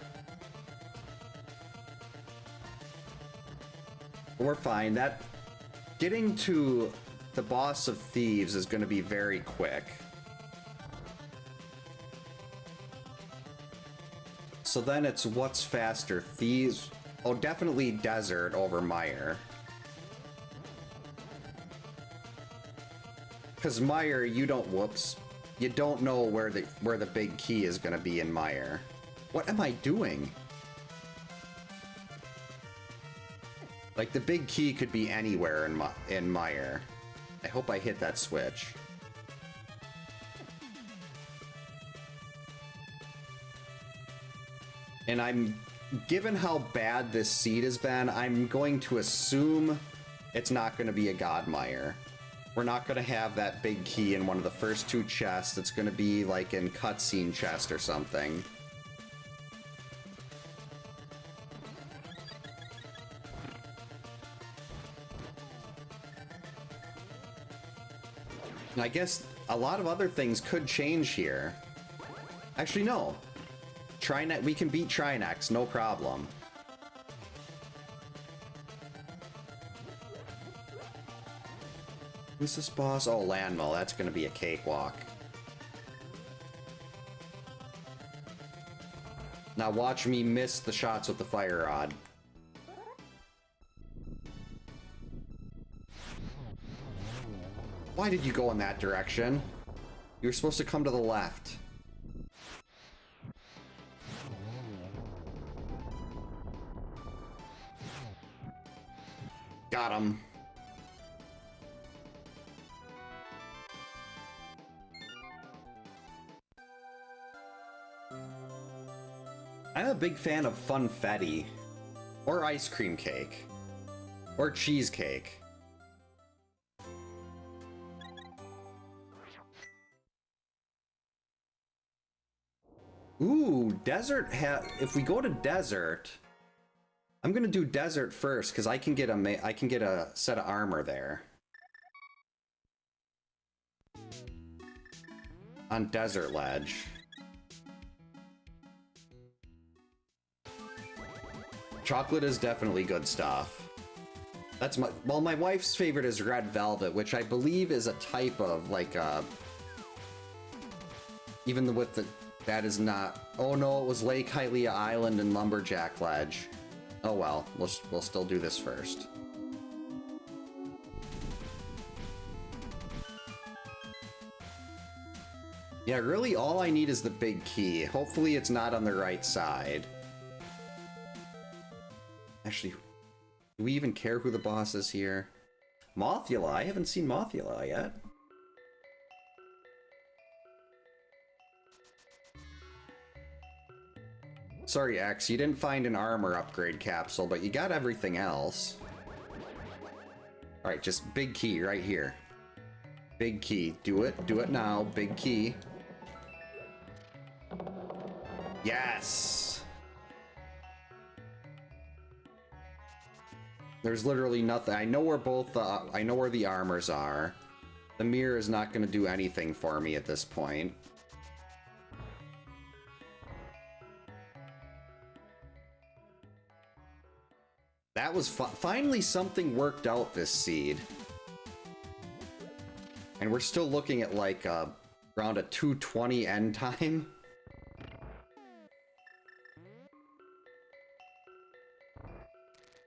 We're fine. Getting to the boss of Thieves is going to be very quick. So then it's what's faster, Thieves? Oh, definitely Desert over Mire. Because Mire, you don't know where the big key is going to be in Mire. What am I doing? Like, the big key could be anywhere in Mire. I hope I hit that switch. And given how bad this seed has been, I'm going to assume it's not going to be a God Mire. We're not going to have that big key in one of the first 2 chests. It's going to be like in cutscene chest or something. And I guess a lot of other things could change here. Actually, no. We can beat Trinex, no problem. Who's this boss? Oh, Landmill. That's going to be a cakewalk. Now watch me miss the shots with the fire rod. Why did you go in that direction? You were supposed to come to the left. Got him. I'm a big fan of funfetti, or ice cream cake, or cheesecake. Ooh, desert if we go to desert, I'm gonna do desert first because I can get a set of armor there. On desert ledge. Chocolate is definitely good stuff. That's my wife's favorite is red velvet, which I believe is a type of like even with the that is not. Oh no, it was Lake Hylia Island and Lumberjack Ledge. Oh well, we'll still do this first. Yeah, really all I need is the big key. Hopefully it's not on the right side. Actually, do we even care who the boss is here? Mothula? I haven't seen Mothula yet. Sorry, X, you didn't find an armor upgrade capsule, but you got everything else. Alright, just big key right here. Big key. Do it now. Big key. Yes! There's literally nothing. I know where both I know where the armors are. The mirror is not going to do anything for me at this point. That was finally something worked out this seed. And we're still looking at like around a 2:20 end time.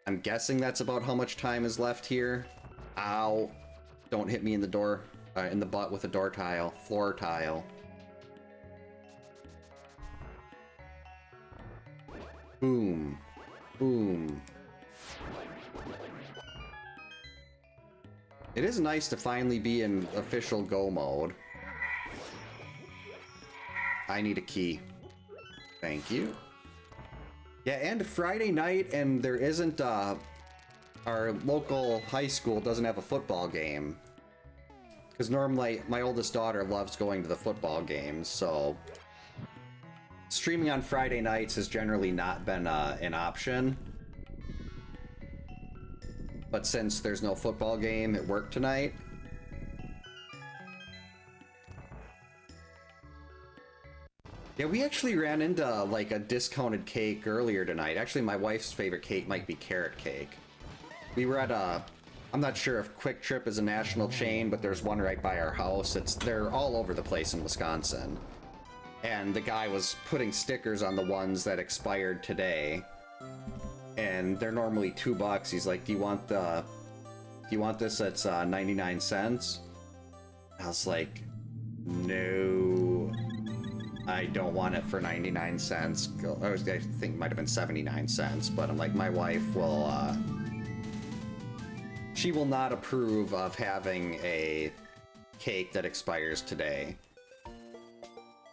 I'm guessing that's about how much time is left here. Ow. Don't hit me in the door, in the butt with a door tile, floor tile. Boom. Boom. It is nice to finally be in official go mode. I need a key. Thank you. Yeah, and Friday night, and there isn't, our local high school doesn't have a football game. Because normally, my oldest daughter loves going to the football games, so... streaming on Friday nights has generally not been, an option. But since there's no football game at work tonight... yeah, we actually ran into, like, a discounted cake earlier tonight. Actually, my wife's favorite cake might be carrot cake. We were at a... I'm not sure if Quick Trip is a national chain, but there's one right by our house. They're all over the place in Wisconsin. And the guy was putting stickers on the ones that expired today. And they're normally $2. He's like, do you want this that's 99 cents? I was like, no, I don't want it for 99 cents. I think it might have been 79 cents, but I'm like, my wife will, she will not approve of having a cake that expires today.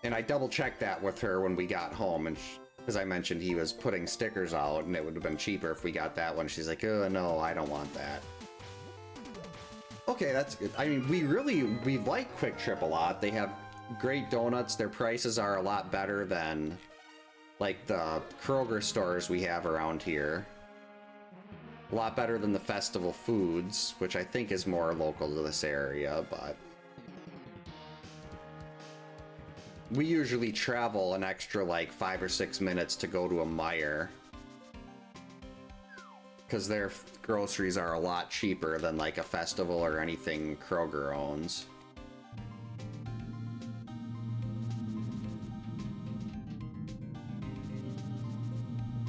And I double checked that with her when we got home, and as I mentioned, he was putting stickers out, and it would have been cheaper if we got that one. She's like, oh, no, I don't want that. Okay, that's good. I mean, we like Quick Trip a lot. They have great donuts. Their prices are a lot better than, like, the Kroger stores we have around here. A lot better than the Festival Foods, which I think is more local to this area, but... we usually travel an extra, like, 5 or 6 minutes to go to a Meijer. Because their groceries are a lot cheaper than, like, a Festival or anything Kroger owns.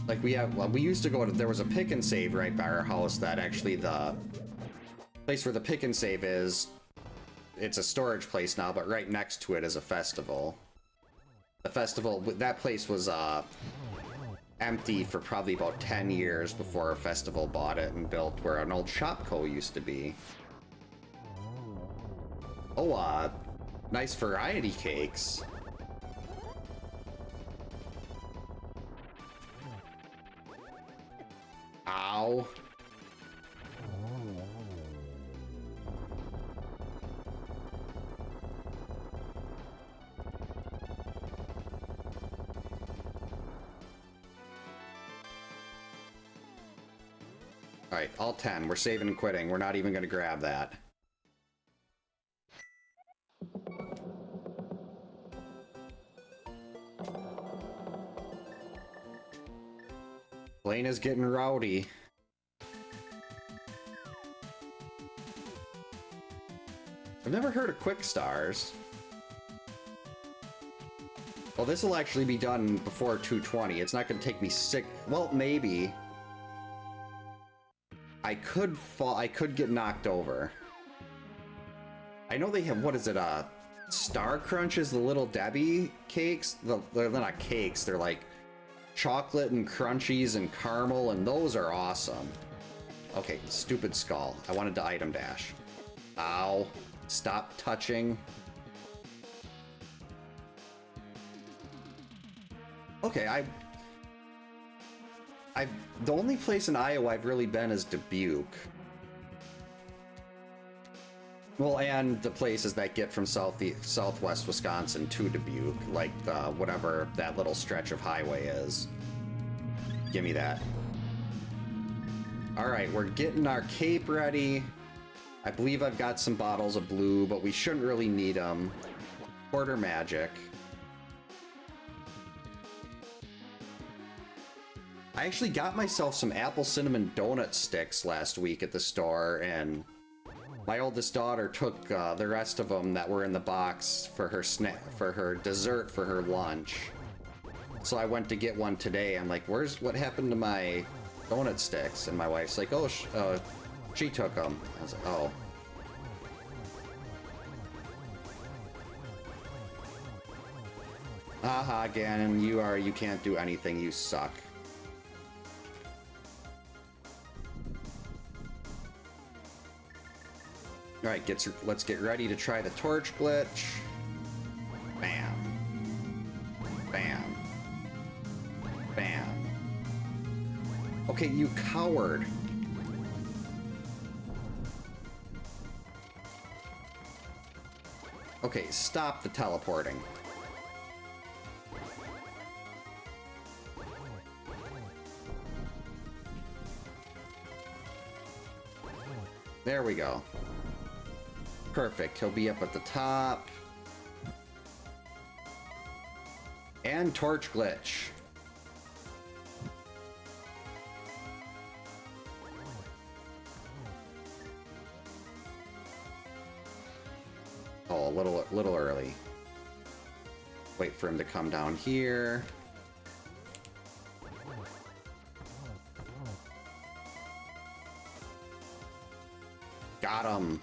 Like, we used to go to, there was a Pick and Save right by our house that actually the place where the Pick and Save is it's a storage place now, but right next to it is a festival. The festival, that place was empty for probably about 10 years before a festival bought it and built where an old Shopco used to be. Oh, nice variety cakes. Ow. Alright, all 10. We're saving and quitting. We're not even going to grab that. Blaine is getting rowdy. I've never heard of quick stars. Well, this will actually be done before 2:20. It's not going to take me well, maybe. I could fall. I could get knocked over. I know they have, what is it, Star Crunches, the Little Debbie cakes? They're not cakes, they're like chocolate and crunchies and caramel, and those are awesome. Okay, stupid skull. I wanted to item dash. Ow. Stop touching. Okay, the only place in Iowa I've really been is Dubuque. Well, and the places that get from southwest Wisconsin to Dubuque, like whatever that little stretch of highway is. Give me that. Alright, we're getting our cape ready. I believe I've got some bottles of blue, but we shouldn't really need them. Quarter magic. I actually got myself some apple cinnamon donut sticks last week at the store, and my oldest daughter took the rest of them that were in the box for her for her dessert for her lunch. So I went to get one today. I'm like, what happened to my donut sticks? And my wife's like, oh, she took them. I was like, oh. Haha, Ganon, you can't do anything, you suck. Alright, let's get ready to try the torch glitch. Bam. Bam. Bam. Okay, you coward. Okay, stop the teleporting. There we go. Perfect. He'll be up at the top. And torch glitch. Oh, a little early. Wait for him to come down here. Got him.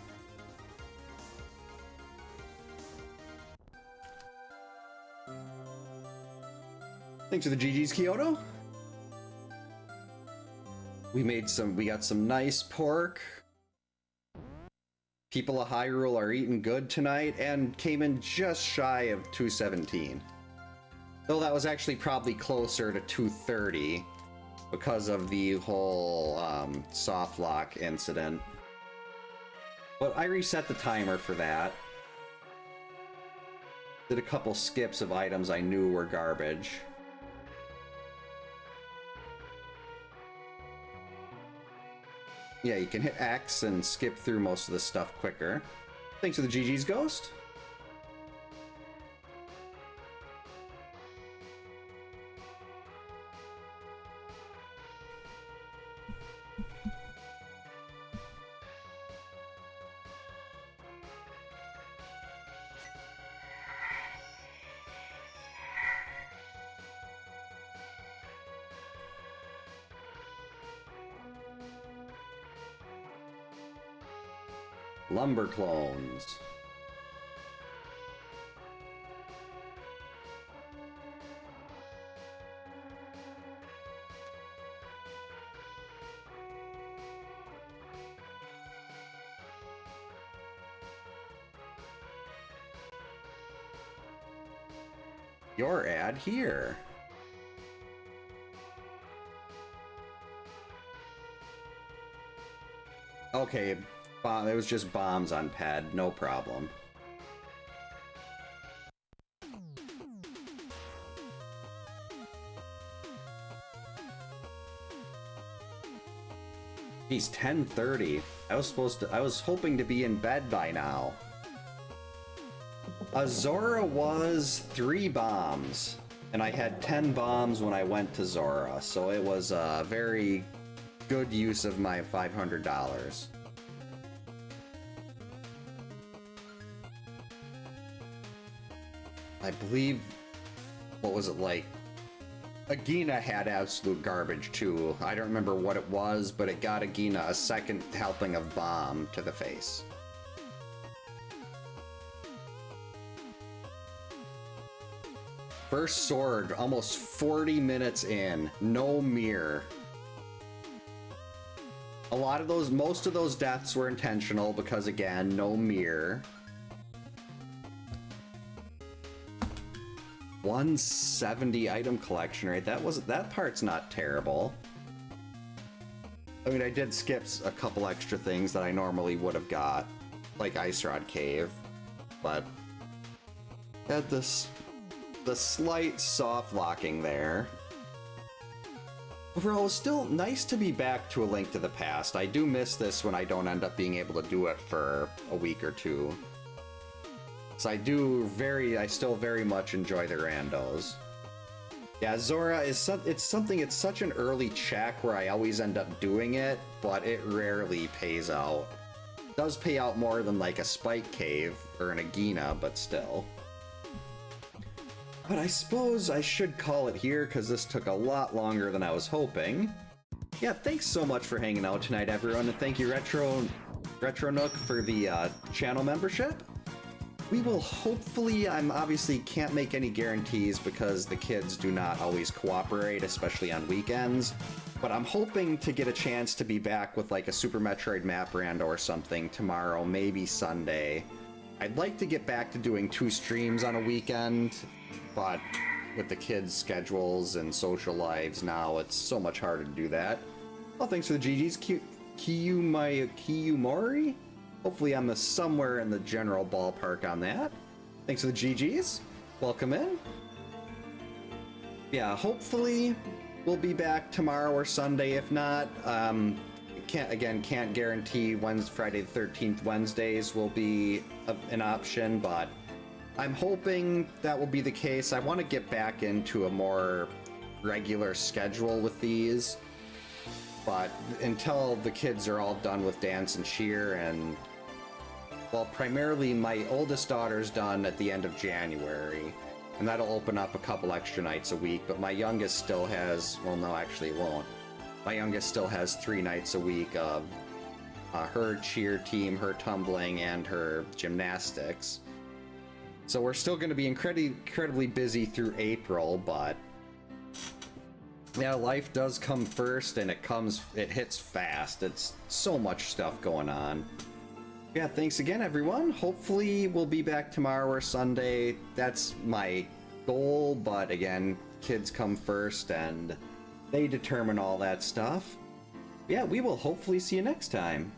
Thanks for the GG's, Kyoto. We got some nice pork. People of Hyrule are eating good tonight and came in just shy of 217. Though that was actually probably closer to 230 because of the whole soft lock incident. But I reset the timer for that. Did a couple skips of items I knew were garbage. Yeah, you can hit X and skip through most of the stuff quicker. Thanks for the GG's, Ghost. Lumber clones. your ad here. Okay, it was just bombs on pad, no problem. Geez, 10:30. I was hoping to be in bed by now. Zora was 3 bombs, and I had 10 bombs when I went to Zora, so it was a very good use of my $500. I believe, what was it like? Agina had absolute garbage too. I don't remember what it was, but it got Agina a second helping of bomb to the face. First sword, almost 40 minutes in, no mirror. A lot of those, most of those deaths were intentional because again, no mirror. 170 item collection rate. That part's not terrible. I mean, I did skip a couple extra things that I normally would have got, like Ice Rod Cave, but had the slight soft locking there. Overall, it was still nice to be back to A Link to the Past. I do miss this when I don't end up being able to do it for a week or two. So I still very much enjoy the randos. Yeah, Zora is it's such an early check where I always end up doing it, but it rarely pays out. It does pay out more than like a Spike Cave or an Agina, but still. But I suppose I should call it here because this took a lot longer than I was hoping. Yeah, thanks so much for hanging out tonight, everyone, and thank you Retro Nook for the channel membership. We will hopefully, I'm obviously can't make any guarantees because the kids do not always cooperate, especially on weekends, but I'm hoping to get a chance to be back with like a Super Metroid map rando or something tomorrow, maybe Sunday. I'd like to get back to doing 2 streams on a weekend, but with the kids' schedules and social lives now, it's so much harder to do that. Well, thanks for the GGs, Kiyumori? Hopefully I'm somewhere in the general ballpark on that. Thanks for the GGs. Welcome in. Yeah, hopefully we'll be back tomorrow or Sunday. If not, can't guarantee Friday the 13th Wednesdays will be an option, but I'm hoping that will be the case. I want to get back into a more regular schedule with these, but until the kids are all done with dance and cheer and, well, primarily my oldest daughter's done at the end of January, and that'll open up a couple extra nights a week, but my youngest still has, well, no, actually it won't. My youngest still has 3 nights a week of her cheer team, her tumbling, and her gymnastics. So we're still going to be incredibly busy through April, but yeah, life does come first, and it hits fast. It's so much stuff going on. Yeah, thanks again, everyone. Hopefully we'll be back tomorrow or Sunday. That's my goal, but again, kids come first, and they determine all that stuff. Yeah, we will hopefully see you next time.